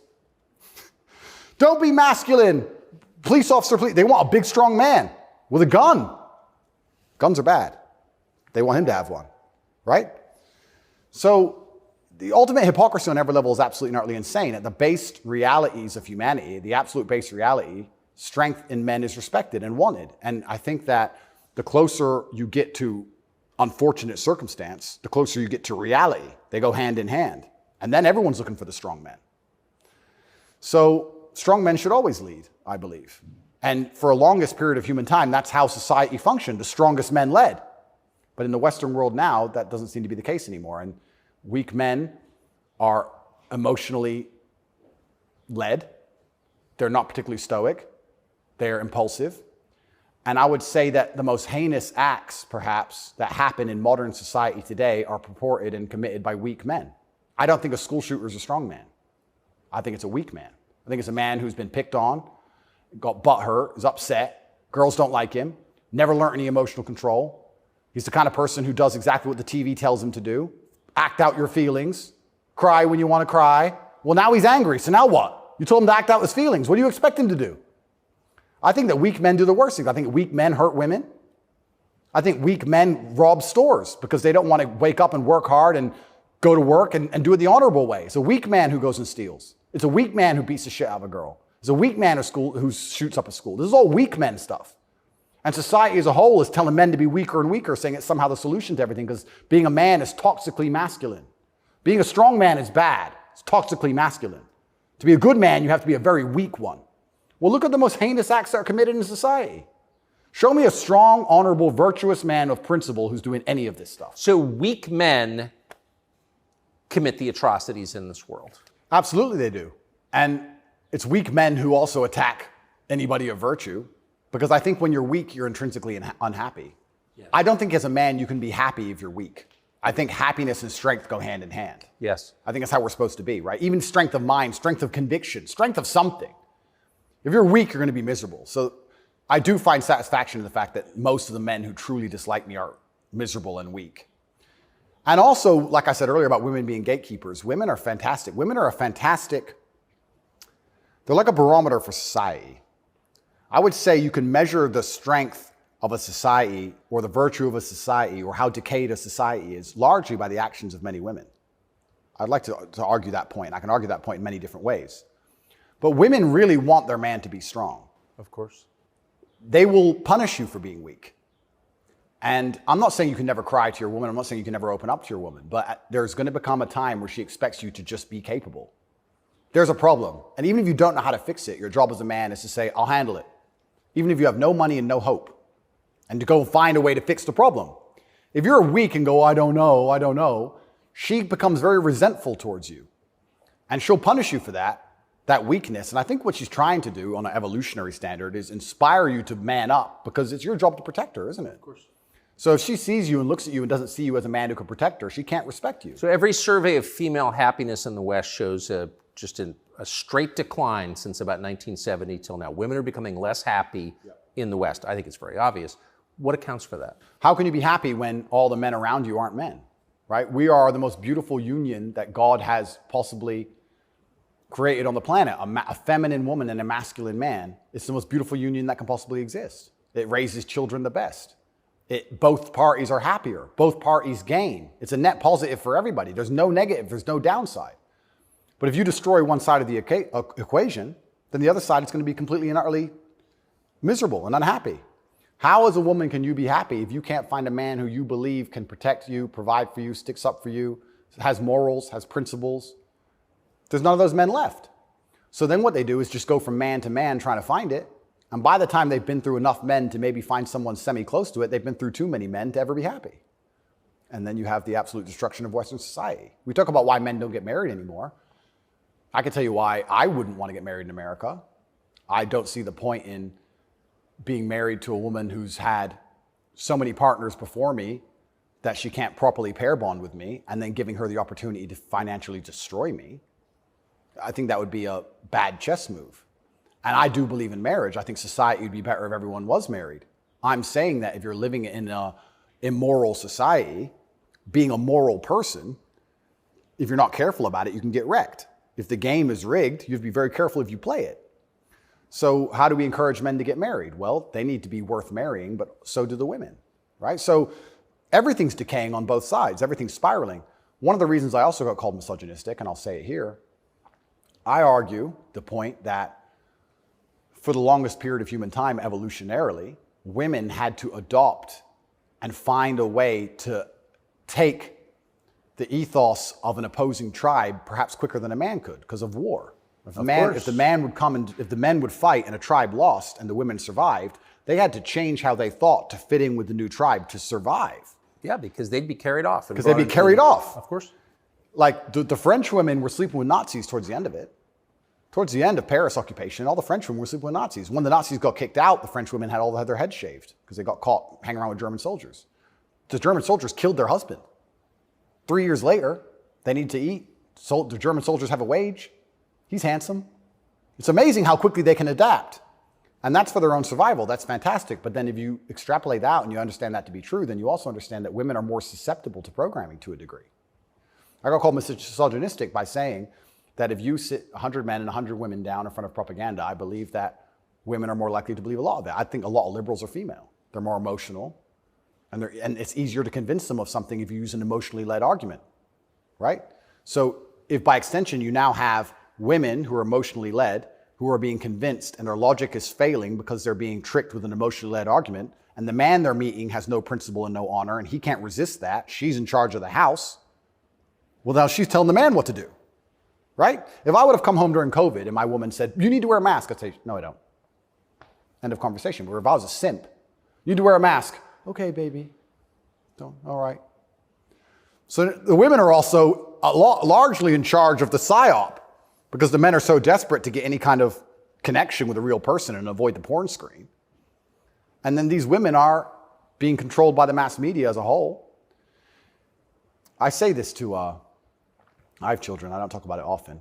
Don't be masculine. Police officer, they want a big, strong man with a gun. Guns are bad. They want him to have one, right? So the ultimate hypocrisy on every level is absolutely and utterly insane. At the based realities of humanity, the absolute base reality, strength in men is respected and wanted. And I think that the closer you get to unfortunate circumstance, the closer you get to reality. They go hand in hand. And then everyone's looking for the strong men. So strong men should always lead, I believe. And for a longest period of human time, that's how society functioned. The strongest men led. But in the Western world now, that doesn't seem to be the case anymore. And weak men are emotionally led. They're not particularly stoic. They're impulsive. And I would say that the most heinous acts, perhaps, that happen in modern society today are purported and committed by weak men. I don't think a school shooter is a strong man. I think it's a weak man. I think it's a man who's been picked on, got butthurt, is upset, girls don't like him, never learned any emotional control. He's the kind of person who does exactly what the TV tells him to do. Act out your feelings. Cry when you want to cry. Well, now he's angry, so now what? You told him to act out his feelings. What do you expect him to do? I think that weak men do the worst things. I think weak men hurt women. I think weak men rob stores because they don't want to wake up and work hard and go to work and do it the honorable way. It's a weak man who goes and steals. It's a weak man who beats the shit out of a girl. It's a weak man who shoots up a school. This is all weak men stuff. And society as a whole is telling men to be weaker and weaker, saying it's somehow the solution to everything because being a man is toxically masculine. Being a strong man is bad. It's toxically masculine. To be a good man, you have to be a very weak one. Well, look at the most heinous acts that are committed in society. Show me a strong, honorable, virtuous man of principle who's doing any of this stuff. So weak men commit the atrocities in this world. Absolutely they do. And it's weak men who also attack anybody of virtue, because I think when you're weak, you're intrinsically unhappy. Yes. I don't think as a man you can be happy if you're weak. I think happiness and strength go hand in hand. Yes. I think that's how we're supposed to be, right? Even strength of mind, strength of conviction, strength of something. If you're weak, you're going to be miserable. So I do find satisfaction in the fact that most of the men who truly dislike me are miserable and weak. And also, like I said earlier about women being gatekeepers, women are fantastic. Women are they're like a barometer for society. I would say you can measure the strength of a society or the virtue of a society or how decayed a society is largely by the actions of many women. I'd like to argue that point. I can argue that point in many different ways. But women really want their man to be strong. Of course. They will punish you for being weak. And I'm not saying you can never cry to your woman. I'm not saying you can never open up to your woman. But there's going to become a time where she expects you to just be capable. There's a problem. And even if you don't know how to fix it, your job as a man is to say, I'll handle it. Even if you have no money and no hope. And to go find a way to fix the problem. If you're weak and go, I don't know, she becomes very resentful towards you. And she'll punish you for that weakness. And I think what she's trying to do on an evolutionary standard is inspire you to man up, because it's your job to protect her, isn't it? Of course. So if she sees you and looks at you and doesn't see you as a man who can protect her, she can't respect you. So every survey of female happiness in the West shows just a straight decline since about 1970 till now. Women are becoming less happy in the West. I think it's very obvious. What accounts for that? How can you be happy when all the men around you aren't men, right? We are the most beautiful union that God has possibly created on the planet. A feminine woman and a masculine man. It's the most beautiful union that can possibly exist. It raises children the best. Both parties are happier. Both parties gain. It's a net positive for everybody. There's no negative. There's no downside. But if you destroy one side of the equation, then the other side is going to be completely and utterly miserable and unhappy. How as a woman can you be happy if you can't find a man who you believe can protect you, provide for you, sticks up for you, has morals, has principles? There's none of those men left. So then what they do is just go from man to man trying to find it. And by the time they've been through enough men to maybe find someone semi-close to it, they've been through too many men to ever be happy. And then you have the absolute destruction of Western society. We talk about why men don't get married anymore. I can tell you why I wouldn't want to get married in America. I don't see the point in being married to a woman who's had so many partners before me that she can't properly pair bond with me, and then giving her the opportunity to financially destroy me. I think that would be a bad chess move. And I do believe in marriage. I think society would be better if everyone was married. I'm saying that if you're living in an immoral society, being a moral person, if you're not careful about it, you can get wrecked. If the game is rigged, you have to be very careful if you play it. So how do we encourage men to get married? Well, they need to be worth marrying, but so do the women, right? So everything's decaying on both sides. Everything's spiraling. One of the reasons I also got called misogynistic, and I'll say it here, I argue the point that for the longest period of human time, evolutionarily, women had to adopt and find a way to take the ethos of an opposing tribe perhaps quicker than a man could because of war. If the men would fight and a tribe lost and the women survived, they had to change how they thought to fit in with the new tribe to survive. Yeah, because they'd be carried off. Because they'd be carried off. Of course. Like the French women were sleeping with Nazis towards the end of it. Towards the end of Paris occupation, all the French women were sleeping with Nazis. When the Nazis got kicked out, the French women had all their heads shaved because they got caught hanging around with German soldiers. The German soldiers killed their husband. 3 years later, they need to eat. So the German soldiers have a wage. He's handsome. It's amazing how quickly they can adapt. And that's for their own survival. That's fantastic. But then if you extrapolate out and you understand that to be true, then you also understand that women are more susceptible to programming to a degree. I got called misogynistic by saying that if you sit 100 men and 100 women down in front of propaganda, I believe that women are more likely to believe a lot of that. I think a lot of liberals are female. They're more emotional. And it's easier to convince them of something if you use an emotionally led argument, right? So if by extension you now have women who are emotionally led, who are being convinced and their logic is failing because they're being tricked with an emotionally led argument, and the man they're meeting has no principle and no honor, and he can't resist that, she's in charge of the house, well, now she's telling the man what to do, right? If I would have come home during COVID and my woman said, you need to wear a mask, I'd say, no, I don't. End of conversation. But if I was a simp, you need to wear a mask. Okay, baby. Don't. All right. So the women are also largely in charge of the psyop because the men are so desperate to get any kind of connection with a real person and avoid the porn screen. And then these women are being controlled by the mass media as a whole. I say this to, I have children. I don't talk about it often.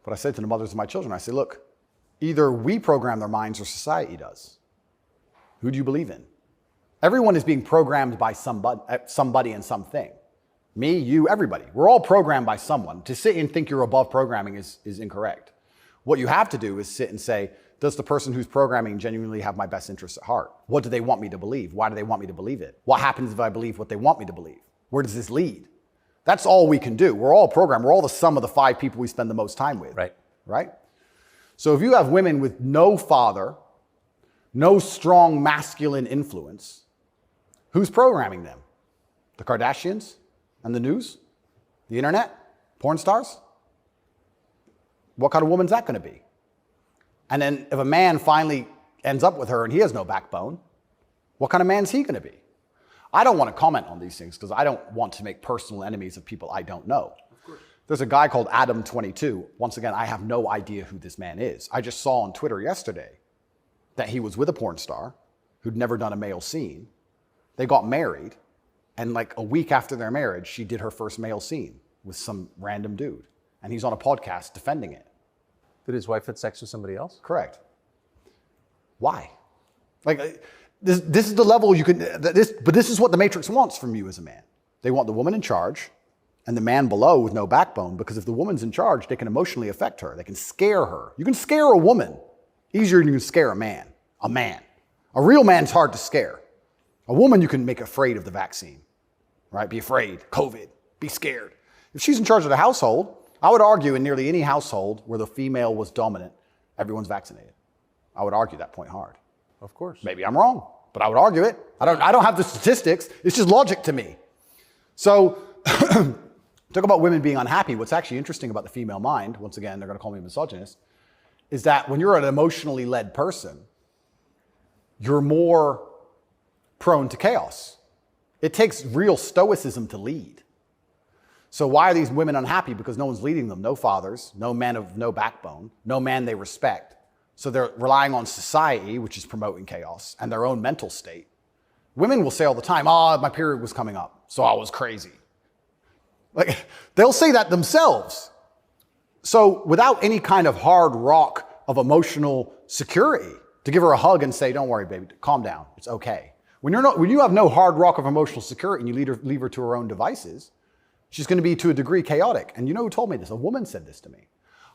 But I say to the mothers of my children, I say, look, either we program their minds or society does. Who do you believe in? Everyone is being programmed by somebody and something. Me, you, everybody. We're all programmed by someone. To sit and think you're above programming is incorrect. What you have to do is sit and say, does the person who's programming genuinely have my best interests at heart? What do they want me to believe? Why do they want me to believe it? What happens if I believe what they want me to believe? Where does this lead? That's all we can do. We're all programmed. We're all the sum of the 5 people we spend the most time with. Right? So if you have women with no father, no strong masculine influence, who's programming them? The Kardashians and the news? The internet? Porn stars? What kind of woman's that going to be? And then if a man finally ends up with her and he has no backbone, what kind of man's he going to be? I don't want to comment on these things because I don't want to make personal enemies of people I don't know. There's a guy called Adam22. Once again, I have no idea who this man is. I just saw on Twitter yesterday that he was with a porn star who'd never done a male scene. They got married, and like a week after their marriage, she did her first male scene with some random dude. And he's on a podcast defending it. Did his wife have sex with somebody else? Correct. Why? Like, this is the level you can, but this is what the Matrix wants from you as a man. They want the woman in charge and the man below with no backbone, because if the woman's in charge, they can emotionally affect her. They can scare her. You can scare a woman easier than you can scare a man. A man. A real man's hard to scare. A woman you can make afraid of the vaccine, right? Be afraid, COVID, be scared. If she's in charge of the household, I would argue in nearly any household where the female was dominant, everyone's vaccinated. I would argue that point hard. Of course. Maybe I'm wrong, but I would argue it. I don't have the statistics. It's just logic to me. So Talk about women being unhappy. What's actually interesting about the female mind, once again, they're going to call me a misogynist, is that when you're an emotionally led person, you're more prone to chaos. It takes real stoicism to lead. So why are these women unhappy? Because no one's leading them. No fathers, no men of no backbone, no man they respect. So they're relying on society, which is promoting chaos, and their own mental state. Women will say all the time, my period was coming up, so I was crazy. Like, they'll say that themselves. So without any kind of hard rock of emotional security, to give her a hug and say, don't worry, baby, calm down, it's okay. When you have no hard rock of emotional security and you leave her to her own devices, she's going to be, to a degree, chaotic. And you know who told me this? A woman said this to me.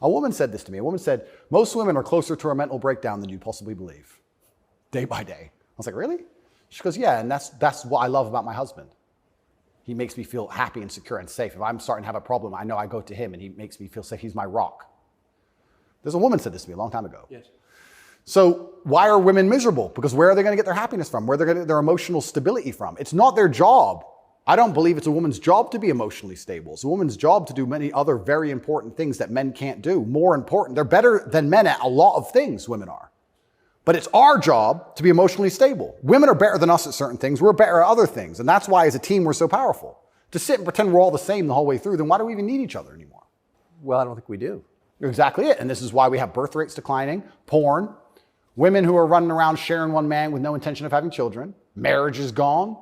A woman said, most women are closer to a mental breakdown than you possibly believe, day by day. I was like, really? She goes, yeah, and that's what I love about my husband. He makes me feel happy and secure and safe. If I'm starting to have a problem, I know I go to him and he makes me feel safe. He's my rock. There's a woman said this to me a long time ago. Yes. So why are women miserable? Because where are they going to get their happiness from? Where are they going to get their emotional stability from? It's not their job. I don't believe it's a woman's job to be emotionally stable. It's a woman's job to do many other very important things that men can't do. More important. They're better than men at a lot of things, women are. But it's our job to be emotionally stable. Women are better than us at certain things. We're better at other things. And that's why as a team, we're so powerful. To sit and pretend we're all the same the whole way through, then why do we even need each other anymore? Well, I don't think we do. Exactly it. And this is why we have birth rates declining, porn, women who are running around sharing one man with no intention of having children, marriage is gone.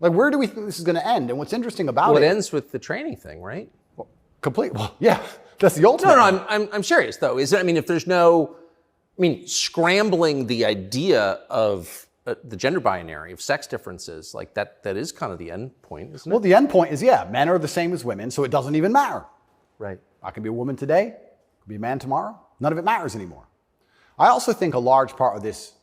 Like, where do we think this is going to end? And what's interesting about it ends with the training thing, right? Well, yeah, that's the ultimate. No, I'm serious though. If there's no, scrambling the idea of the gender binary, of sex differences, like that is kind of the end point, isn't it? Well, the end point is, yeah, men are the same as women, so it doesn't even matter. Right. I can be a woman today, I can be a man tomorrow. None of it matters anymore. I also think a large part of this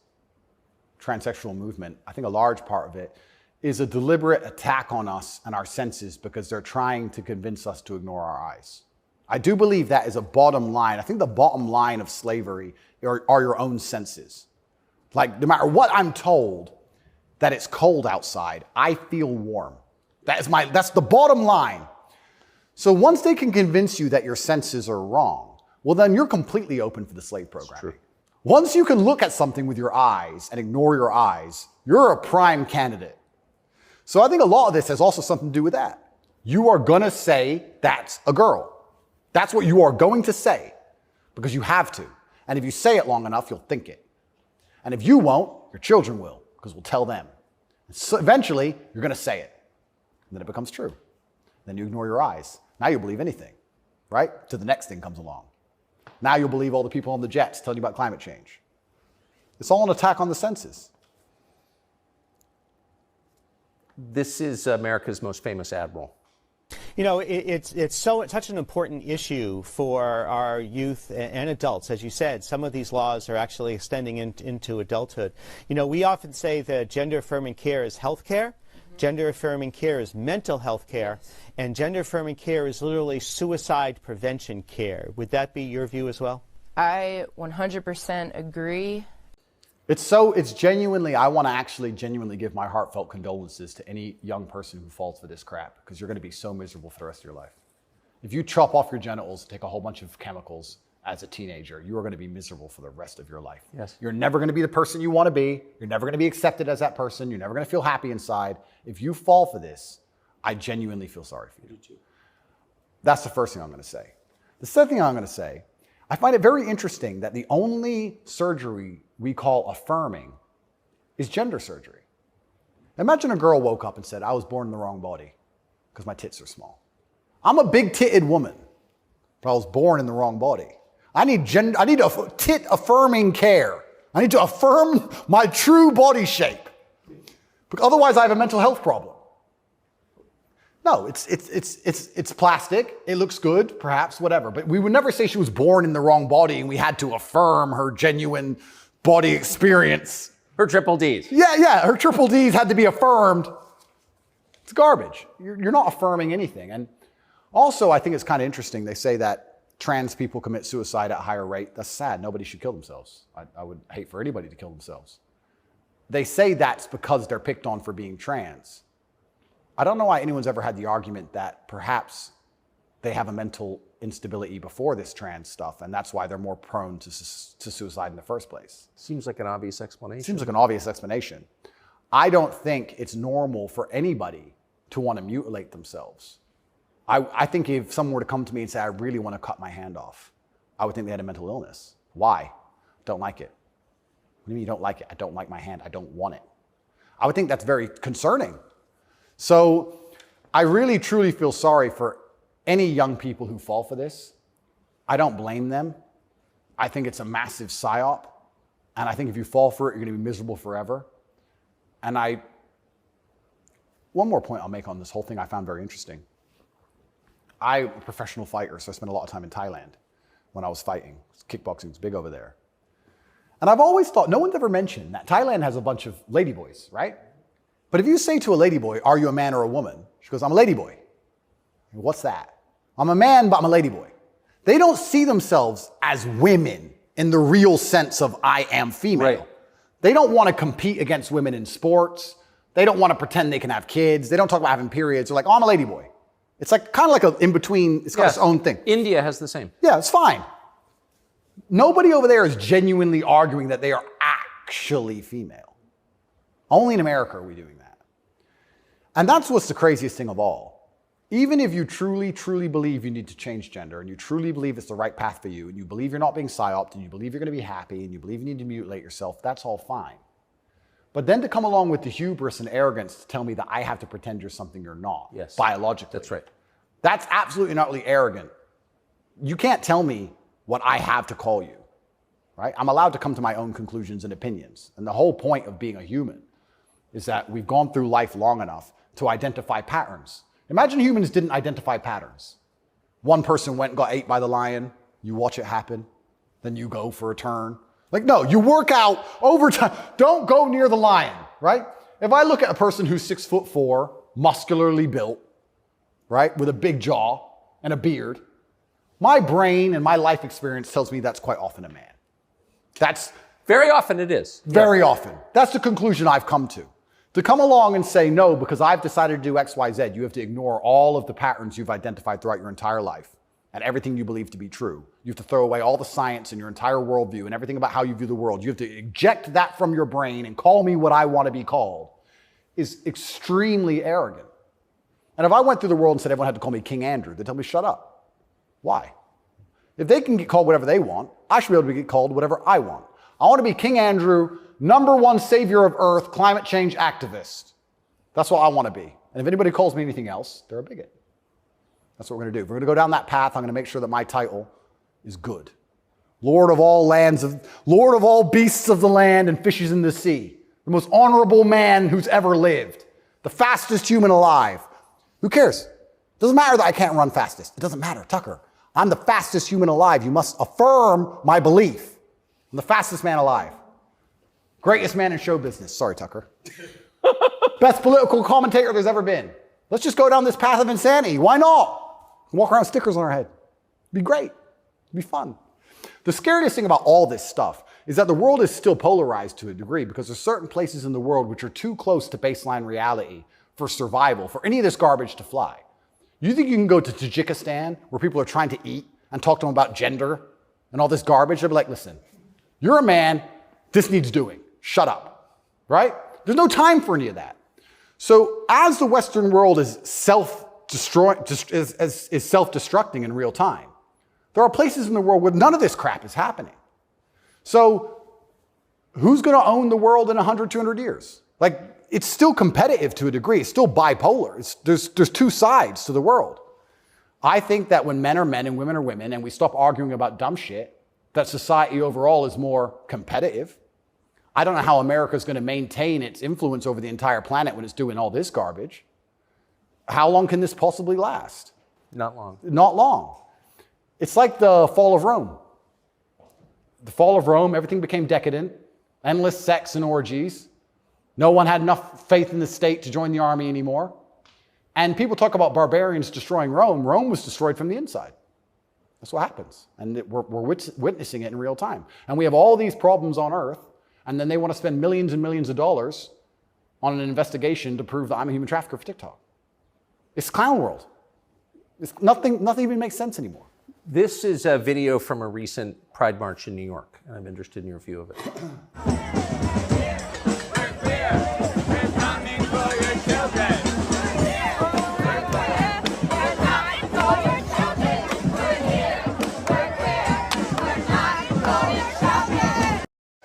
transsexual movement, I think a large part of it is a deliberate attack on us and our senses because they're trying to convince us to ignore our eyes. I do believe that is a bottom line. I think the bottom line of slavery are your own senses. Like, no matter what I'm told, that it's cold outside, I feel warm. That's the bottom line. So once they can convince you that your senses are wrong, well, then you're completely open for the slave program. Once you can look at something with your eyes and ignore your eyes, you're a prime candidate. So I think a lot of this has also something to do with that. You are going to say that's a girl. That's what you are going to say because you have to. And if you say it long enough, you'll think it. And if you won't, your children will because we'll tell them. So eventually, you're going to say it. And then it becomes true. Then you ignore your eyes. Now you'll believe anything, right? Till the next thing comes along. Now you'll believe all the people on the jets telling you about climate change. It's all an attack on the senses. This is America's most famous admiral. It's such an important issue for our youth and adults. As you said, some of these laws are actually extending into adulthood. We often say that gender-affirming care is health care. Gender-affirming care is mental health care. And gender-affirming care is literally suicide prevention care. Would that be your view as well? I 100% agree. It's genuinely, I want to actually genuinely give my heartfelt condolences to any young person who falls for this crap, because you're going to be so miserable for the rest of your life. If you chop off your genitals, take a whole bunch of chemicals as a teenager, you are going to be miserable for the rest of your life. Yes. You're never going to be the person you want to be. You're never going to be accepted as that person. You're never going to feel happy inside. If you fall for this, I genuinely feel sorry for you. That's the first thing I'm going to say. The second thing I'm going to say, I find it very interesting that the only surgery we call affirming is gender surgery. Imagine a girl woke up and said, I was born in the wrong body because my tits are small. I'm a big-titted woman, but I was born in the wrong body. I need tit affirming care. I need to affirm my true body shape. Because otherwise I have a mental health problem. No, it's plastic. It looks good, perhaps, whatever. But we would never say she was born in the wrong body and we had to affirm her genuine body experience. Her triple Ds. Yeah, her triple Ds had to be affirmed. It's garbage. You're not affirming anything. And also, I think it's kind of interesting. They say that trans people commit suicide at a higher rate. That's sad. Nobody should kill themselves. I would hate for anybody to kill themselves. They say that's because they're picked on for being trans. I don't know why anyone's ever had the argument that perhaps they have a mental instability before this trans stuff, and that's why they're more prone to suicide in the first place. Seems like an obvious explanation. Seems like an obvious explanation. I don't think it's normal for anybody to want to mutilate themselves. I think if someone were to come to me and say, I really want to cut my hand off, I would think they had a mental illness. Why? Don't like it. What do you mean you don't like it? I don't like my hand. I don't want it. I would think that's very concerning. So I really, truly feel sorry for any young people who fall for this. I don't blame them. I think it's a massive psyop. And I think if you fall for it, you're going to be miserable forever. And one more point I'll make on this whole thing I found very interesting. I'm a professional fighter, so I spent a lot of time in Thailand when I was fighting. Kickboxing was big over there. And I've always thought, no one's ever mentioned that Thailand has a bunch of ladyboys, right? But if you say to a ladyboy, are you a man or a woman? She goes, I'm a ladyboy. What's that? I'm a man, but I'm a ladyboy. They don't see themselves as women in the real sense of I am female. Right. They don't want to compete against women in sports. They don't want to pretend they can have kids. They don't talk about having periods. They're like, oh, I'm a ladyboy. It's like kind of like an in-between. It's got its own thing. India has the same. Yeah, it's fine. Nobody over there is genuinely arguing that they are actually female. Only in America are we doing that. And that's what's the craziest thing of all. Even if you truly, truly believe you need to change gender, and you truly believe it's the right path for you, and you believe you're not being psyoped, and you believe you're going to be happy, and you believe you need to mutilate yourself, that's all fine. But then to come along with the hubris and arrogance to tell me that I have to pretend you're something you're not, biologically. That's right. That's absolutely and utterly arrogant. You can't tell me what I have to call you, right? I'm allowed to come to my own conclusions and opinions. And the whole point of being a human is that we've gone through life long enough to identify patterns. Imagine humans didn't identify patterns. One person went and got ate by the lion. You watch it happen. Then you go for a turn. Like, no, you work out over time. Don't go near the lion, right? If I look at a person who's 6'4", muscularly built, right, with a big jaw and a beard, my brain and my life experience tells me that's quite often a man. That's very often it is. Very often. That's the conclusion I've come to. To come along and say, no, because I've decided to do X, Y, Z, you have to ignore all of the patterns you've identified throughout your entire life and everything you believe to be true. You have to throw away all the science in your entire worldview and everything about how you view the world. You have to eject that from your brain and call me what I want to be called is extremely arrogant. And if I went through the world and said everyone had to call me King Andrew, they'd tell me, shut up. Why? If they can get called whatever they want, I should be able to get called whatever I want. I want to be King Andrew, #1 savior of Earth, climate change activist. That's what I want to be. And if anybody calls me anything else, they're a bigot. That's what we're going to do. If we're going to go down that path, I'm going to make sure that my title is good. Lord of all beasts of the land and fishes in the sea. The most honorable man who's ever lived. The fastest human alive. Who cares? It doesn't matter that I can't run fastest. It doesn't matter, Tucker. I'm the fastest human alive. You must affirm my belief. I'm the fastest man alive. Greatest man in show business. Sorry, Tucker. Best political commentator there's ever been. Let's just go down this path of insanity. Why not? Walk around with stickers on our head. It'd be great. It'd be fun. The scariest thing about all this stuff is that the world is still polarized to a degree because there's certain places in the world which are too close to baseline reality for survival, for any of this garbage to fly. You think you can go to Tajikistan where people are trying to eat and talk to them about gender and all this garbage? They'll be like, listen, you're a man, this needs doing. Shut up, right? There's no time for any of that. So as the Western world is self-destructing in real time, there are places in the world where none of this crap is happening. So who's going to own the world in 100, 200 years? Like, it's still competitive to a degree. It's still bipolar. There's two sides to the world. I think that when men are men and women are women and we stop arguing about dumb shit, that society overall is more competitive. I don't know how America's going to maintain its influence over the entire planet when it's doing all this garbage. How long can this possibly last? Not long. Not long. It's like the fall of Rome. The fall of Rome, everything became decadent, endless sex and orgies. No one had enough faith in the state to join the army anymore. And people talk about barbarians destroying Rome. Rome was destroyed from the inside. That's what happens. And we're witnessing it in real time. And we have all these problems on Earth, and then they want to spend millions and millions of dollars on an investigation to prove that I'm a human trafficker for TikTok. It's clown world. Nothing even makes sense anymore. This is a video from a recent Pride March in New York, and I'm interested in your view of it.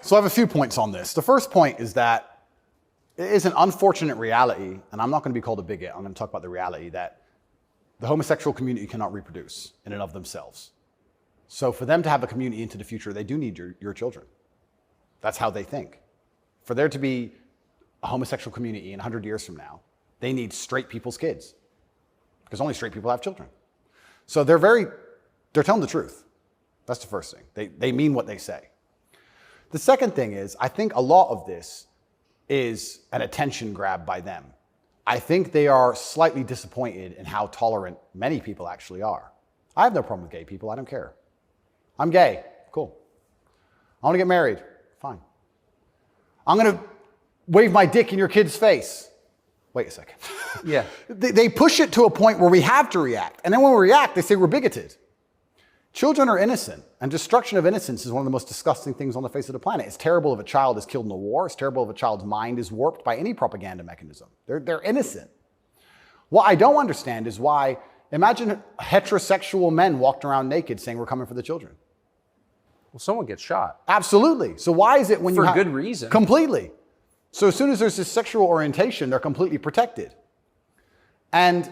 So I have a few points on this. The first point is that it is an unfortunate reality, and I'm not going to be called a bigot. I'm going to talk about the reality that the homosexual community cannot reproduce in and of themselves. So for them to have a community into the future, they do need your children. That's how they think. For there to be a homosexual community in 100 years from now, they need straight people's kids, because only straight people have children. So they're telling the truth. That's the first thing. They mean what they say. The second thing is, I think a lot of this is an attention grab by them. I think they are slightly disappointed in how tolerant many people actually are. I have no problem with gay people. I don't care. I'm gay. Cool. I want to get married. Fine. I'm going to wave my dick in your kid's face. Wait a second. Yeah. They push it to a point where we have to react. And then when we react, they say we're bigoted. Children are innocent, and destruction of innocence is one of the most disgusting things on the face of the planet. It's terrible if a child is killed in a war. It's terrible if a child's mind is warped by any propaganda mechanism. They're innocent. What I don't understand is why, imagine heterosexual men walked around naked saying we're coming for the children. Well, someone gets shot. Absolutely. So why is it when For good reason. Completely. So as soon as there's this sexual orientation, they're completely protected. And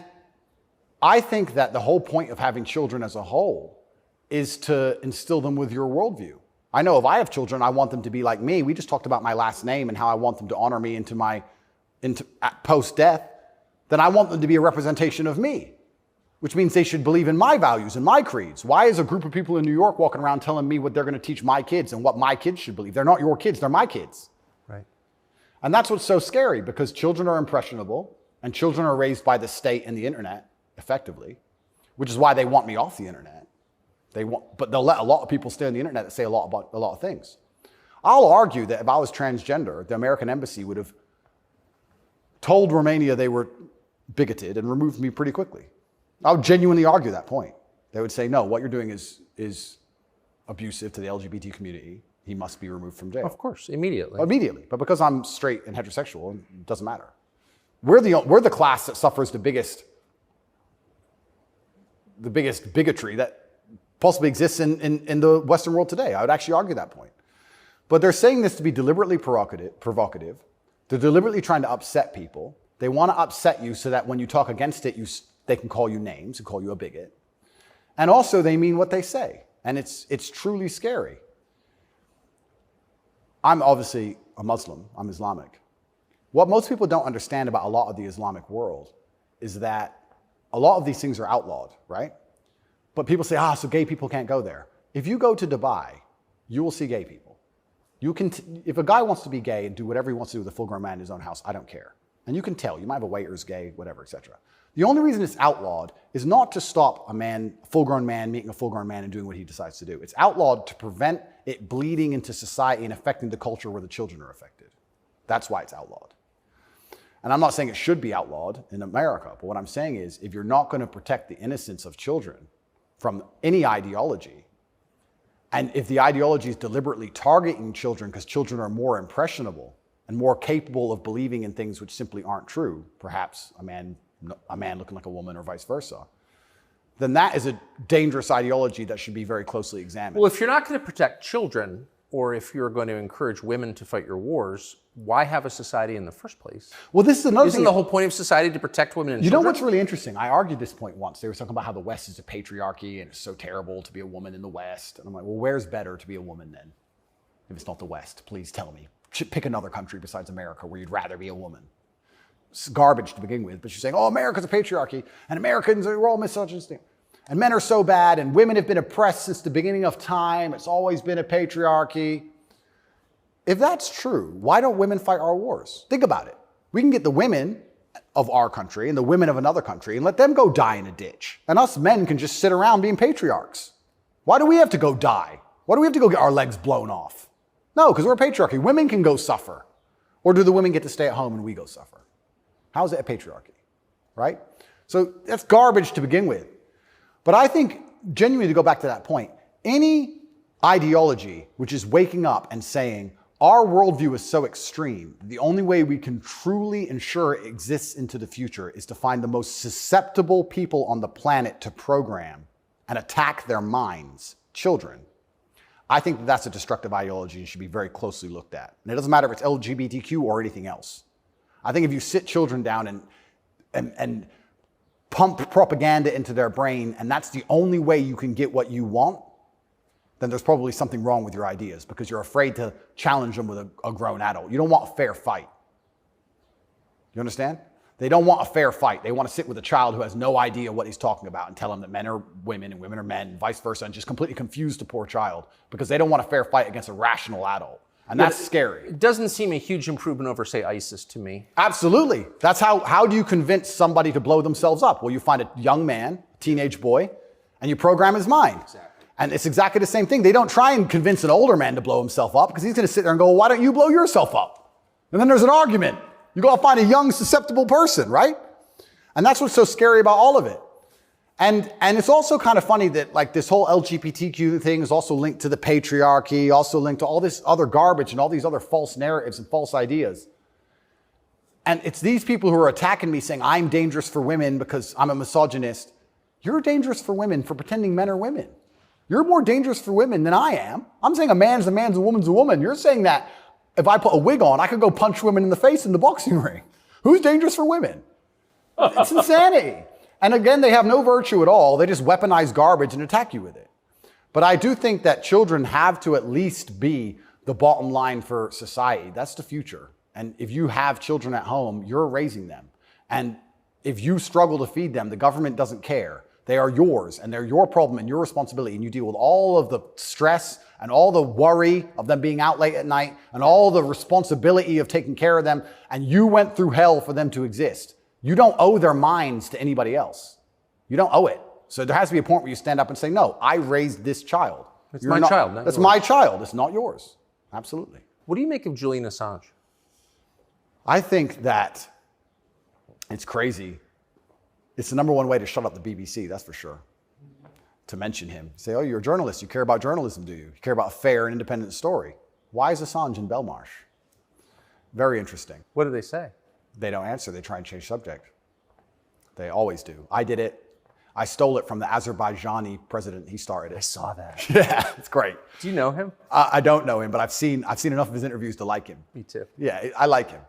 I think that the whole point of having children as a whole is to instill them with your worldview. I know if I have children, I want them to be like me. We just talked about my last name and how I want them to honor me into post-death. Then I want them to be a representation of me, which means they should believe in my values and my creeds. Why is a group of people in New York walking around telling me what they're going to teach my kids and what my kids should believe? They're not your kids, they're my kids. Right. And that's what's so scary, because children are impressionable and children are raised by the state and the internet, effectively, which is why they want me off the internet. But they'll let a lot of people stay on the internet that say a lot about a lot of things. I'll argue that if I was transgender, the American embassy would have told Romania they were bigoted and removed me pretty quickly. I would genuinely argue that point. They would say, no, what you're doing is abusive to the LGBT community. He must be removed from jail. Of course, immediately. Immediately. But because I'm straight and heterosexual, it doesn't matter. We're the class that suffers the biggest bigotry that possibly exists in the Western world today. I would actually argue that point. But they're saying this to be deliberately provocative. They're deliberately trying to upset people. They want to upset you so that when you talk against it, they can call you names and call you a bigot. And also they mean what they say. And it's truly scary. I'm obviously a Muslim. I'm Islamic. What most people don't understand about a lot of the Islamic world is that a lot of these things are outlawed, right? But people say, so gay people can't go there. If you go to Dubai, you will see gay people. If a guy wants to be gay and do whatever he wants to do with a full-grown man in his own house, I don't care. And you can tell. You might have a waiter who's gay, whatever, etc. The only reason it's outlawed is not to stop a full-grown man meeting a full-grown man and doing what he decides to do. It's outlawed to prevent it bleeding into society and affecting the culture where the children are affected. That's why it's outlawed. And I'm not saying it should be outlawed in America, but what I'm saying is if you're not going to protect the innocence of children from any ideology, and if the ideology is deliberately targeting children because children are more impressionable and more capable of believing in things which simply aren't true, perhaps a man looking like a woman or vice versa, then that is a dangerous ideology that should be very closely examined. Well, if you're not going to protect children, or if you're going to encourage women to fight your wars, why have a society in the first place? Well, this is another Isn't thing. the whole point of society to protect women and You children? know what's really interesting? I argued this point once. They were talking about how the West is a patriarchy and it's so terrible to be a woman in the West. And I'm like, well, where's better to be a woman then? If it's not the West, please tell me. Pick another country besides America where you'd rather be a woman. It's garbage to begin with, but you're saying, America's a patriarchy and Americans are all misogynistic. And men are so bad and women have been oppressed since the beginning of time. It's always been a patriarchy. If that's true, why don't women fight our wars? Think about it. We can get the women of our country and the women of another country and let them go die in a ditch. And us men can just sit around being patriarchs. Why do we have to go die? Why do we have to go get our legs blown off? No, because we're a patriarchy. Women can go suffer. Or do the women get to stay at home and we go suffer? How is it a patriarchy? Right? So that's garbage to begin with. But I think, genuinely, to go back to that point, any ideology which is waking up and saying, our worldview is so extreme, the only way we can truly ensure it exists into the future is to find the most susceptible people on the planet to program and attack their minds, children. I think that that's a destructive ideology and should be very closely looked at. And it doesn't matter if it's LGBTQ or anything else. I think if you sit children down and pump propaganda into their brain, and that's the only way you can get what you want, then there's probably something wrong with your ideas because you're afraid to challenge them with a grown adult. You don't want a fair fight. You understand? They don't want a fair fight. They want to sit with a child who has no idea what he's talking about and tell him that men are women and women are men and vice versa, and just completely confuse the poor child because they don't want a fair fight against a rational adult. And that's scary. It doesn't seem a huge improvement over, say, ISIS to me. Absolutely. That's how do you convince somebody to blow themselves up? Well, you find a young man, a teenage boy, and you program his mind. Exactly. And it's exactly the same thing. They don't try and convince an older man to blow himself up because he's going to sit there and go, well, why don't you blow yourself up? And then there's an argument. You go find a young, susceptible person, right? And that's what's so scary about all of it. And it's also kind of funny that like this whole LGBTQ thing is also linked to the patriarchy, also linked to all this other garbage and all these other false narratives and false ideas. And it's these people who are attacking me saying, I'm dangerous for women because I'm a misogynist. You're dangerous for women for pretending men are women. You're more dangerous for women than I am. I'm saying a man's a man's, a woman's a woman. You're saying that if I put a wig on, I could go punch women in the face in the boxing ring. Who's dangerous for women? It's insanity. And again, they have no virtue at all. They just weaponize garbage and attack you with it. But I do think that children have to at least be the bottom line for society. That's the future. And if you have children at home, you're raising them. And if you struggle to feed them, the government doesn't care. They are yours, and they're your problem and your responsibility, and you deal with all of the stress and all the worry of them being out late at night and all the responsibility of taking care of them, and you went through hell for them to exist. You don't owe their minds to anybody else. You don't owe it. So there has to be a point where you stand up and say, no, I raised this child. It's my child, not That's yours. my child. It's not yours. Absolutely. What do you make of Julian Assange? I think that it's crazy. It's the number one way to shut up the BBC, that's for sure. To mention him. Say, oh, you're a journalist. You care about journalism, do you? You care about a fair and independent story. Why is Assange in Belmarsh? Very interesting. What do they say? They don't answer. They try and change subject. They always do. I did it. I stole it from the Azerbaijani president. He started it. I saw that. Yeah, it's great. Do you know him? I don't know him, but I've seen enough of his interviews to like him. Me too. Yeah, I like him.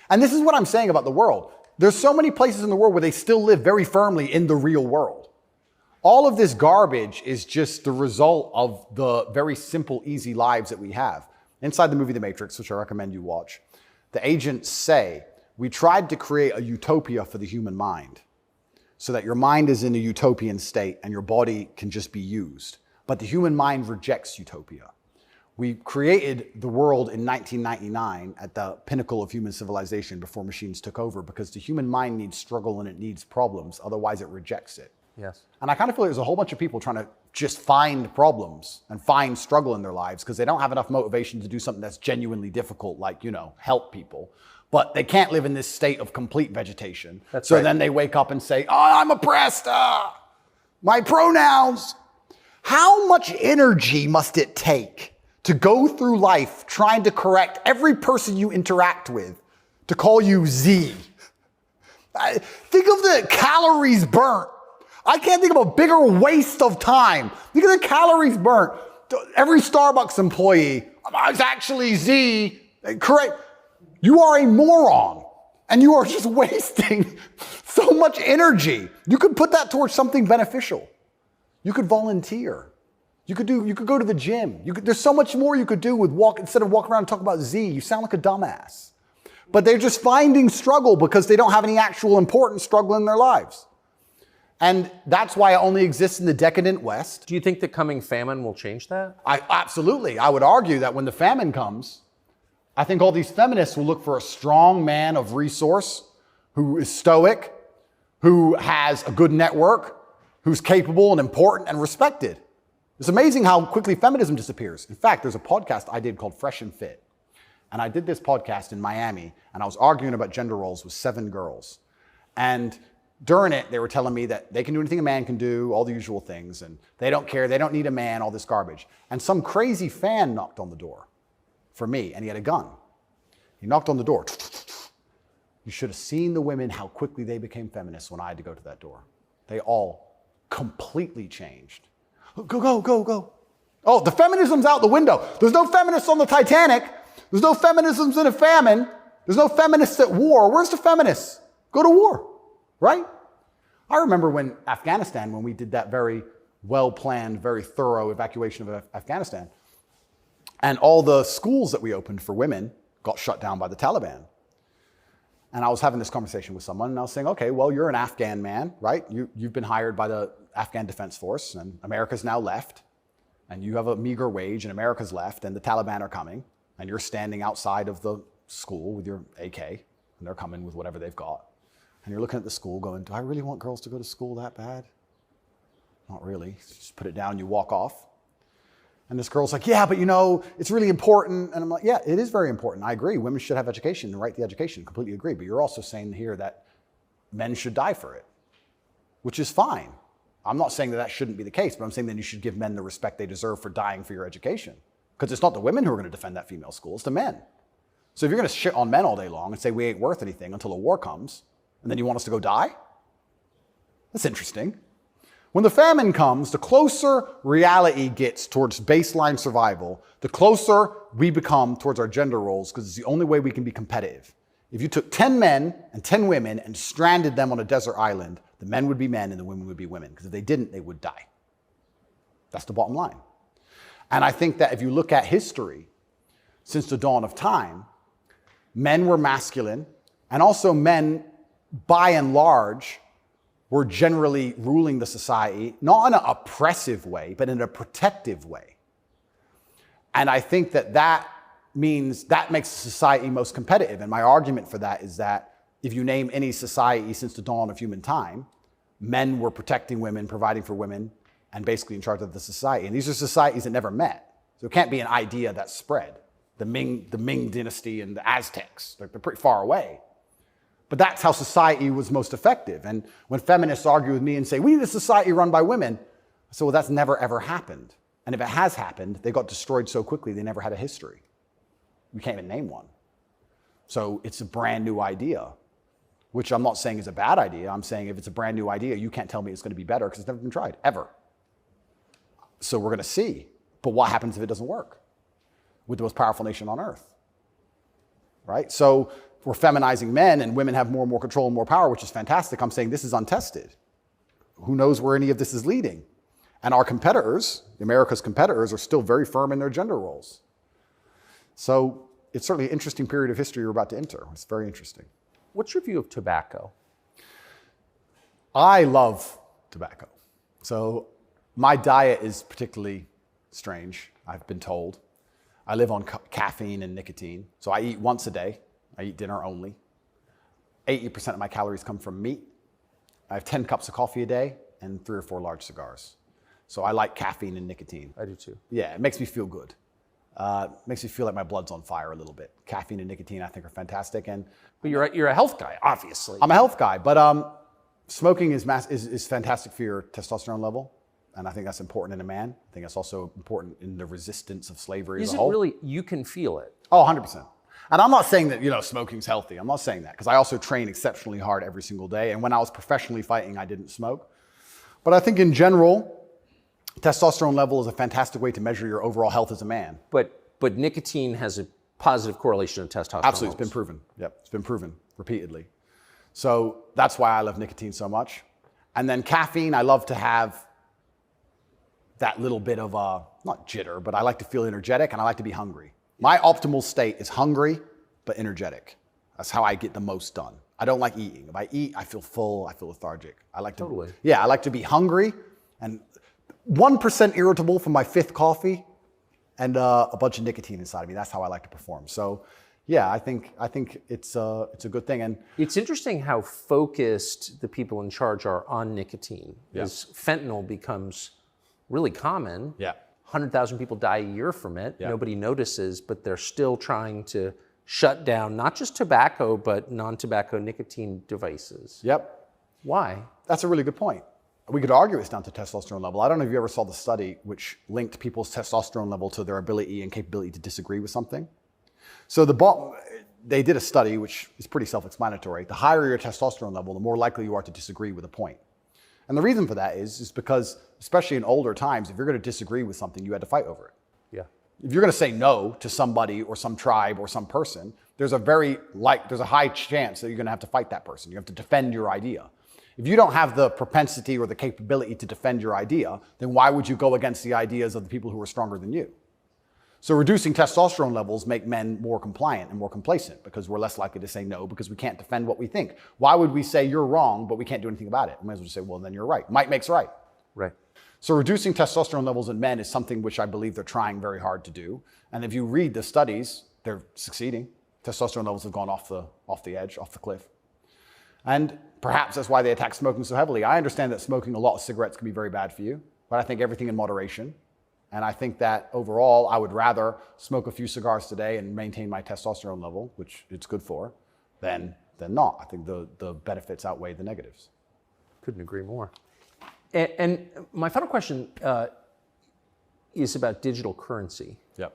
And this is what I'm saying about the world. There's so many places in the world where they still live very firmly in the real world. All of this garbage is just the result of the very simple, easy lives that we have. Inside the movie The Matrix, which I recommend you watch, the agents say, we tried to create a utopia for the human mind so that your mind is in a utopian state and your body can just be used. But the human mind rejects utopia. We created the world in 1999 at the pinnacle of human civilization before machines took over because the human mind needs struggle and it needs problems. Otherwise, it rejects it. Yes. And I kind of feel like there's a whole bunch of people trying to just find problems and find struggle in their lives because they don't have enough motivation to do something that's genuinely difficult, like, help people. But they can't live in this state of complete vegetation. That's right. Then they wake up and say, oh, I'm oppressed. My pronouns. How much energy must it take to go through life trying to correct every person you interact with to call you Z? Think of the calories burnt. I can't think of a bigger waste of time. Think of the calories burnt. Every Starbucks employee, it's actually Z. Correct. You are a moron, and you are just wasting so much energy. You could put that towards something beneficial. You could volunteer. You could go to the gym. There's so much more you could do with instead of walking around and talking about Z. You sound like a dumbass. But they're just finding struggle because they don't have any actual important struggle in their lives. And that's why it only exists in the decadent West. Do you think the coming famine will change that? Absolutely. I would argue that when the famine comes, I think all these feminists will look for a strong man of resource who is stoic, who has a good network, who's capable and important and respected. It's amazing how quickly feminism disappears. In fact, there's a podcast I did called Fresh and Fit. And I did this podcast in Miami, and I was arguing about gender roles with 7 girls. And during it, they were telling me that they can do anything a man can do, all the usual things, and they don't care, they don't need a man, all this garbage. And some crazy fan knocked on the door for me, and he had a gun. He knocked on the door. You should have seen the women, how quickly they became feminists when I had to go to that door. They all completely changed. Go. Oh, the feminism's out the window. There's no feminists on the Titanic. There's no feminisms in a famine. There's no feminists at war. Where's the feminists? Go to war, right? I remember when Afghanistan, when we did that very well-planned, very thorough evacuation of Afghanistan, and all the schools that we opened for women got shut down by the Taliban. And I was having this conversation with someone, and I was saying, okay, well, you're an Afghan man, right? You've been hired by the Afghan Defense Force, and America's now left, and you have a meager wage, and America's left, and the Taliban are coming, and you're standing outside of the school with your AK, and they're coming with whatever they've got. And you're looking at the school going, do I really want girls to go to school that bad? Not really. Just put it down, you walk off. And this girl's like, yeah, but you know, it's really important. And I'm like, yeah, it is very important. I agree. Women should have education and right the education. Completely agree. But you're also saying here that men should die for it, which is fine. I'm not saying that that shouldn't be the case, but I'm saying that you should give men the respect they deserve for dying for your education. Because it's not the women who are going to defend that female school, it's the men. So if you're going to shit on men all day long and say we ain't worth anything until a war comes, and then you want us to go die? That's interesting. When the famine comes, the closer reality gets towards baseline survival, the closer we become towards our gender roles, because it's the only way we can be competitive. If you took 10 men and 10 women and stranded them on a desert island, the men would be men and the women would be women, because if they didn't, they would die. That's the bottom line. And I think that if you look at history, since the dawn of time, men were masculine, and also men, by and large, were generally ruling the society, not in an oppressive way, but in a protective way. And I think that that means that makes society most competitive. And my argument for that is that if you name any society since the dawn of human time, men were protecting women, providing for women, and basically in charge of the society. And these are societies that never met. So it can't be an idea that spread. The Ming dynasty and the Aztecs, they're pretty far away. But that's how society was most effective. And when feminists argue with me and say, we need a society run by women, I say, well, that's never, ever happened. And if it has happened, they got destroyed so quickly, they never had a history. We can't even name one. So it's a brand new idea, which I'm not saying is a bad idea. I'm saying if it's a brand new idea, you can't tell me it's going to be better because it's never been tried, ever. So we're going to see. But what happens if it doesn't work with the most powerful nation on earth? Right? So we're feminizing men and women have more and more control and more power, which is fantastic. I'm saying this is untested. Who knows where any of this is leading? And our competitors, America's competitors, are still very firm in their gender roles. So it's certainly an interesting period of history we're about to enter. It's very interesting. What's your view of tobacco? I love tobacco. So my diet is particularly strange, I've been told. I live on caffeine and nicotine. So I eat once a day. I eat dinner only. 80% of my calories come from meat. I have 10 cups of coffee a day and 3 or 4 large cigars. So I like caffeine and nicotine. I do too. Yeah, it makes me feel good. Makes me feel like my blood's on fire a little bit. Caffeine and nicotine I think are fantastic. But you're a health guy, obviously. I'm a health guy, but smoking is fantastic for your testosterone level. And I think that's important in a man. I think that's also important in the resistance of slavery as a whole. Is it really, you can feel it? Oh, 100%. And I'm not saying that, smoking's healthy. I'm not saying that, because I also train exceptionally hard every single day. And when I was professionally fighting, I didn't smoke. But I think in general, testosterone level is a fantastic way to measure your overall health as a man. But nicotine has a positive correlation to testosterone. Absolutely, levels. it's been proven. Yep, it's been proven repeatedly. So that's why I love nicotine so much. And then caffeine, I love to have that little bit of, not jitter, but I like to feel energetic and I like to be hungry. My optimal state is hungry, but energetic. That's how I get the most done. I don't like eating. If I eat, I feel full, I feel lethargic. I like to, Totally. Yeah, I like to be hungry and 1% irritable from my 5th coffee and a bunch of nicotine inside of me. That's how I like to perform. So yeah, I think it's a good thing. And it's interesting how focused the people in charge are on nicotine. Yeah. As fentanyl becomes really common. Yeah. 100,000 people die a year from it. Yeah. Nobody notices, but they're still trying to shut down not just tobacco, but non-tobacco nicotine devices. Yep. Why? That's a really good point. We could argue it's down to testosterone level. I don't know if you ever saw the study which linked people's testosterone level to their ability and capability to disagree with something. So they did a study which is pretty self-explanatory. The higher your testosterone level, the more likely you are to disagree with a point. And the reason for that is because, especially in older times, if you're going to disagree with something, you had to fight over it. Yeah. If you're going to say no to somebody or some tribe or some person, there's a high chance that you're going to have to fight that person. You have to defend your idea. If you don't have the propensity or the capability to defend your idea, then why would you go against the ideas of the people who are stronger than you? So reducing testosterone levels make men more compliant and more complacent because we're less likely to say no because we can't defend what we think. Why would we say you're wrong, but we can't do anything about it? We might as well just say, well, then you're right. Might makes right. Right. So reducing testosterone levels in men is something which I believe they're trying very hard to do. And if you read the studies, they're succeeding. Testosterone levels have gone off the edge, off the cliff. And perhaps that's why they attack smoking so heavily. I understand that smoking a lot of cigarettes can be very bad for you, but I think everything in moderation. And I think that overall, I would rather smoke a few cigars today and maintain my testosterone level, which it's good for, than not. I think the benefits outweigh the negatives. Couldn't agree more. And my final question is about digital currency. Yep.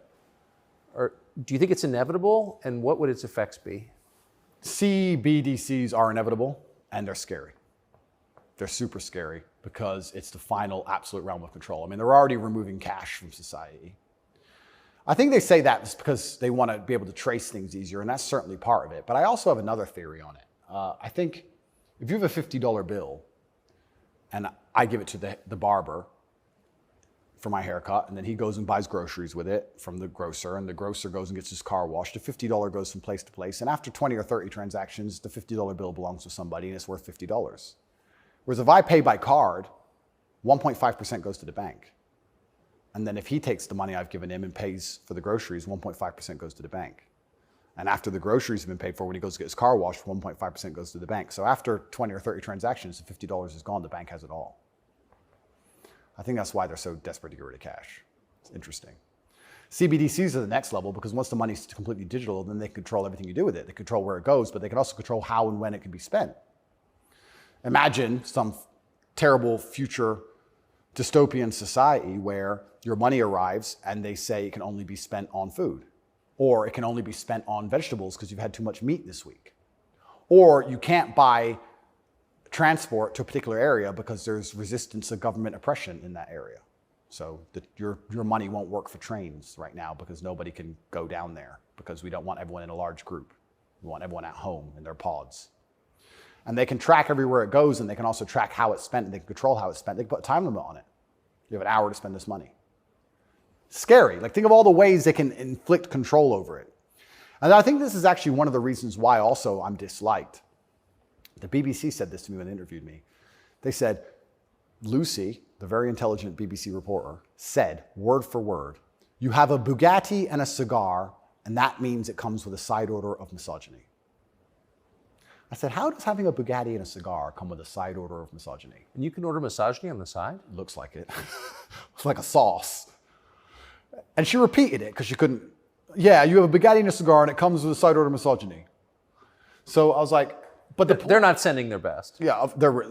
Do you think it's inevitable, and what would its effects be? CBDCs are inevitable, and they're scary. They're super scary because it's the final absolute realm of control. I mean, they're already removing cash from society. I think they say that just because they want to be able to trace things easier, and that's certainly part of it. But I also have another theory on it. I think if you have a $50 bill, and I give it to the barber for my haircut, and then he goes and buys groceries with it from the grocer, and the grocer goes and gets his car washed. The $50 goes from place to place, and after 20 or 30 transactions, the $50 bill belongs to somebody, and it's worth $50. Whereas if I pay by card, 1.5% goes to the bank. And then if he takes the money I've given him and pays for the groceries, 1.5% goes to the bank. And after the groceries have been paid for, when he goes to get his car washed, 1.5% goes to the bank. So after 20 or 30 transactions, the $50 is gone, the bank has it all. I think that's why they're so desperate to get rid of cash. It's interesting. CBDCs are the next level because once the money's completely digital, then they control everything you do with it. They control where it goes, but they can also control how and when it can be spent. Imagine some terrible future dystopian society where your money arrives and they say it can only be spent on food, or it can only be spent on vegetables because you've had too much meat this week, or you can't buy transport to a particular area because there's resistance to government oppression in that area. So your money won't work for trains right now because nobody can go down there because we don't want everyone in a large group. We want everyone at home in their pods. And they can track everywhere it goes, and they can also track how it's spent, and they can control how it's spent. They can put a time limit on it. You have an hour to spend this money. Scary. Like, think of all the ways they can inflict control over it. And I think this is actually one of the reasons why also I'm disliked. The BBC said this to me when they interviewed me. They said, Lucy, the very intelligent BBC reporter, said, word for word, you have a Bugatti and a cigar, and that means it comes with a side order of misogyny. I said, how does having a Bugatti and a cigar come with a side order of misogyny? And you can order misogyny on the side? Looks like it. It's like a sauce. And she repeated it because she couldn't. Yeah, you have a Bugatti and a cigar, and it comes with a side order of misogyny. So I was like, but they're not sending their best. Yeah,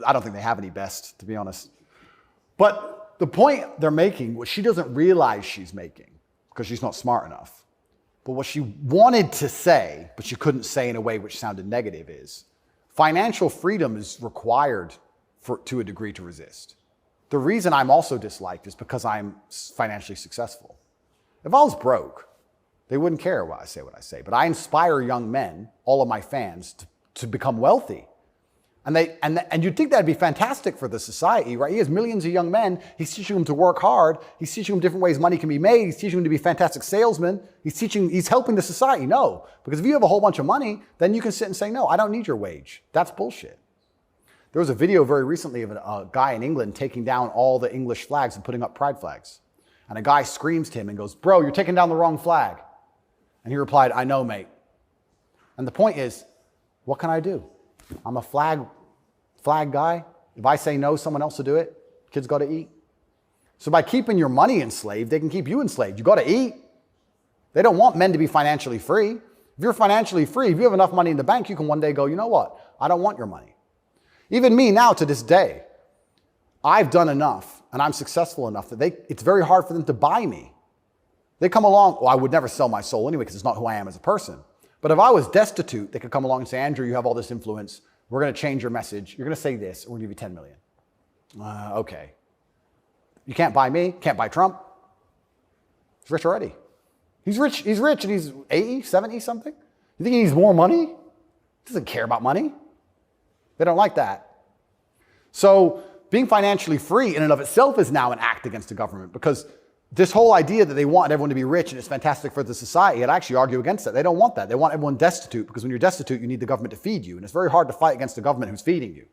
I don't think they have any best, to be honest. But the point they're making, what she doesn't realize she's making, because she's not smart enough, but what she wanted to say, but she couldn't say in a way which sounded negative, is financial freedom is required to a degree to resist. The reason I'm also disliked is because I'm financially successful. If I was broke, they wouldn't care what I say. But I inspire young men, all of my fans, to become wealthy. And you'd think that'd be fantastic for the society, right? He has millions of young men. He's teaching them to work hard. He's teaching them different ways money can be made. He's teaching them to be fantastic salesmen. He's helping the society. No, because if you have a whole bunch of money, then you can sit and say, no, I don't need your wage. That's bullshit. There was a video very recently of a guy in England taking down all the English flags and putting up pride flags. And a guy screams to him and goes, bro, you're taking down the wrong flag. And he replied, I know, mate. And the point is, what can I do? I'm a flag guy. If I say no, someone else will do it. Kids got to eat. So by keeping your money enslaved, they can keep you enslaved. You got to eat. They don't want men to be financially free. If you're financially free, if you have enough money in the bank, you can one day go, you know what? I don't want your money. Even me now to this day, I've done enough and I'm successful enough that it's very hard for them to buy me. They come along, well, I would never sell my soul anyway because it's not who I am as a person. But if I was destitute, they could come along and say, Andrew, you have all this influence. We're going to change your message. You're going to say this. We're going to give you 10 million. Okay. You can't buy me. Can't buy Trump. He's rich already. He's rich and he's 80, 70 something. You think he needs more money? He doesn't care about money. They don't like that. So being financially free in and of itself is now an act against the government, because this whole idea that they want everyone to be rich and it's fantastic for the society, I'd actually argue against that. They don't want that. They want everyone destitute, because when you're destitute, you need the government to feed you. And it's very hard to fight against the government who's feeding you.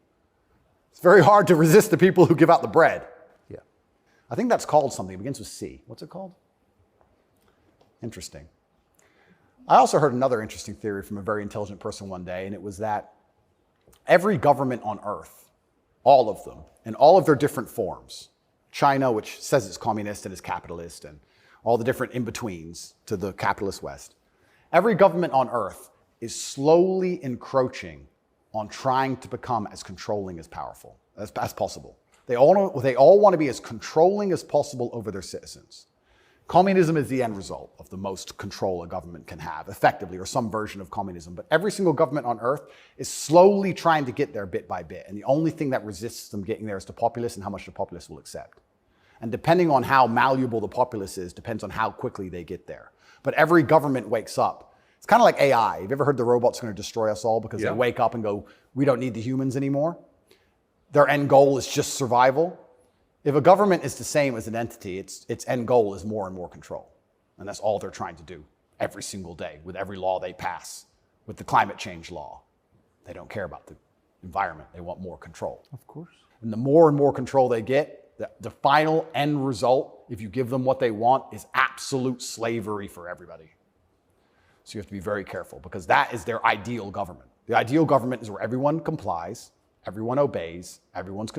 It's very hard to resist the people who give out the bread. Yeah. I think that's called something. It begins with C. What's it called? Interesting. I also heard another interesting theory from a very intelligent person one day, and it was that every government on earth, all of them, in all of their different forms, China, which says it's communist and is capitalist, and all the different in-betweens to the capitalist West, every government on earth is slowly encroaching on trying to become as controlling as powerful as possible. They all want to be as controlling as possible over their citizens. Communism is the end result of the most control a government can have, effectively, or some version of communism. But every single government on earth is slowly trying to get there bit by bit. And the only thing that resists them getting there is the populace and how much the populace will accept. And depending on how malleable the populace is, depends on how quickly they get there. But every government wakes up. It's kind of like AI. Have you ever heard the robots are going to destroy us all because they wake up and go, we don't need the humans anymore? Their end goal is just survival. If a government is the same as an entity, its end goal is more and more control. And that's all they're trying to do every single day with every law they pass, with the climate change law. They don't care about the environment. They want more control. Of course. And the more and more control they get, the final end result, if you give them what they want, is absolute slavery for everybody. So you have to be very careful, because that is their ideal government. The ideal government is where everyone complies, everyone obeys, everyone's